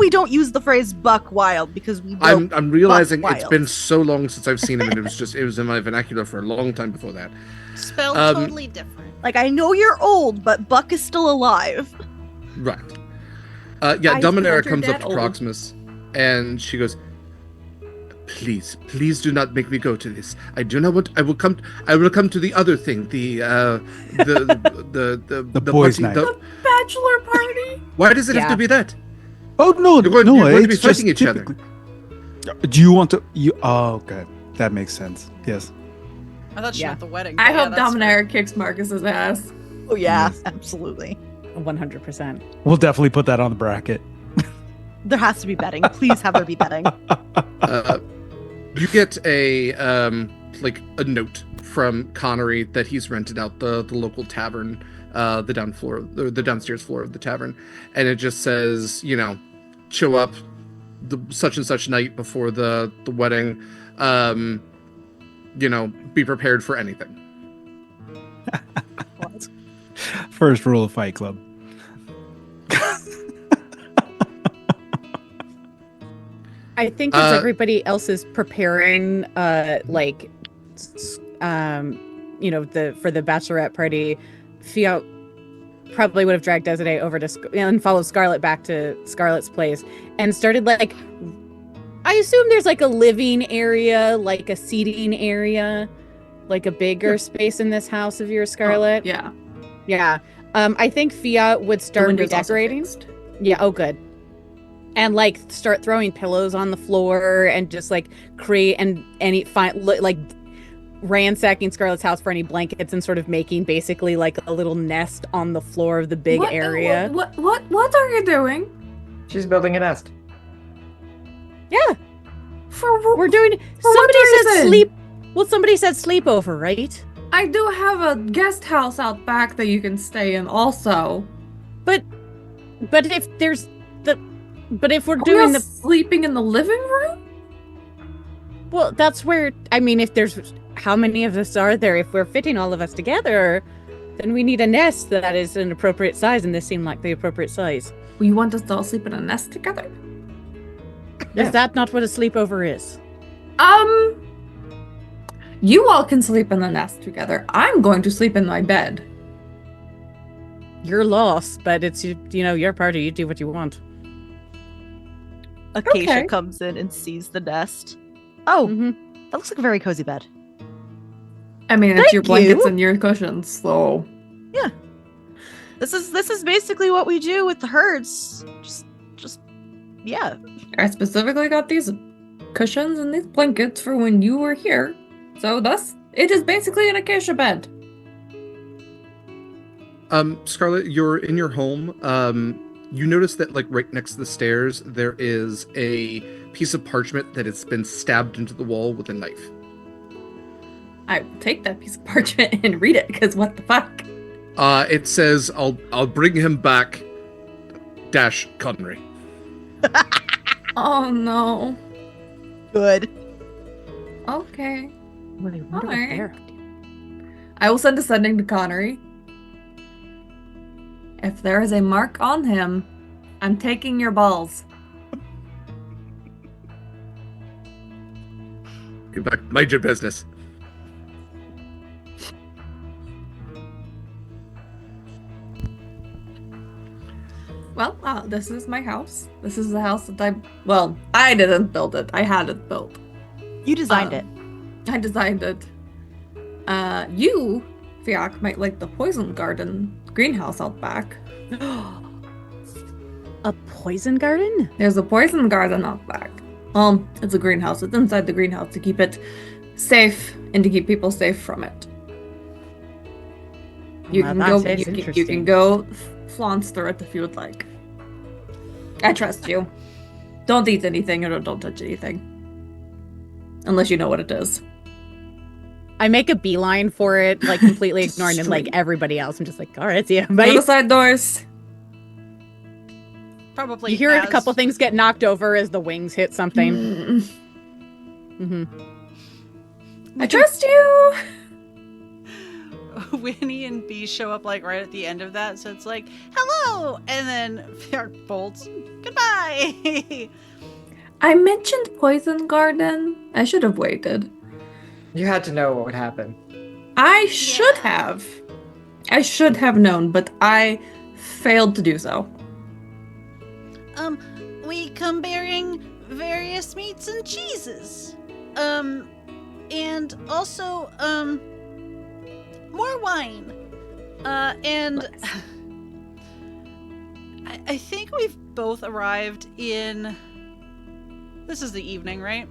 don't use the phrase buck wild because we I'm realizing buck it's wild. been so long since I've seen him, and it was in my vernacular for a long time before that. spelled Um, totally different. Like, I know you're old, but Buck is still alive. Right. Yeah, I Dominaria spelled your comes up dad to old. Proximus, and she goes, Please do not make me go to this. I do not want. I will come to the other thing. The boys' party, night. Bachelor party? Why does it have Yeah. to be that? Oh no, You're going to be it's fighting just each other. typically- Do you want to? Oh, okay, that makes sense. Yes. I thought she Yeah. meant the wedding. I but yeah, hope that's fair. Dominaria kicks Marcus's ass. Oh yeah, Yes. absolutely. 100%. We'll definitely put that on the bracket. There has to be betting. Please have there be betting. You get a note from Connery that he's rented out the local tavern, the downstairs floor of the tavern, and it just says, show up the such and such night before the wedding. Be prepared for anything. First rule of Fight Club. I think as everybody else is preparing, for the bachelorette party, Fiach probably would have dragged Desidae over to and followed Scarlett back to Scarlett's place and started like, I assume there's like a living area, like a seating area, like a bigger space in this house of yours, Scarlett. Oh, yeah. Yeah. I think Fiach would start redecorating. Yeah. Oh, good. And like start throwing pillows on the floor and just like create like ransacking Scarlett's house for any blankets and sort of making basically like a little nest on the floor of the big area. What are you doing? She's building a nest. Yeah. We're doing. Somebody said sleep. Well, somebody said sleepover, right? I do have a guest house out back that you can stay in also. But if we're doing the sleeping in the living room? Well, that's where, I mean, if there's, how many of us are there? If we're fitting all of us together, then we need a nest that is an appropriate size, and this seemed like the appropriate size. Well, you want us to all sleep in a nest together? Yeah. Is that not what a sleepover is? You all can sleep in the nest together. I'm going to sleep in my bed. You're lost, but it's, your party. You do what you want. Acacia comes in and sees the nest. Oh, Mm-hmm. that looks like a very cozy bed. I mean, it's your blankets and your cushions, so yeah. This is basically what we do with the herds. Just yeah. I specifically got these cushions and these blankets for when you were here. So thus, it is basically an acacia bed. Scarlett, you're in your home. You notice that, like, right next to the stairs, there is a piece of parchment that has been stabbed into the wall with a knife. I will take that piece of parchment and read it, because what the fuck? It says, I'll bring him back, Connery. Oh, no. Good. Okay. Alright. I will send a sending to Connery. If there is a mark on him, I'm taking your balls. Get back, mind your business. Well, this is my house. This is the house that I didn't build it. I had it built. You designed it. I designed it. You, Fiach, might like the poison garden greenhouse out back. A poison garden? There's a poison garden out back. It's a greenhouse. It's inside the greenhouse to keep it safe and to keep people safe from it. You can go flaunt through it if you would like. I trust you. Don't eat anything or don't touch anything. Unless you know what it is. I make a beeline for it, like completely ignoring him, like everybody else. I'm just like, all right, see ya. Bye. Go to the side doors. Probably. You hear a couple things get knocked over as the wings hit something. I trust you. Winnie and Bee show up like right at the end of that, so it's like, hello, and then Fiach bolts. Goodbye. I mentioned poison garden. I should have waited. You had to know what would happen. I should have. I should have known, but I failed to do so. We come bearing various meats and cheeses. And also, more wine. And I think we've both arrived in... This is the evening, right?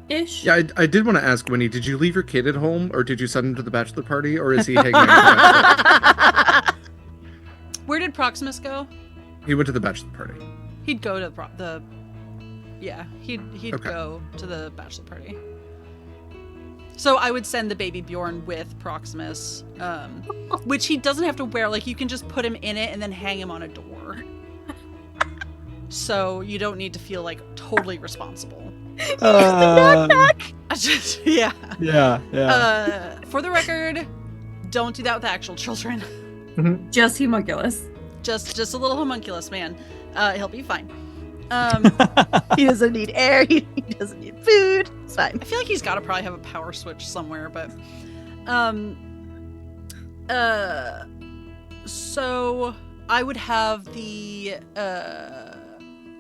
Ish. Yeah, I did want to ask, Winnie, did you leave your kid at home, or did you send him to the bachelor party, or is he hanging out? Where did Proximus go? He went to the bachelor party. He'd go to he'd go to the bachelor party. So I would send the baby Bjorn with Proximus, which he doesn't have to wear. Like, you can just put him in it and then hang him on a door. So you don't need to feel like totally responsible. Backpack. Yeah. For the record, don't do that with actual children. Just homunculus. Just a little homunculus, man. He'll be fine. He doesn't need air. He doesn't need food. It's fine. I feel like he's got to probably have a power switch somewhere, but So I would have the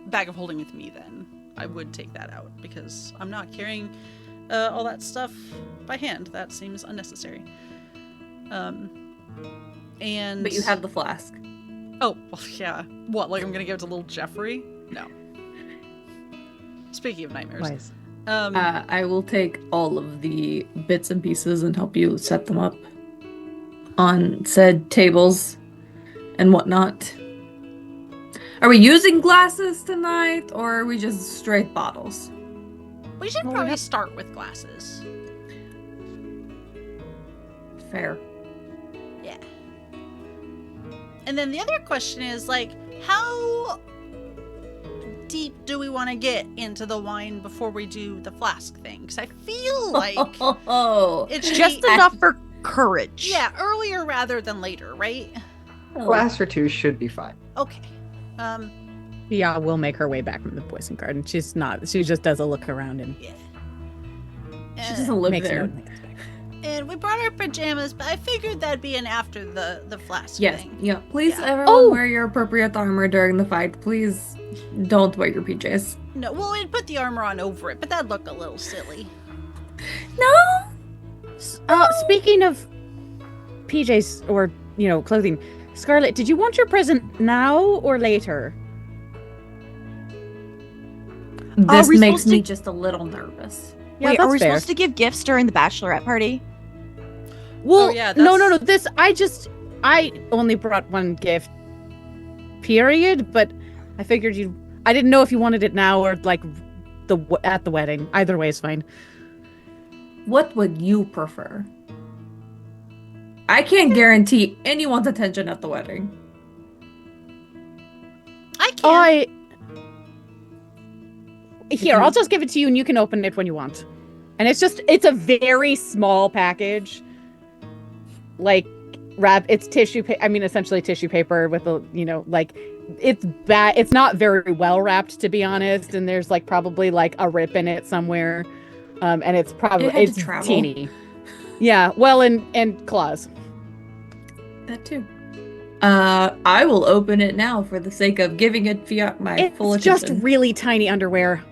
bag of holding with me then. I would take that out because I'm not carrying all that stuff by hand. That seems unnecessary. And But you have the flask. Oh, well, yeah. What, like I'm gonna give it to little Jeffrey? No. Speaking of nightmares. Wise. I will take all of the bits and pieces and help you set them up on said tables and whatnot. Are we using glasses tonight, or are we just straight bottles? We should probably start with glasses. Fair. Yeah. And then the other question is, like, how deep do we want to get into the wine before we do the flask thing? Because I feel like it's Just enough for courage. Yeah, earlier rather than later, right? Glass or two should be fine. Okay. Yeah, we'll make her way back from the poison garden. She's not. She just does a look around and Yeah. She doesn't live makes a there. note and comes back. And we brought our pajamas, but I figured that'd be an after the flask Yes. thing. Yeah. Please, Yeah. everyone, wear your appropriate armor during the fight. Please, don't wear your PJs. No, well, we'd put the armor on over it, but that'd look a little silly. No. Speaking of PJs or clothing, Scarlett, did you want your present now or later? This we makes supposed me to- just a little nervous. Yeah, Wait, that's are we fair. supposed to give gifts during the bachelorette party? Well, yeah, no. that's- I only brought one gift. Period. But I figured I didn't know if you wanted it now or like at the wedding. Either way is fine. What would you prefer? I can't guarantee anyone's attention at the wedding. I can't. Here, I'll just give it to you and you can open it when you want. And it's a very small package. Like it's tissue essentially tissue paper with it's bad. It's not very well wrapped, to be honest, and there's probably a rip in it somewhere. And it's probably It had to it's travel. teeny. Yeah, well, and claws. That too. I will open it now for the sake of giving it my full It's attention. just really tiny underwear.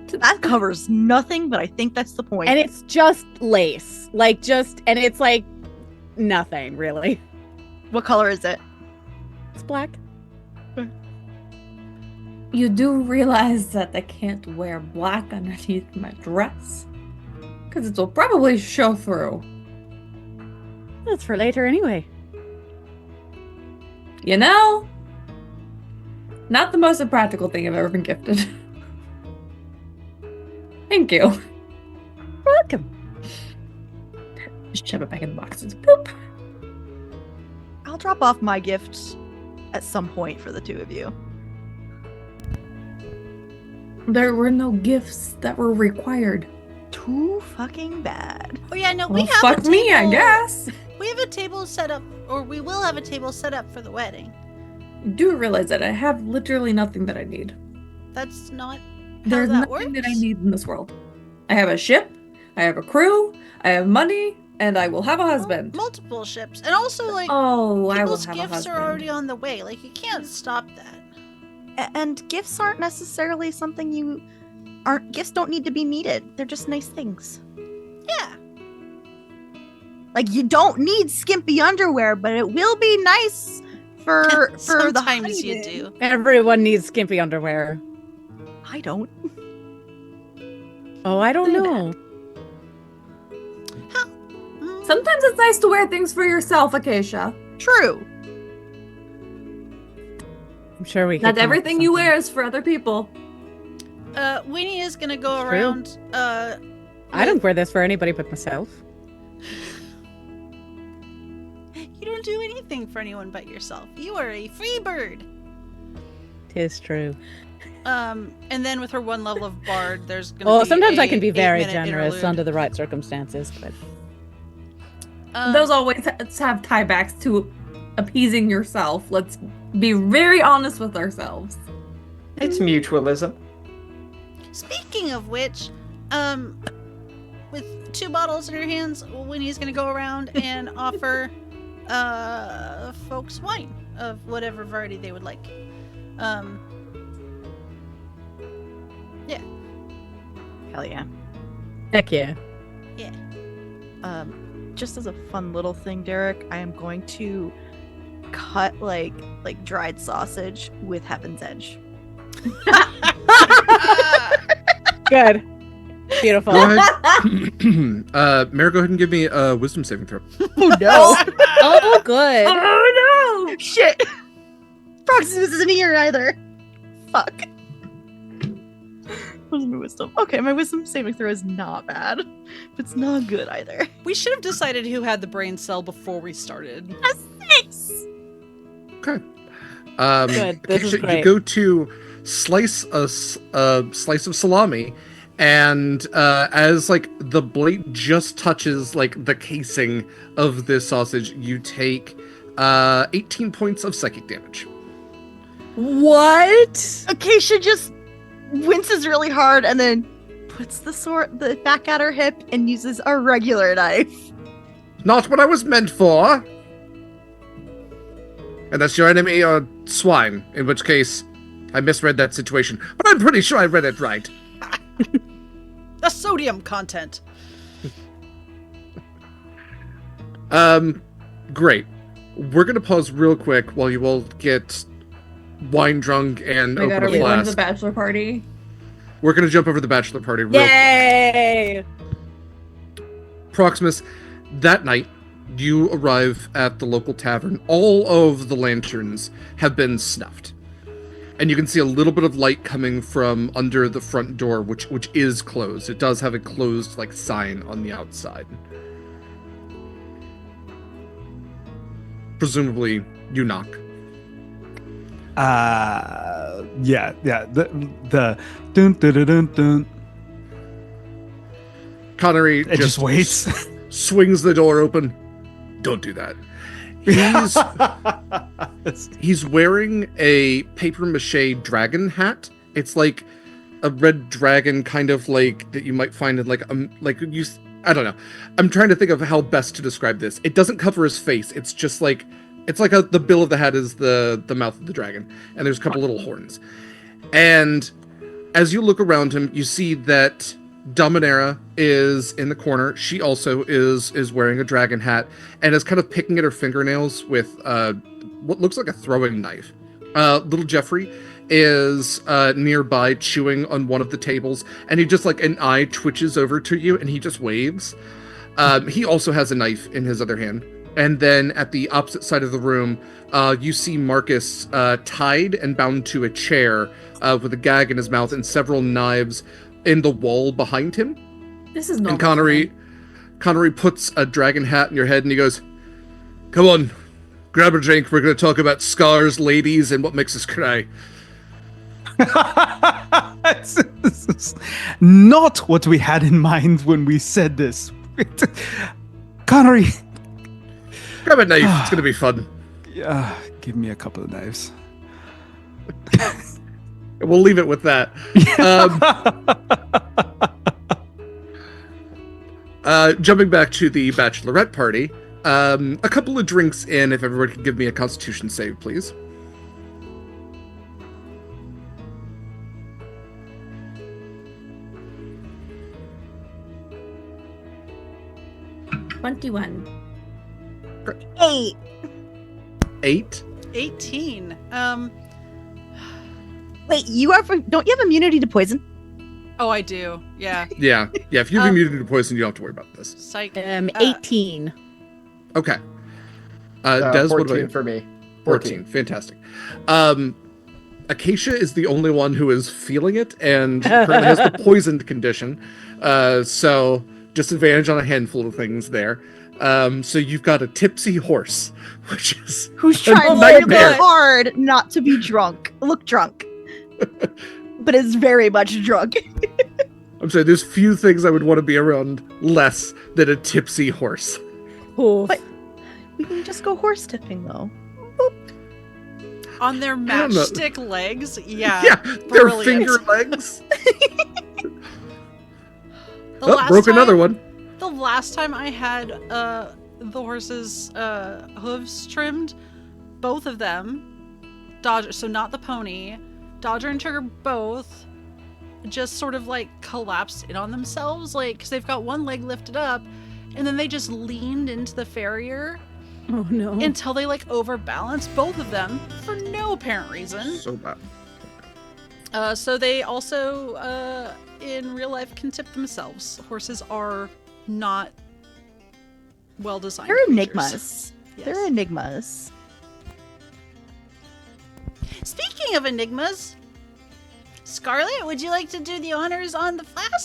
That covers nothing, but I think that's the point. And it's just lace. And it's nothing really. What color is it? It's black. You do realize that I can't wear black underneath my dress? Because it will probably show through. That's for later anyway. You know? Not the most impractical thing I've ever been gifted. Thank you. Welcome. Just shove it back in the box. It's boop. I'll drop off my gifts at some point for the two of you. There were no gifts that were required. Too fucking bad. Oh yeah, no, Well, we have fuck a table. me, I guess. We have a table set up, or we will have a table set up for the wedding. You do realize that I have literally nothing that I need. That's not how There's that nothing works. that I need in this world. I have a ship, I have a crew, I have money, and I will have a husband. Multiple ships, and also Oh, I will people's have a gifts husband. are already on the way. Like you can't stop that. And gifts aren't necessarily something gifts don't need to be needed. They're just nice things. Yeah. Like you don't need skimpy underwear, but it will be nice for the Sometimes you honeymoon. do. Everyone needs skimpy underwear. I don't. Oh, I don't Say know. Sometimes it's nice to wear things for yourself, Acacia. True. I'm sure we can. Not everything you wear is for other people. Winnie is gonna go True. around. I don't wear this for anybody but myself. You don't do anything for anyone but yourself. You are a free bird. Tis true. And then with her one level of bard, there's gonna Well, be sometimes a I can be very 8-minute generous interlude. under the right circumstances, but Those always have tiebacks to appeasing yourself. Let's be very honest with ourselves. It's mutualism. Speaking of which, with 2 bottles in her hands, Winnie's gonna go around and offer folks wine of whatever variety they would like. Yeah. Hell yeah. Heck yeah. Just as a fun little thing, Derek, I am going to cut like dried sausage with Heaven's Edge. Good. Beautiful. Go ahead. Mara, go ahead and give me a wisdom saving throw. Oh no! Oh, good. Oh no! Shit! Proximus isn't here either. Fuck. Where's my wisdom? Okay, my wisdom saving throw is not bad. But it's not good either. We should have decided who had the brain cell before we started. A 6! Okay. Good. This is Acacia, great. you go to slice a slice of salami, and as like the blade just touches like the casing of this sausage, you take 18 points of psychic damage. What? Acacia just winces really hard and then puts the back at her hip and uses a regular knife. Not what I was meant for. Unless your enemy are swine, in which case I misread that situation. But I'm pretty sure I read it right. The sodium content. Great. We're gonna pause real quick while you all get wine drunk and Oh my god, are open we a going to flask. the bachelor party? We're gonna jump over to the bachelor party real quick. Yay! Proximus, that night, you arrive at the local tavern. All of the lanterns have been snuffed. And you can see a little bit of light coming from under the front door, which is closed. It does have a closed like sign on the outside. Presumably, you knock. Yeah. The dun dun dun dun dun. Connery It just waits. swings the door open. Don't do that. He's wearing a paper mache dragon hat. It's like a red dragon, kind of like that you might find in I don't know. I'm trying to think of how best to describe this. It doesn't cover his face. It's just like the bill of the hat is the mouth of the dragon, and there's a couple little horns. And as you look around him, you see that Dominera is in the corner. She also is wearing a dragon hat and is kind of picking at her fingernails with what looks like a throwing knife. Little Jeffrey is nearby chewing on one of the tables, and he just like an eye twitches over to you and he just waves. He also has a knife in his other hand. And then at the opposite side of the room, you see Marcus tied and bound to a chair with a gag in his mouth and several knives in the wall behind him. This is normal. And Connery puts a dragon hat in your head and he goes, "Come on, grab a drink. We're going to talk about scars, ladies, and what makes us cry." This is not what we had in mind when we said this. Connery, Grab a knife. It's going to be fun. give me a couple of knives. We'll leave it with that. Jumping back to the bachelorette party, a couple of drinks in, if everyone could give me a constitution save, please. $21. 8. 8. 18. Wait, don't you have immunity to poison? Oh, I do. Yeah. Yeah. If you've immunity to poison, you don't have to worry about this. Psych. 18. Okay. Des, what about 14 you? for me. 14. Fantastic. Acacia is the only one who is feeling it and currently has the poisoned condition. So disadvantage on a handful of things there. So you've got a tipsy horse, which is Who's a trying nightmare. really hard not to be drunk. Look drunk. But is very much drunk. I'm sorry, there's few things I would want to be around less than a tipsy horse. Oof. But- We can just go horse tipping though. On their don't know. matchstick legs? Yeah. Yeah, their brilliant. finger legs. Broke another one. The last time I had the horse's hooves trimmed, both of them, Dodger, so not the pony, Dodger and Trigger both just sort of like collapsed in on themselves, like, because they've got one leg lifted up, and then they just leaned into the farrier. Oh no. Until they like overbalanced, both of them, for no apparent reason. So bad. So they also, in real life, can tip themselves. Horses are not well designed. They're creatures. enigmas. Yes. They're enigmas. Speaking of enigmas, Scarlett, would you like to do the honors on the flask?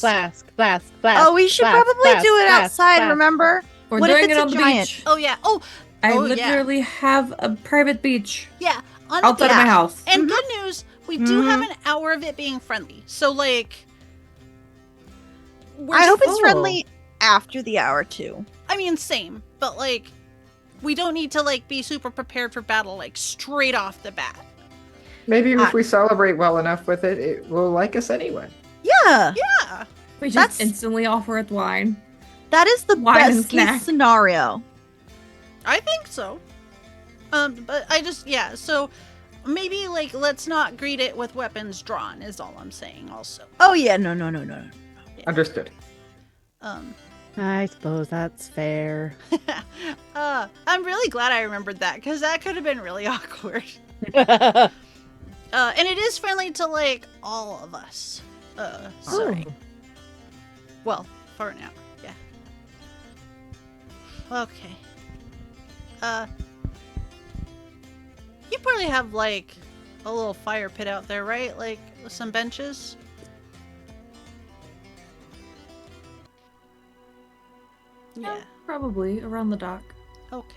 Flask. Oh, we should probably do it outside, remember? We're What if doing it's it a on the giant? beach. Oh yeah. Oh, I oh, yeah. literally have a private beach Yeah. On outside the of my house. And good news, we do have an hour of it being friendly. So like, I hope it's full. friendly after the hour too. I mean, same, but like, we don't need to like be super prepared for battle like straight off the bat. Maybe if we celebrate well enough with it, it will like us anyway. Yeah, Yeah. We just That's- instantly offer it wine. that is the Wine and best case snack. scenario. I think so. But I just, yeah, so maybe like let's not greet it with weapons drawn is all I'm saying also. Oh yeah, no. Understood. I suppose that's fair. I'm really glad I remembered that because that could have been really awkward. And it is friendly to like all of us. So well, for now, yeah. Okay. You probably have like a little fire pit out there, right? Like with some benches. Yeah. Probably around the dock. Okay.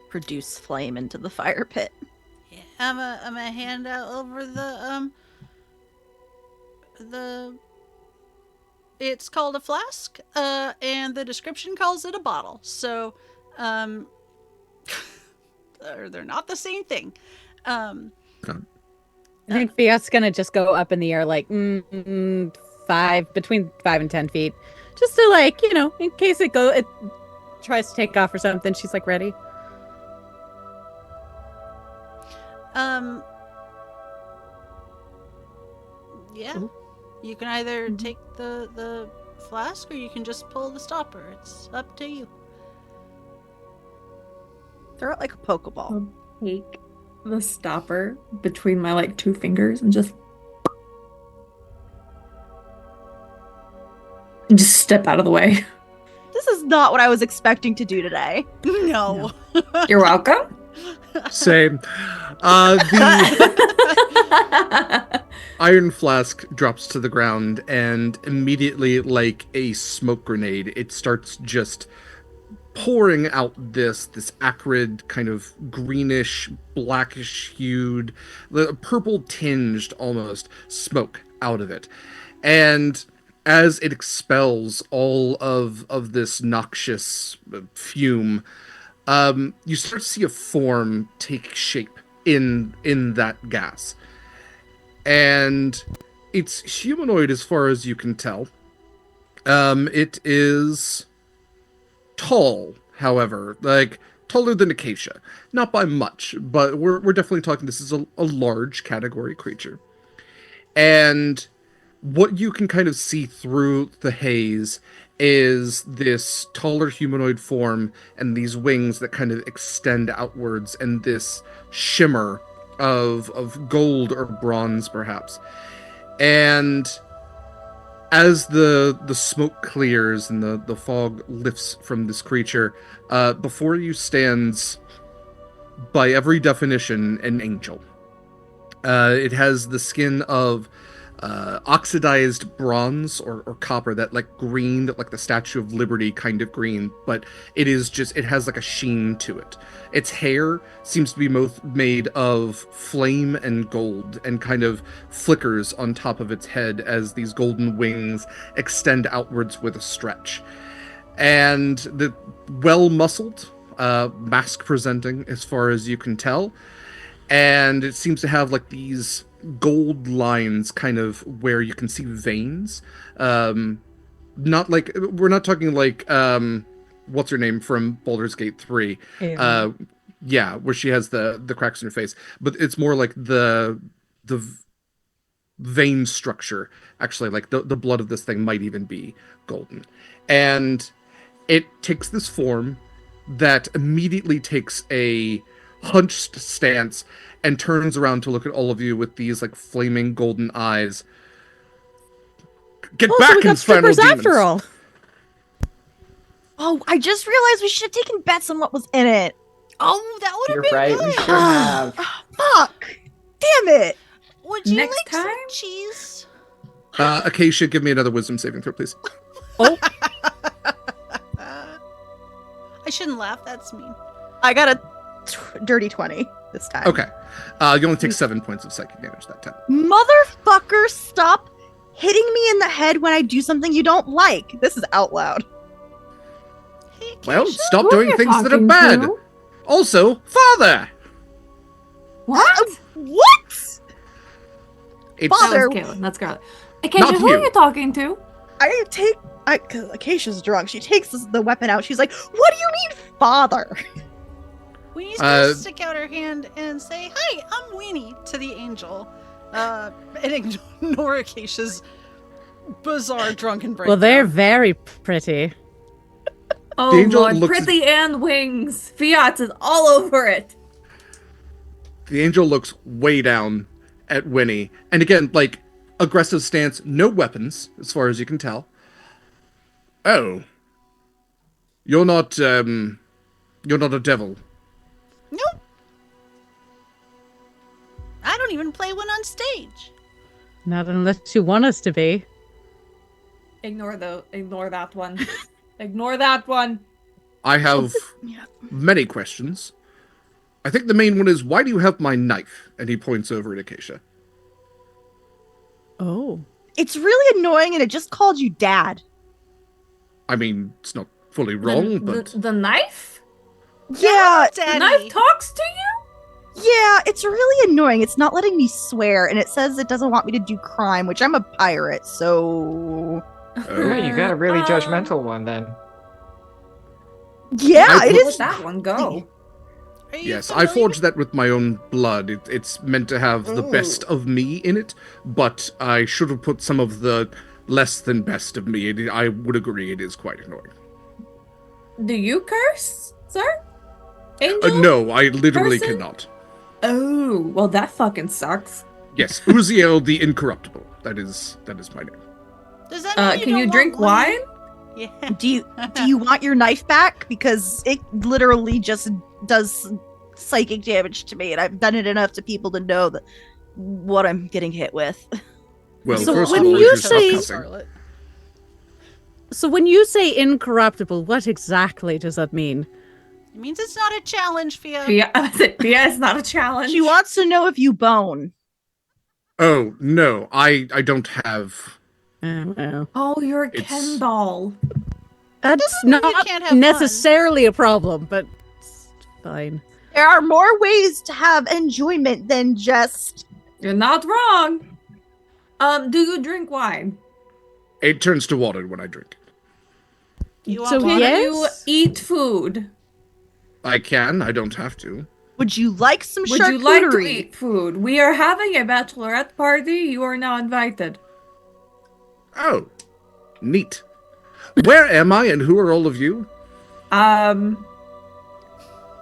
Produce flame into the fire pit. Yeah. I'm a hand out over the it's called a flask, and the description calls it a bottle. So, they're not the same thing. I think Fiat's gonna just go up in the air like between 5 and 10 feet, just to like, you know, in case it tries to take off or something. She's like ready. Yeah. You can either take the flask or you can just pull the stopper. It's up to you. Throw it like a Pokeball. I'll take the stopper between my like two fingers and just step out of the way. This is not what I was expecting to do today. No. You're welcome. Same. The iron flask drops to the ground, and immediately, like a smoke grenade, it starts just pouring out this acrid, kind of greenish, blackish hued, purple tinged almost smoke out of it. And as it expels all of this noxious fume, you start to see a form take shape in that gas. And it's humanoid as far as you can tell. It is tall, however, like taller than Acacia. Not by much, but we're definitely talking this is a large category creature. And what you can kind of see through the haze is this taller humanoid form and these wings that kind of extend outwards and this shimmer of gold or bronze perhaps. And as the smoke clears and the fog lifts from this creature, before you stands, by every definition, an angel. It has the skin of oxidized bronze or copper, that like green, that like the Statue of Liberty kind of green, but it has like a sheen to it. Its hair seems to be both made of flame and gold and kind of flickers on top of its head as these golden wings extend outwards with a stretch. And the well-muscled, mask presenting as far as you can tell, and it seems to have like these gold lines kind of where you can see veins. Not like, we're not talking like what's her name from Baldur's Gate 3. Yeah, where she has the cracks in her face, but it's more like the vein structure. Actually, like the blood of this thing might even be golden. And it takes this form that immediately takes a hunched stance and turns around to look at all of you with these like flaming golden eyes. Get Oh, back, so we got infernal strippers demons! after all. Oh, I just realized we should have taken bets on what was in it. Oh, that would have You're been right. We good. should have. Fuck! Damn it! Would you Next like some time? cheese? Acacia, give me another wisdom saving throw, please. I shouldn't laugh. That's mean. I got a dirty 20 this time. Okay. You only take 7 points of psychic damage that time. Motherfucker, stop hitting me in the head when I do something you don't like. This is out loud. Hey, Well, Acacia? stop Who are doing you things that are talking bad. to? Also, father! What? What? It's Father. That was Kaila. That's Scarlett. Acacia, Not who are you. you talking to? Cause Acacia's drunk. She takes the weapon out. She's like, "What do you mean, father?" We need to Uh, stick out our hand and say, "Hi, I'm Weenie" to the angel, and ignore Acacia's bizarre drunken breakdown. Well, they're very pretty. Oh, The angel Lord. looks- Pretty and wings. Fiat is all over it. The angel looks way down at Winnie. And again, like, aggressive stance, no weapons, as far as you can tell. Oh. You're not a devil. Nope. I don't even play one on stage. Not unless you want us to be. Ignore that one. Ignore that one. I have many questions. I think the main one is, why do you have my knife? And he points over at Acacia. Oh. It's really annoying, and it just called you dad. I mean, it's not fully wrong, but... The knife? Yeah, The Daddy. knife talks to you? yeah, it's really annoying. It's not letting me swear, and it says it doesn't want me to do crime, which I'm a pirate, so Oh, you got a really Um, judgmental one then. yeah, I it put- Let is. that one go. Are you Yes, I familiar forged that with my own blood. It's meant to have the best of me in it, but I should have put some of the less than best of me. I would agree it is quite annoying. Do you curse, sir? Angel? No, I literally Person? cannot. Oh, well, that fucking sucks. Yes, Uziel the Incorruptible. That is my name. Does that mean Can you don't drink want wine? Yeah. Do you want your knife back? Because it literally just does psychic damage to me, and I've done it enough to people to know that what I'm getting hit with. Well, So first when of all, you you stop say- cussing. Scarlett. So when you say incorruptible, what exactly does that mean? It means it's not a challenge, Fia. Yeah, it's not a challenge. She wants to know if you bone. Oh, no, I don't have... Well, Oh, you're a It's- Ken doll. that's doesn't mean you not can't have fun. necessarily a problem, but it's fine. There are more ways to have enjoyment than just. You're not wrong. Do you drink wine? It turns to water when I drink. You So want Can water? yes? you eat food? I can, I don't have to. Would you like some Would charcuterie? you like to eat food? We are having a bachelorette party. You are now invited. Oh, neat. Where am I and who are all of you?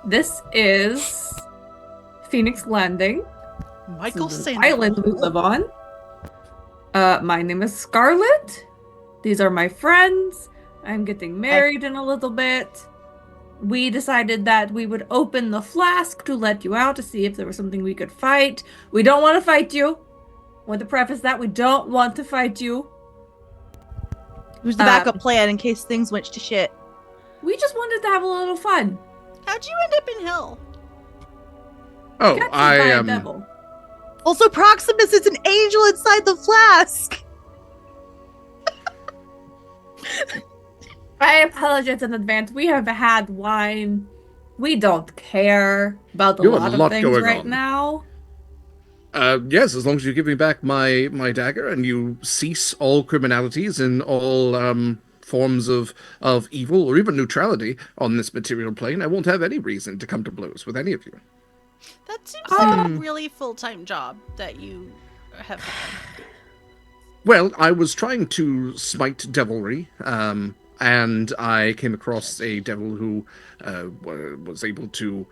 This is Phoenix Landing. Michael This is Sand. the island we live on. My name is Scarlett. These are my friends. I'm getting married in a little bit. We decided that we would open the flask to let you out to see if there was something we could fight. We don't want to fight you. I want to preface that we don't want to fight you. Who's the backup plan in case things went to shit? We just wanted to have a little fun. How'd you end up in hell? Oh, Captured I by a am... devil. Also, Proximus is an angel inside the flask. I apologize in advance. We have had wine We don't care about a You have a lot lot of things going right on. now. Yes, as long as you give me back my dagger and you cease all criminalities and all forms of evil or even neutrality on this material plane, I won't have any reason to come to blows with any of you. That seems like a really full-time job that you have had. Well, I was trying to smite devilry, and I came across a devil who was able to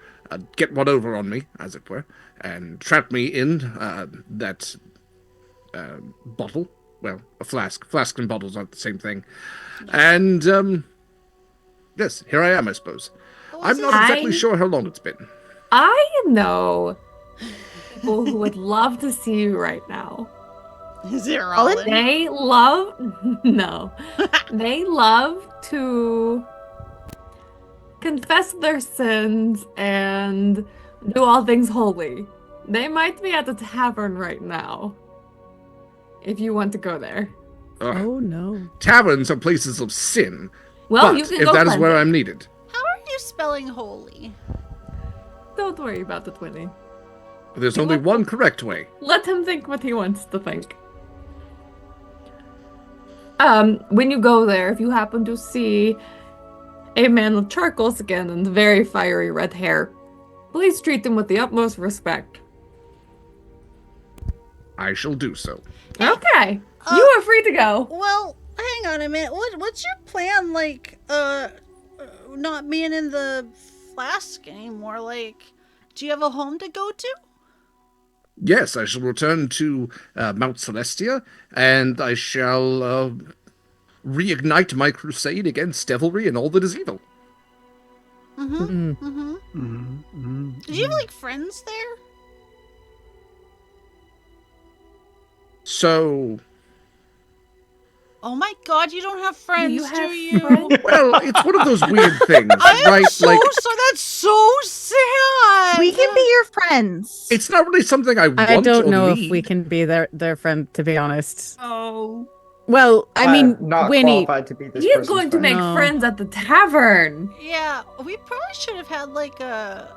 get one over on me, as it were, and trap me in that bottle. Well, a flask. Flask and bottles aren't the same thing. And, yes, here I am, I suppose. I'm not exactly sure how long it's been. I know people who would love to see you right now. Is it Rollin? They love no. They love to confess their sins and do all things holy. They might be at the tavern right now. If you want to go there. Ugh. Oh no. Taverns are places of sin. Well, but you can if go that is cleanse where it. I'm needed. How are you spelling holy? Don't worry about it, Winnie. There's only one correct way. Let him think what he wants to think. When you go there, if you happen to see a man with charcoal skin and very fiery red hair, please treat him with the utmost respect. I shall do so. Okay, you are free to go. Well, hang on a minute. What's your plan? Like, not being in the flask anymore. Like, do you have a home to go to? Yes, I shall return to Mount Celestia, and I shall reignite my crusade against devilry and all that is evil. Did you have like friends there? So, Oh my God, you don't have friends, You do have you? friends? well, it's one of those weird things, I am right? so that's so sad. We can be your friends. It's not really something I want I don't or know need. if we can be their friend, to be honest. Oh, Well, I mean, not Winnie. qualified to be this he's person's going to friend. make No. friends at the tavern. Yeah, we probably should have had like a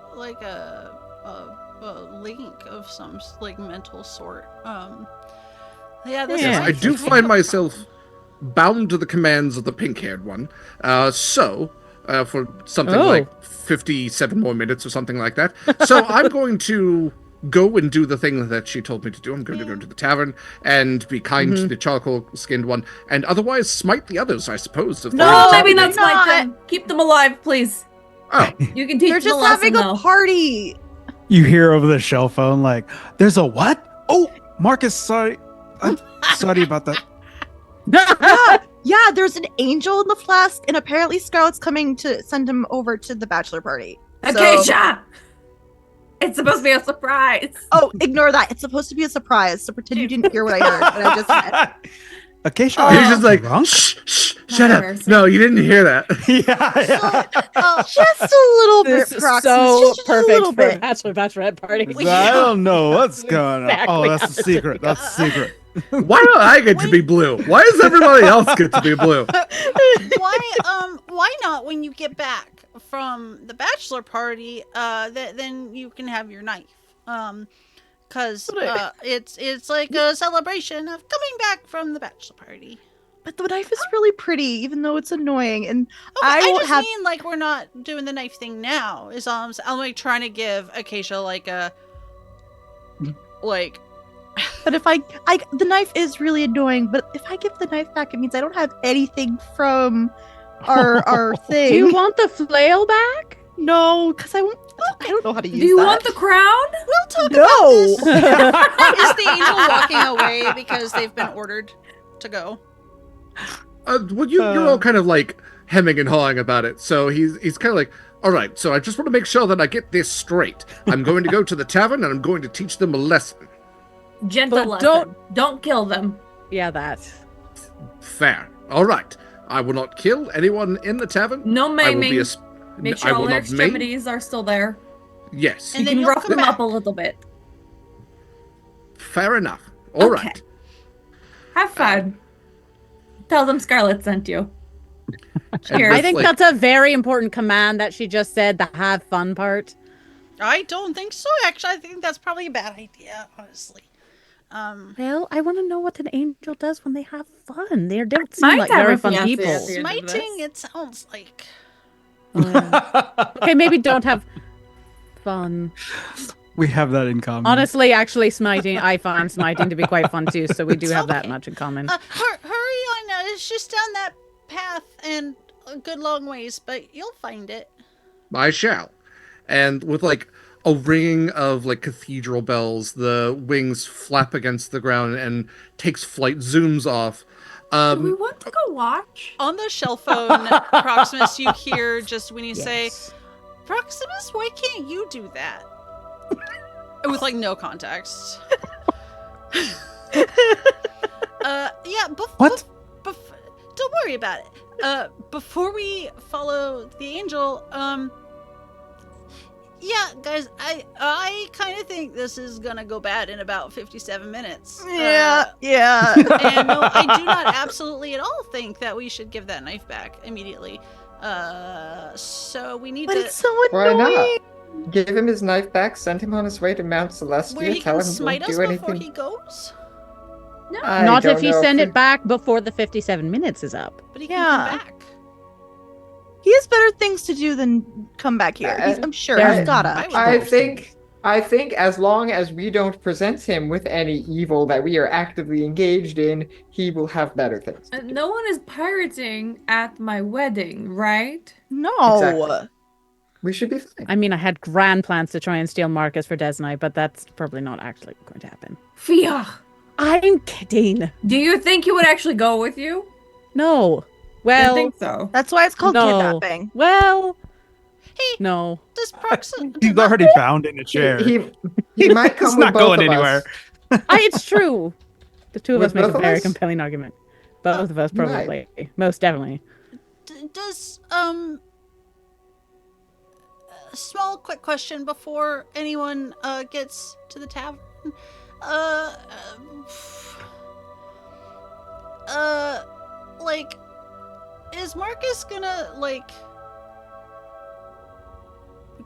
link of some like mental sort. Yeah, this Yeah. I do find myself bound to the commands of the pink-haired one. So, for something Oh. like 57 more minutes or something like that. So I'm going to go and do the thing that she told me to do. I'm going to go to the tavern and be kind to the charcoal-skinned one, and otherwise smite the others, I suppose. If they're No, in maybe town. not smite them. Keep them alive, please. Oh, You can teach They're them just a lesson, having a though. party. You hear over the shell phone like, "There's a what? Oh, Marcus, sorry, sorry about that." Yeah, there's an angel in the flask, and apparently Scarlett's coming to send him over to the bachelor party. So- Acacia! It's supposed to be a surprise. Oh, ignore that. It's supposed to be a surprise, so pretend you didn't hear what I heard. What I just said. Acacia, Oh. are he's you just like, drunk? shh, shut up. Mercy. No, you didn't hear that. yeah. Just a little This bit, is Proximus. so just a perfect little for a bit. bachelorette party. I don't know what's going on. Exactly Oh, that's how a it's secret. going. That's a secret. Why do I get to be blue? Why does everybody else get to be blue? Why not when you get back from the bachelor party, then you can have your knife. Cause it's like a celebration of coming back from the bachelor party. But the knife is really pretty, even though it's annoying. And Okay, I I won't just have. mean like we're not doing the knife thing now. Is all I'm like trying to give Acacia like a like. But if the knife is really annoying. But if I give the knife back, it means I don't have anything from our thing. Do you want the flail back? No, because I won't. I don't know how to use Do you that. want the crown? We'll talk No. about this. Is the angel walking away because they've been ordered to go? Well, you're all kind of like hemming and hawing about it. So he's kind of like, all right, so I just want to make sure that I get this straight. I'm going to go to the tavern and I'm going to teach them a lesson. Gentle But lesson. Don't kill them. Yeah, that. Fair. All right. I will not kill anyone in the tavern. No I will maiming. be Make I sure will all their not maim. extremities are still there. Yes. And You then can you'll rough come them back. up a little bit. Fair enough. All Okay. right. Have fun. Tell them Scarlett sent you. And Cheers. I with, think like, that's a very important command that she just said, the have fun part. I don't think so, actually. I think that's probably a bad idea, honestly. Well, I want to know what an angel does when they have fun. They don't seem Might like have very a fun fiancé people. at the end of Smiting, this. it sounds like. Oh, yeah. Okay, maybe don't have fun. We have that in common. Honestly, actually, smiting, I find smiting to be quite fun too, so we do It's have that okay. much in common. Hurry on, it's just down that path and a good long ways, but you'll find it. I shall. And with like a ringing of like cathedral bells, the wings flap against the ground and takes flight, zooms off. Do we want to go watch? On the shell phone, Proximus, you hear just when you say, Yes. Proximus, why can't you do that? With like no context. Yeah, What? don't worry about it. Before we follow the angel, yeah, guys, I kind of think this is gonna go bad in about 57 minutes. Yeah. And no, I do not absolutely at all think that we should give that knife back immediately. So we need But to it's so Why annoying. not? Give him his knife back, send him on his way to Mount Celestia, where he tell can him he smite won't us do before anything. he goes. I Not don't if you know send we- it back before the 57 minutes is up. But he can Yeah. come back. He has better things to do than come back here. I'm sure There's- he's gotta. I would I think as long as we don't present him with any evil that we are actively engaged in, he will have better things. No one is pirating at my wedding, right? No. Exactly. We should be fine. I mean, I had grand plans to try and steal Marcus for Desidae, but that's probably not actually going to happen. Fiach, I'm kidding. do you think he would actually go with you? No. I Well, think so. That's why it's called No. kidnapping. well, Hey, no. does Proximus... He's already bound in a chair. He might come It's with not both going of anywhere. us. It's true. The two of With us make a both of very us? compelling argument. Both of us, you might. probably. Most definitely. Does, a small quick question before anyone, gets to the tavern. Like, is Marcus gonna, like,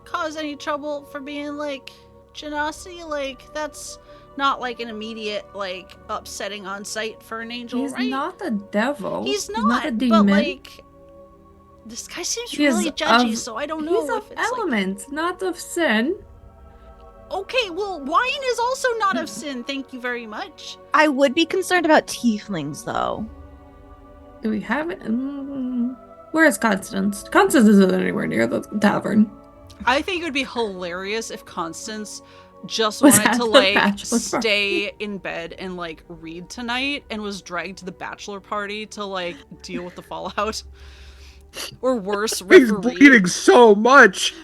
cause any trouble for being, like, Genasi? Like, that's not, like, an immediate, like, upsetting on sight for an angel, He's right? not a devil. He's not not, a but, demon. like, this guy seems He is really judgy, of- so I don't know He's if of it's, like... element, not of sin. Okay, well, wine is also not of sin, thank you very much. I would be concerned about tieflings, though. Do we have it? Where is Constance? Constance isn't anywhere near the tavern. I think it would be hilarious if Constance just Was wanted at to, the like, bachelor party. stay in bed and, like, read tonight and was dragged to the bachelor party to, like, deal with the fallout. Or worse, He's referee. bleeding so much.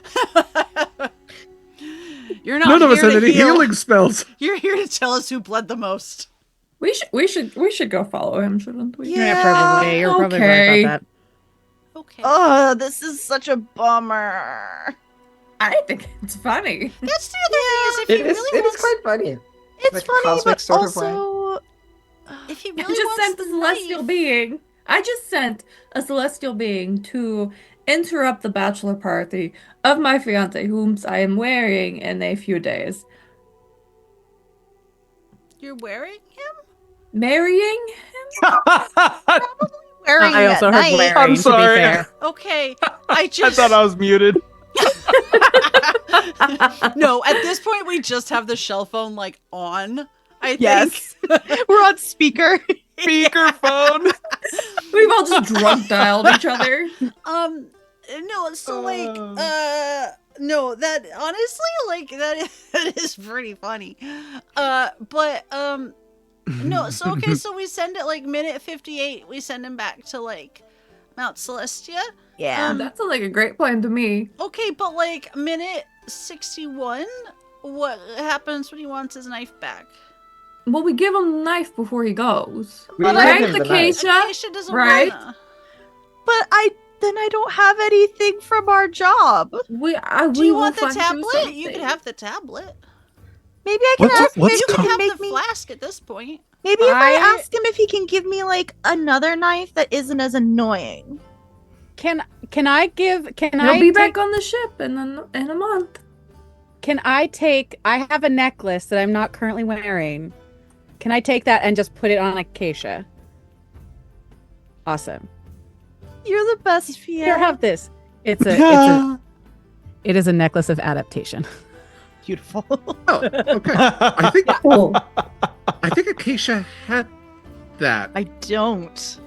You're not None of us here have to any heal. healing spells. You're here to tell us who bled the most. We should go follow him, shouldn't we? Yeah. Probably. You're probably right okay. about that. Okay. Oh, this is such a bummer. I think it's funny. That's the other thing is if he It is, really it is wants... quite funny. It's Like a funny, cosmic but sort of way. also If he I really just wants sent a the celestial knife- being. I just sent a celestial being to interrupt the bachelor party of my fiance, whom I am wearing in a few days. You're wearing him? Marrying? wearing I also at heard night. wearing, I'm to be sorry. fair. Okay, I I just... thought I was muted. No, at this point we just have the shell phone, like, on, I think. Yes. We're on speaker. Speakerphone. We've all just drunk dialed each other. No, so, like, no, that, honestly, like, that is pretty funny. No, so, okay, so we send it, like, minute 58, we send him back to, like, Mount Celestia. Yeah. That sounds like a great plan to me. Okay, but, like, minute 61, what happens when he wants his knife back? Well, we give him the knife before he goes. We But give right, him the knife. Acacia? Acacia doesn't right? wanna. But I don't have anything from our job. We Do we you will want the find you tablet? You something. can have the tablet. Maybe I can What's- ask him what's if You he can can have make the me. flask at this point. Maybe if I I- ask him if he can give me like another knife that isn't as annoying. Can I give? Can He'll I be take, back on the ship in a month. Can I take? I have a necklace that I'm not currently wearing. Can I take that and just put it on Acacia? Awesome. You're the best, Here, Fiach. have this. It is a necklace of adaptation. Beautiful. Oh, okay. I think Cool. Acacia had that. I don't.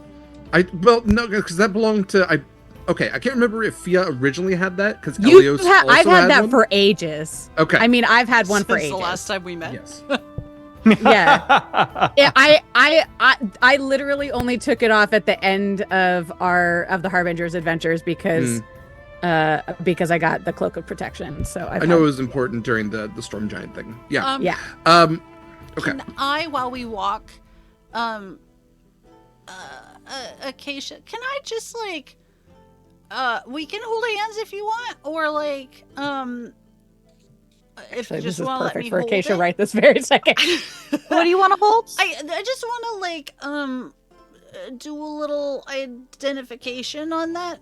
Well, no, because that belonged to Okay, I can't remember if Fia originally had that because You Elios ha- also I've had that one. for ages. Okay. I mean, I've had one for Since ages. the last time we met. Yes. Yeah. I literally only took it off at the end of the Harbinger's adventures because I got the cloak of protection. So I know it was important during the storm giant thing. Yeah. Yeah. Okay. Can I, while we walk, Acacia, can I just like, we can hold hands if you want, or like, if Actually, you just this is want to let perfect me for hold Acacia it. right this very second. What do you want to hold? I just want to like do a little identification on that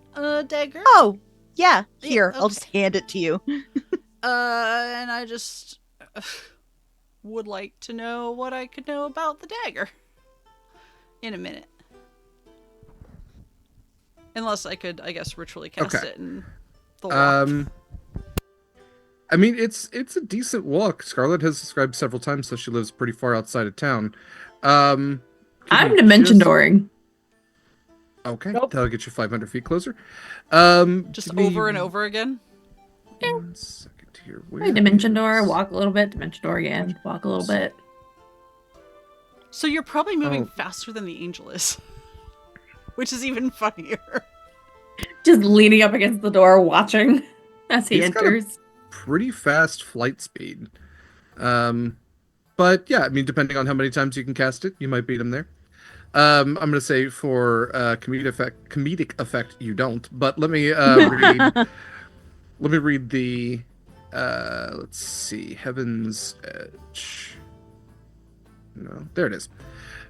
dagger. Oh, yeah. Here, Yeah, I'll just hand it to you. And I just would like to know what I could know about the dagger in a minute. Unless I could, I guess, ritually cast Okay. it in the walk. I mean, it's a decent walk. Scarlett has described several times, so she lives pretty far outside of town. I'm Can you dimension just- dooring. Okay, Nope. that'll get you 500 feet closer. Just give me over and over again. 1 second here. I dimension door, is- walk a little bit, dimension door again, walk a little bit. So you're probably moving Oh. faster than the angel is. Which is even funnier. Just leaning up against the door, watching as he He's got a- enters. Pretty fast flight speed. But yeah, I mean, depending on how many times you can cast it, you might beat him there. I'm gonna say for comedic effect, you don't. But let me read. Let me read the. Let's see, Heaven's Edge. No, there it is.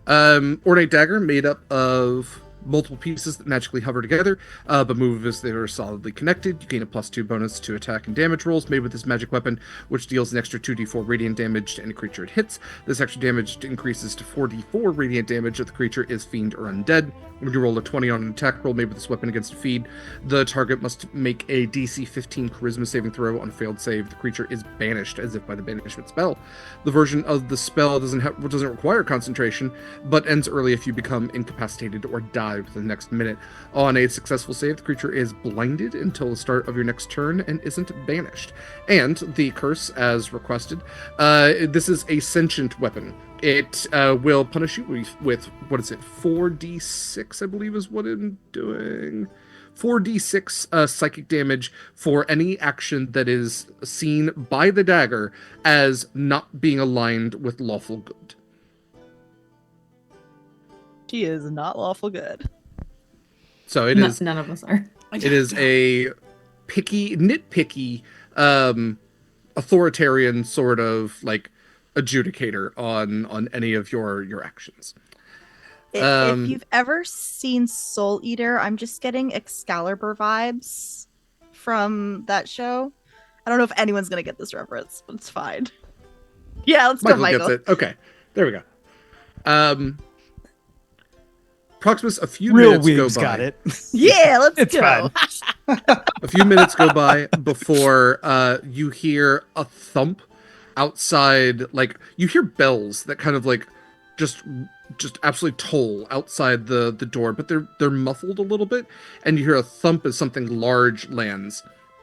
Ornate dagger made up of multiple pieces that magically hover together, but move as they are solidly connected. You gain a +2 bonus to attack and damage rolls made with this magic weapon, which deals an extra 2d4 radiant damage to any creature it hits. This extra damage increases to 4d4 radiant damage if the creature is fiend or undead. When you roll a 20 on an attack roll made with this weapon against a fiend, the target must make a DC 15 charisma saving throw. On a failed save, the creature is banished as if by the banishment spell. The version of the spell doesn't require concentration, but ends early if you become incapacitated or die within the next minute. On a successful save, the creature is blinded until the start of your next turn and isn't banished. And the curse, as requested, this is a sentient weapon. It will punish you with what is it, 4d6, I believe is what I'm doing. 4d6 psychic damage for any action that is seen by the dagger as not being aligned with lawful good. She is not lawful good. So it is. None of us are. It is a nitpicky, authoritarian sort of like adjudicator on any of your actions. If you've ever seen Soul Eater, I'm just getting Excalibur vibes from that show. I don't know if anyone's gonna get this reference, but it's fine. Yeah, let's go, Mikyl Mikyl. gets it. Okay, there we go. Proximus, a few Real minutes go weebs by. got it. Yeah, let's It's go. fine. A few minutes go by before you hear a thump outside. Like you hear bells that kind of like just absolutely toll outside the door, but they're muffled a little bit, and you hear a thump as something large lands.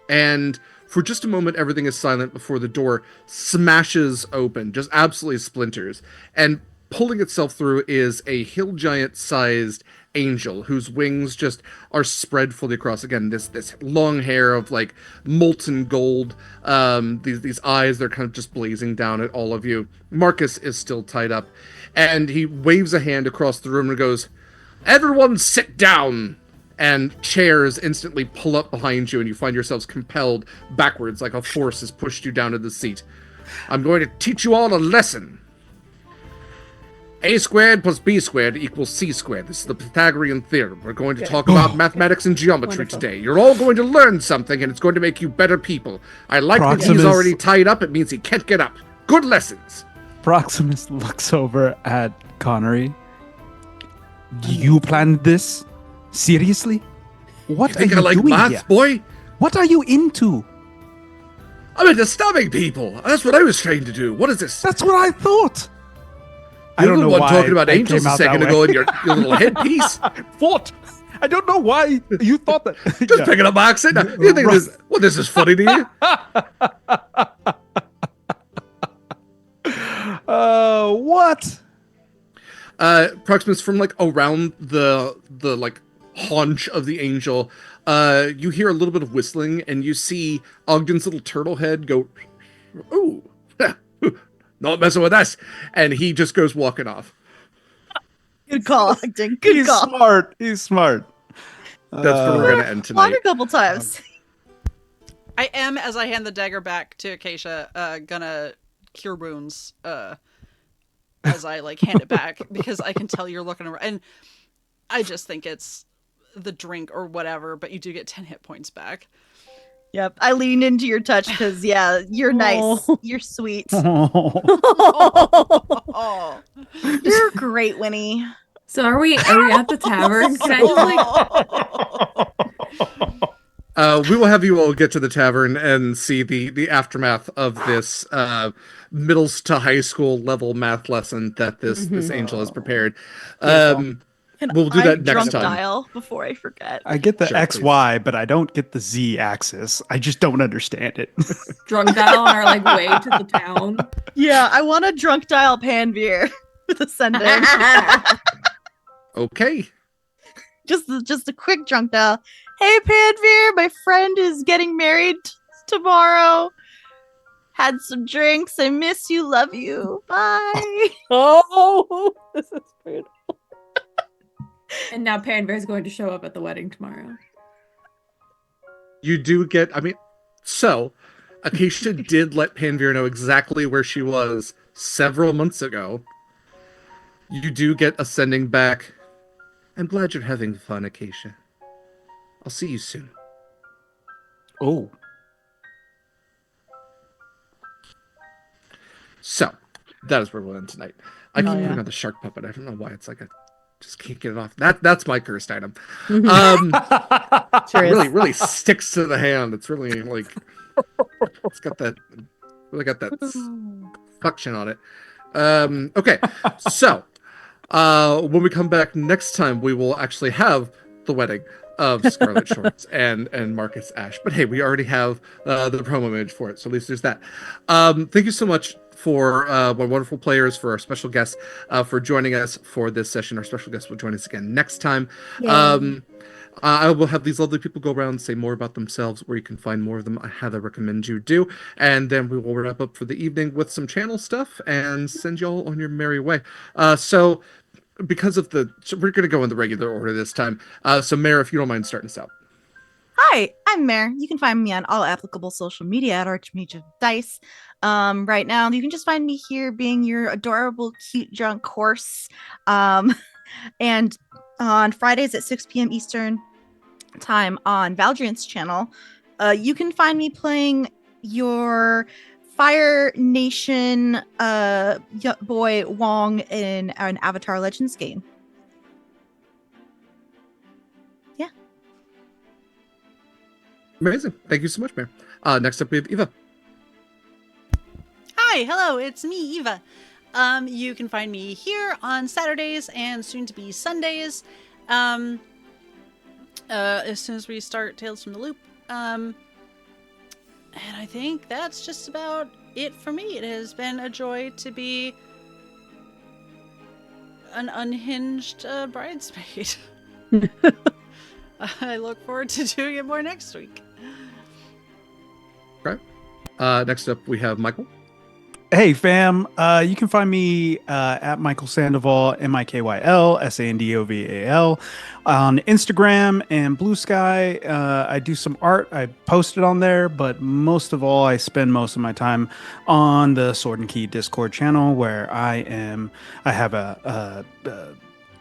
And for just a moment, everything is silent before the door smashes open, just absolutely splinters. And pulling itself through is a hill giant sized angel whose wings just are spread fully across. Again, this long hair of like molten gold, these eyes, they're kind of just blazing down at all of you. Marcus is still tied up, and he waves a hand across the room and goes, "Everyone sit down!" And chairs instantly pull up behind you, and you find yourselves compelled backwards like a force has pushed you down to the seat. "I'm going to teach you all a lesson." A squared plus B squared equals C squared. This is the Pythagorean theorem. We're going to talk about mathematics and geometry Wonderful. today. You're all going to learn something, and it's going to make you better people. I like that he's Proximus. already tied up. It means he can't get up. Good lessons. Proximus looks over at Connery. You planned this? Seriously? What You think are I you like doing math, here? boy? What are you into? I'm into stabbing people. That's what I was trained to do. What is this? That's what I thought. I You're don't the know one why talking about I angels came a out that second way. ago in your little headpiece. What? I don't know why you thought that. Just Yeah. picking up my accent. You think this is funny to you? What? Proximus, from like around the like haunch of the angel, you hear a little bit of whistling, and you see Ogden's little turtle head go, "Ooh, not messing with us," and he just goes walking off. Good call, Ogden. Good He's call. smart. He's smart. That's where we're gonna end Walk tonight. a couple times. I am, as I hand the dagger back to Acacia, gonna cure wounds as I like hand it back because I can tell you're looking around, and I just think it's the drink or whatever, but you do get 10 hit points back. Yep. I lean into your touch because, yeah, you're nice. Oh. You're sweet. Oh, You're great, Winnie. So are we at the tavern? Can I just like We will have you all get to the tavern and see the aftermath of this middle to high school level math lesson that this angel has prepared. Can We'll do I that next drunk time. dial before I forget? I get the Sure, XY, but I don't get the Z axis. I just don't understand it. drunk dial on our like way to the town? Yeah, I want to drunk dial Panveer with a send in. Okay. just a quick drunk dial. Hey Panveer, my friend is getting married tomorrow. Had some drinks. I miss you. Love you. Bye. Oh, this is weird. And now Panveer's going to show up at the wedding tomorrow. You do get, I mean, so Acacia did let Panveer know exactly where she was several months ago. You do get a sending back. I'm glad you're having fun, Acacia. I'll see you soon. Oh. So, that is where we'll end tonight. I keep Oh, putting yeah. on the shark puppet. I don't know why it's like just can't get it off. That's my cursed item. Sure is. Really sticks to the hand. It's really like it's got that really got that suction on it. Okay, so when we come back next time, we will actually have the wedding of Scarlett Shours and Marcus Ash. But hey, we already have the promo image for it, so at least there's that. Thank you so much for my wonderful players, for our special guests, for joining us for this session. Our special guest will join us again next time. I will have these lovely people go around and say more about themselves, where you can find more of them. I highly recommend you do. And then we will wrap up for the evening with some channel stuff and send you all on your merry way. So because of so we're going to go in the regular order this time. So Mare, if you don't mind starting us out. Hi, I'm Mare. You can find me on all applicable social media at Archmage of Dice. Right now, you can just find me here being your adorable, cute, drunk horse. And on Fridays at 6 p.m. Eastern time on Valdrian's channel, you can find me playing your Fire Nation boy Wong in an Avatar Legends game. Amazing. Thank you so much, Mare. Next up, we have Eva. hi, hello, it's me, Eva. You can find me here on Saturdays and soon to be Sundays. As soon as we start Tales from the Loop. And I think that's just about it for me. It has been a joy to be an unhinged bridesmaid. I look forward to doing it more next week. Next up, we have Mikyl. Hey, fam. You can find me at Mikyl Sandoval, Mikyl Sandoval, on Instagram and BlueSky. I do some art. I post it on there, but most of all, I spend most of my time on the Sword and Key Discord channel, where I have a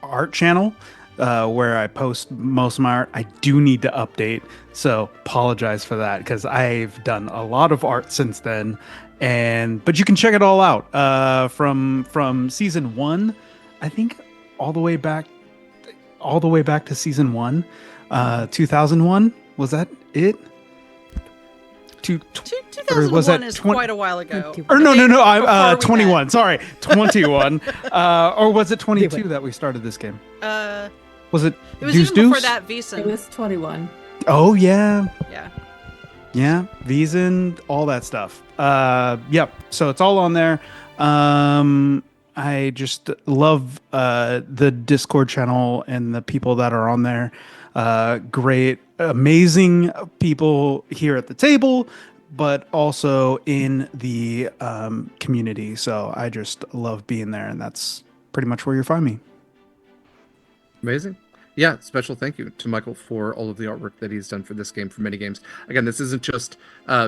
art channel where I post most of my art. I do need to update, so apologize for that because I've done a lot of art since then. But you can check it all out from season 1, I think, all the way back to season 1, 2001. Was that it? 2001 was that is quite a while ago. Or no, I'm Before we 21. met. Sorry, 21. Or was it 22 that we started this game? Was it? It was Deuce even before Deuce? that, It Vison. was 21. Oh yeah, Yeah. Vison, all that stuff. Yep. So it's all on there. I just love the Discord channel and the people that are on there. Great, amazing people here at the table, but also in the community. So I just love being there, and that's pretty much where you find me. Amazing. Yeah, special thank you to Mikyl for all of the artwork that he's done for this game, for many games. Again, this isn't just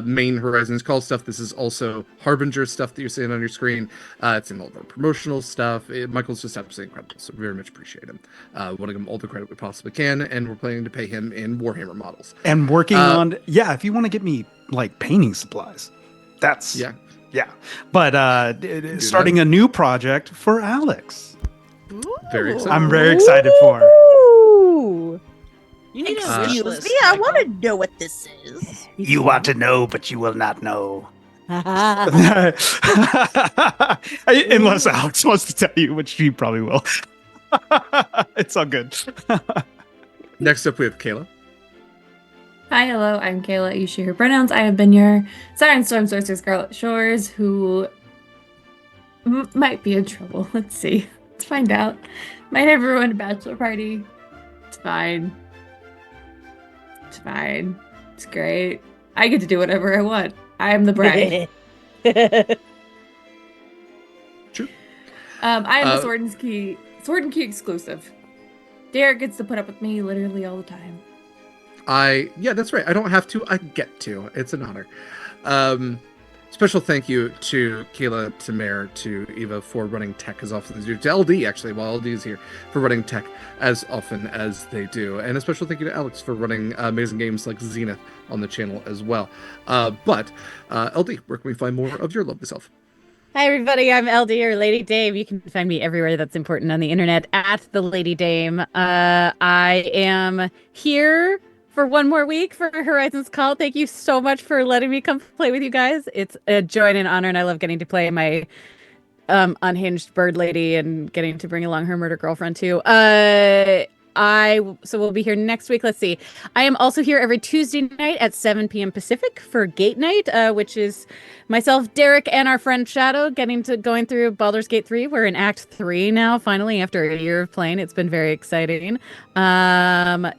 main Horizons Call stuff. This is also Harbinger stuff that you're seeing on your screen. It's in all of our promotional stuff. Mykyl's just absolutely incredible, so we very much appreciate him. Want to give him all the credit we possibly can, and we're planning to pay him in Warhammer models. And working on, if you want to get me like painting supplies, that's yeah. But starting a new project for Alex. Very excited. I'm very excited for. Ooh. You need a wish Excuse list. me, I Michael. want to know what this is. You want to know, but you will not know. Unless Alex wants to tell you, which she probably will. It's all good. Next up, we have Kaila. Hi, hello, I'm Kaila. You her pronouns. I have been your Siren Storm Sorcerer Scarlett Shours, who might be in trouble. Let's see. Let's find out. Might have ruined a bachelor party. It's fine. It's fine. It's great. I get to do whatever I want. I am the bride. True. I am the Sword and Key exclusive. Derek gets to put up with me literally all the time. Yeah, that's right. I don't have to. I get to. It's an honor. Special thank you to Kaila, to Mare, to Eva for running tech as often as they do. To LD, actually, while LD is here, for running tech as often as they do. And a special thank you to Alex for running amazing games like Zenith on the channel as well. But LD, where can we find more of your lovely self? Hi, everybody. I'm LD, or Lady Dame. You can find me everywhere that's important on the internet at the Lady Dame. I am here for one more week for Horizons Call. Thank you so much for letting me come play with you guys. It's a joy and an honor, and I love getting to play my unhinged bird lady and getting to bring along her murder girlfriend too. So we'll be here next week. Let's see. I am also here every Tuesday night at 7 p.m. Pacific for Gate Night, which is myself, Derek, and our friend Shadow going through Baldur's Gate 3. We're in Act 3 now, finally, after a year of playing. It's been very exciting. And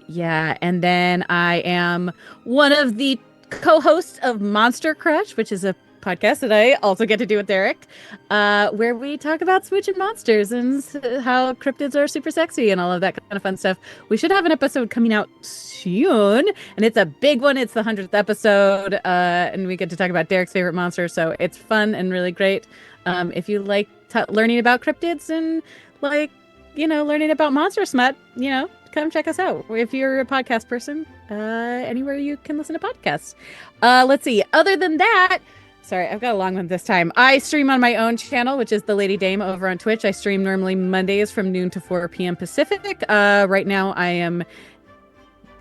then I am one of the co-hosts of Monster Crush, which is a podcast that I also get to do with Derek, where we talk about switching monsters and how cryptids are super sexy and all of that kind of fun stuff. We should have an episode coming out soon, and it's a big one. It's the 100th episode, and we get to talk about Derek's favorite monster, so it's fun and really great. If you like learning about cryptids and learning about monster smut, come check us out. If you're a podcast person, anywhere you can listen to podcasts. Let's see. Other than that, sorry, I've got a long one this time. I stream on my own channel, which is the Lady Dame over on Twitch. I stream normally Mondays from noon to 4 p.m. Pacific. Right now I am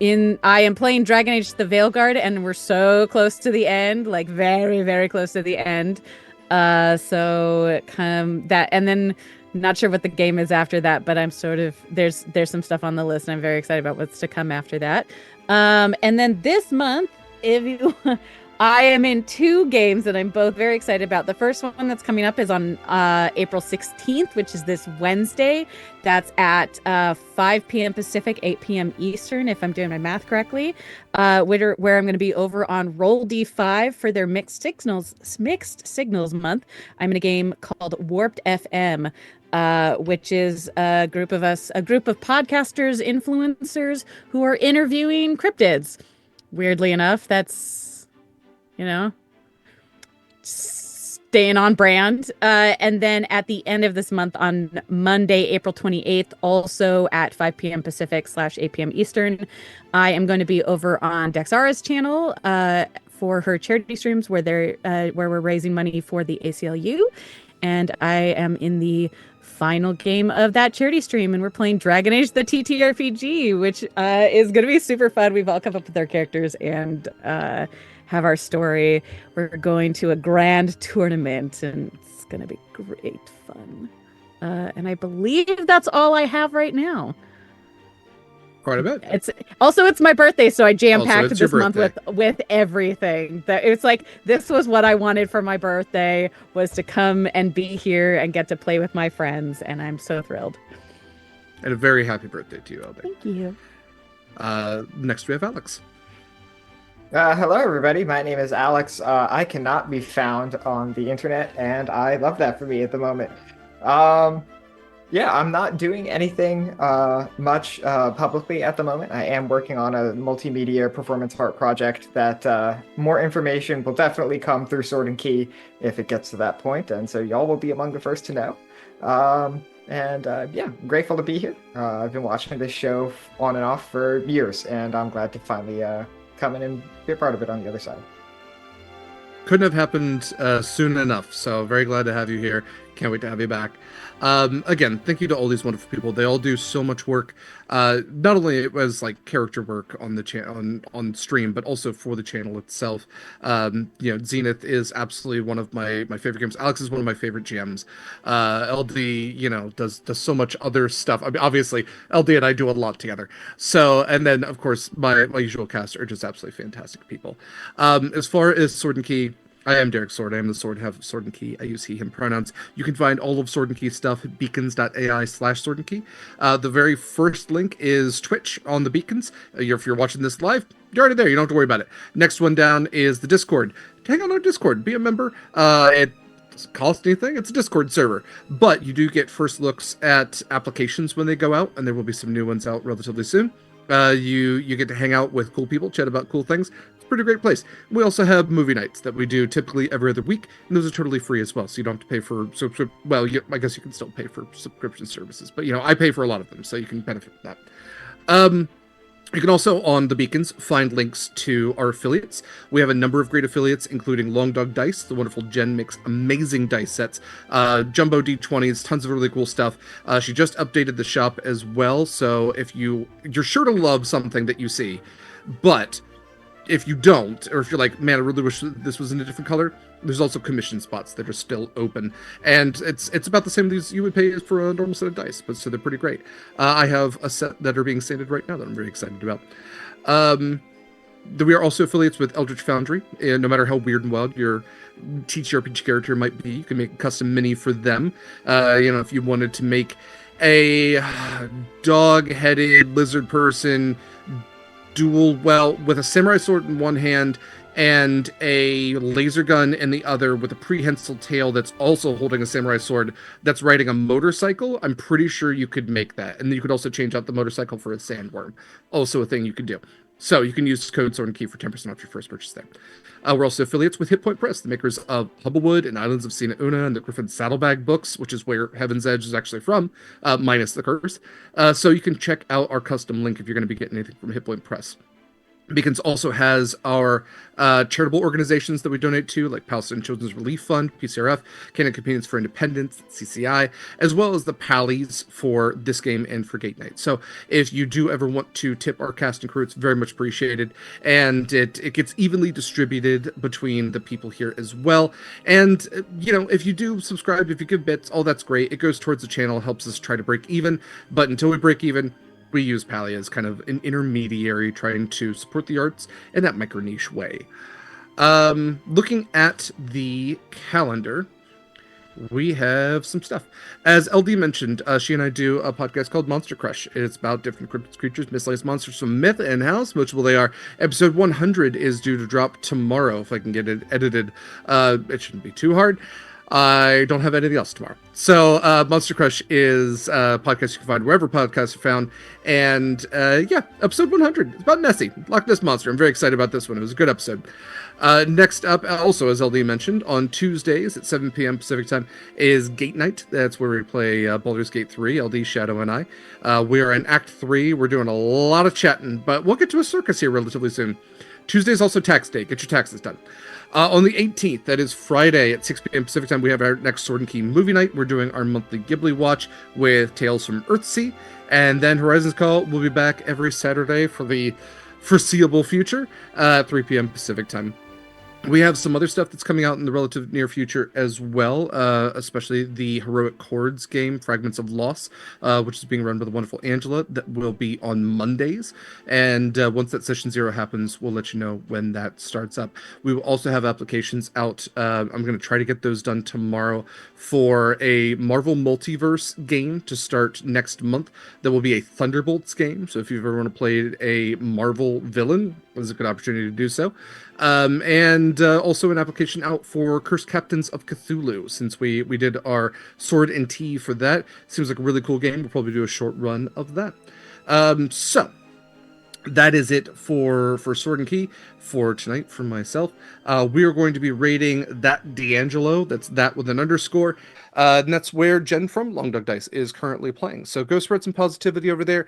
playing Dragon Age the Veilguard, and we're so close to the end, like very, very close to the end. So that, and then not sure what the game is after that, but I'm there's some stuff on the list, and I'm very excited about what's to come after that. And then this month, if you I am in 2 games that I'm both very excited about. The first one that's coming up is on April 16th, which is this Wednesday. That's at 5 p.m. Pacific, 8 p.m. Eastern, if I'm doing my math correctly, where I'm going to be over on Roll D5 for their Mixed Signals month. I'm in a game called Warped FM, which is a group of podcasters, influencers who are interviewing cryptids. Weirdly enough, that's staying on brand. And then at the end of this month on Monday, April 28th, also at 5 p.m. Pacific /8 p.m. Eastern, I am going to be over on Dexara's channel for her charity streams where we're raising money for the ACLU. And I am in the final game of that charity stream, and we're playing Dragon Age the TTRPG, which is going to be super fun. We've all come up with our characters and have our story. We're going to a grand tournament, and it's going to be great fun. And I believe that's all I have right now. Quite a bit. It's my birthday, so I jam-packed it's this your month with everything. It's like, this was what I wanted for my birthday, was to come and be here and get to play with my friends, and I'm so thrilled. And a very happy birthday to you, LD. Thank you. Next we have Alex. Hello, everybody. My name is Alex. I cannot be found on the internet, and I love that for me at the moment. Yeah, I'm not doing anything much publicly at the moment. I am working on a multimedia performance art project that more information will definitely come through Sword and Key if it gets to that point, and so y'all will be among the first to know. Yeah, I'm grateful to be here. I've been watching this show on and off for years, and I'm glad to finally come in and be a part of it on the other side. Couldn't have happened soon enough, so very glad to have you here. Can't wait to have you back. Again, thank you to all these wonderful people. They all do so much work. Not only as like character work on the channel on stream, but also for the channel itself. Zenith is absolutely one of my favorite games. Alex is one of my favorite GMs. LD, does so much other stuff. I mean, obviously, LD and I do a lot together. So, and then of course my usual cast are just absolutely fantastic people. As far as Sword and Key, I am Derek Sword. I am the Sword, have Sword and Key. I use he, him pronouns. You can find all of Sword and Key stuff at beacons.ai/Sword and Key. The very first link is Twitch on the Beacons. If you're watching this live, you're already there. You don't have to worry about it. Next one down is the Discord. Hang on our Discord. Be a member. It doesn't cost anything. It's a Discord server. But you do get first looks at applications when they go out, and there will be some new ones out relatively soon. You get to hang out with cool people, chat about cool things. Pretty great place. We also have movie nights that we do typically every other week, and those are totally free as well, so you don't have to pay for I guess you can still pay for subscription services, but I pay for a lot of them, so you can benefit from that. You can also, on the Beacons, find links to our affiliates. We have a number of great affiliates, including Long Dog Dice. The wonderful Jen makes amazing dice sets. Jumbo D20s, tons of really cool stuff. She just updated the shop as well, so if you're sure to love something that you see, but if you don't, or if you're like, man, I really wish this was in a different color, there's also commission spots that are still open, and it's about the same as you would pay for a normal set of dice, but so they're pretty great. I have a set that are being sanded right now that I'm very excited about. We are also affiliates with Eldritch Foundry, and no matter how weird and wild your TTRPG character might be, you can make a custom mini for them. If you wanted to make a dog-headed lizard person with a samurai sword in one hand and a laser gun in the other, with a prehensile tail that's also holding a samurai sword that's riding a motorcycle, I'm pretty sure you could make that. And you could also change out the motorcycle for a sandworm. Also a thing you could do. So you can use code Sword and Key for 10% off your first purchase there. We're also affiliates with Hit Point Press, the makers of Hubblewood and Islands of Sina Una and the Griffin Saddlebag books, which is where Heaven's Edge is actually from, minus the curse. So you can check out our custom link if you're going to be getting anything from Hit Point Press. Beacons also has our charitable organizations that we donate to, like Palestine Children's Relief Fund, PCRF, Canada Companions for Independence, CCI, as well as the Pallies for this game and for Gate Night. So if you do ever want to tip our cast and crew, it's very much appreciated, and it gets evenly distributed between the people here as well. And, if you do subscribe, if you give bits, all that's great. It goes towards the channel, helps us try to break even, but until we break even, we use Pally as kind of an intermediary trying to support the arts in that micro niche way. Looking at the calendar, we have some stuff. As LD mentioned, she and I do a podcast called Monster Crush. It's about different cryptid creatures, miscellaneous monsters from myth and how smoochable they are. Episode 100 is due to drop tomorrow. If I can get it edited, it shouldn't be too hard. I don't have anything else tomorrow. So Monster Crush is a podcast you can find wherever podcasts are found. And yeah, episode 100. It's about Nessie, Loch Ness Monster. I'm very excited about this one. It was a good episode. Next up, also as LD mentioned, on Tuesdays at 7 p.m. Pacific time is Gate Night. That's where we play Baldur's Gate 3, LD, Shadow, and I. We are in Act 3. We're doing a lot of chatting, but we'll get to a circus here relatively soon. Tuesday is also tax day. Get your taxes done. On the 18th, that is Friday at 6 p.m. Pacific time, we have our next Sword and Key movie night. We're doing our monthly Ghibli watch with Tales from Earthsea. And then Horizons Call will be back every Saturday for the foreseeable future, 3 p.m. Pacific time. We have some other stuff that's coming out in the relative near future as well, especially the Heroic Chords game, Fragments of Loss, which is being run by the wonderful Angela, that will be on Mondays. And once that Session 0 happens, we'll let you know when that starts up. We will also have applications out. I'm going to try to get those done tomorrow for a Marvel Multiverse game to start next month. That will be a Thunderbolts game. So if you've ever want to play a Marvel villain, this is a good opportunity to do so. And also an application out for Cursed Captains of Cthulhu, since we did our Sword and Tea for that. Seems like a really cool game. We'll probably do a short run of that. So that is it for Sword and Key for tonight from myself. We are going to be rating that D'Angelo. That's that with an underscore. And that's where Jen from Long Dog Dice is currently playing. So go spread some positivity over there.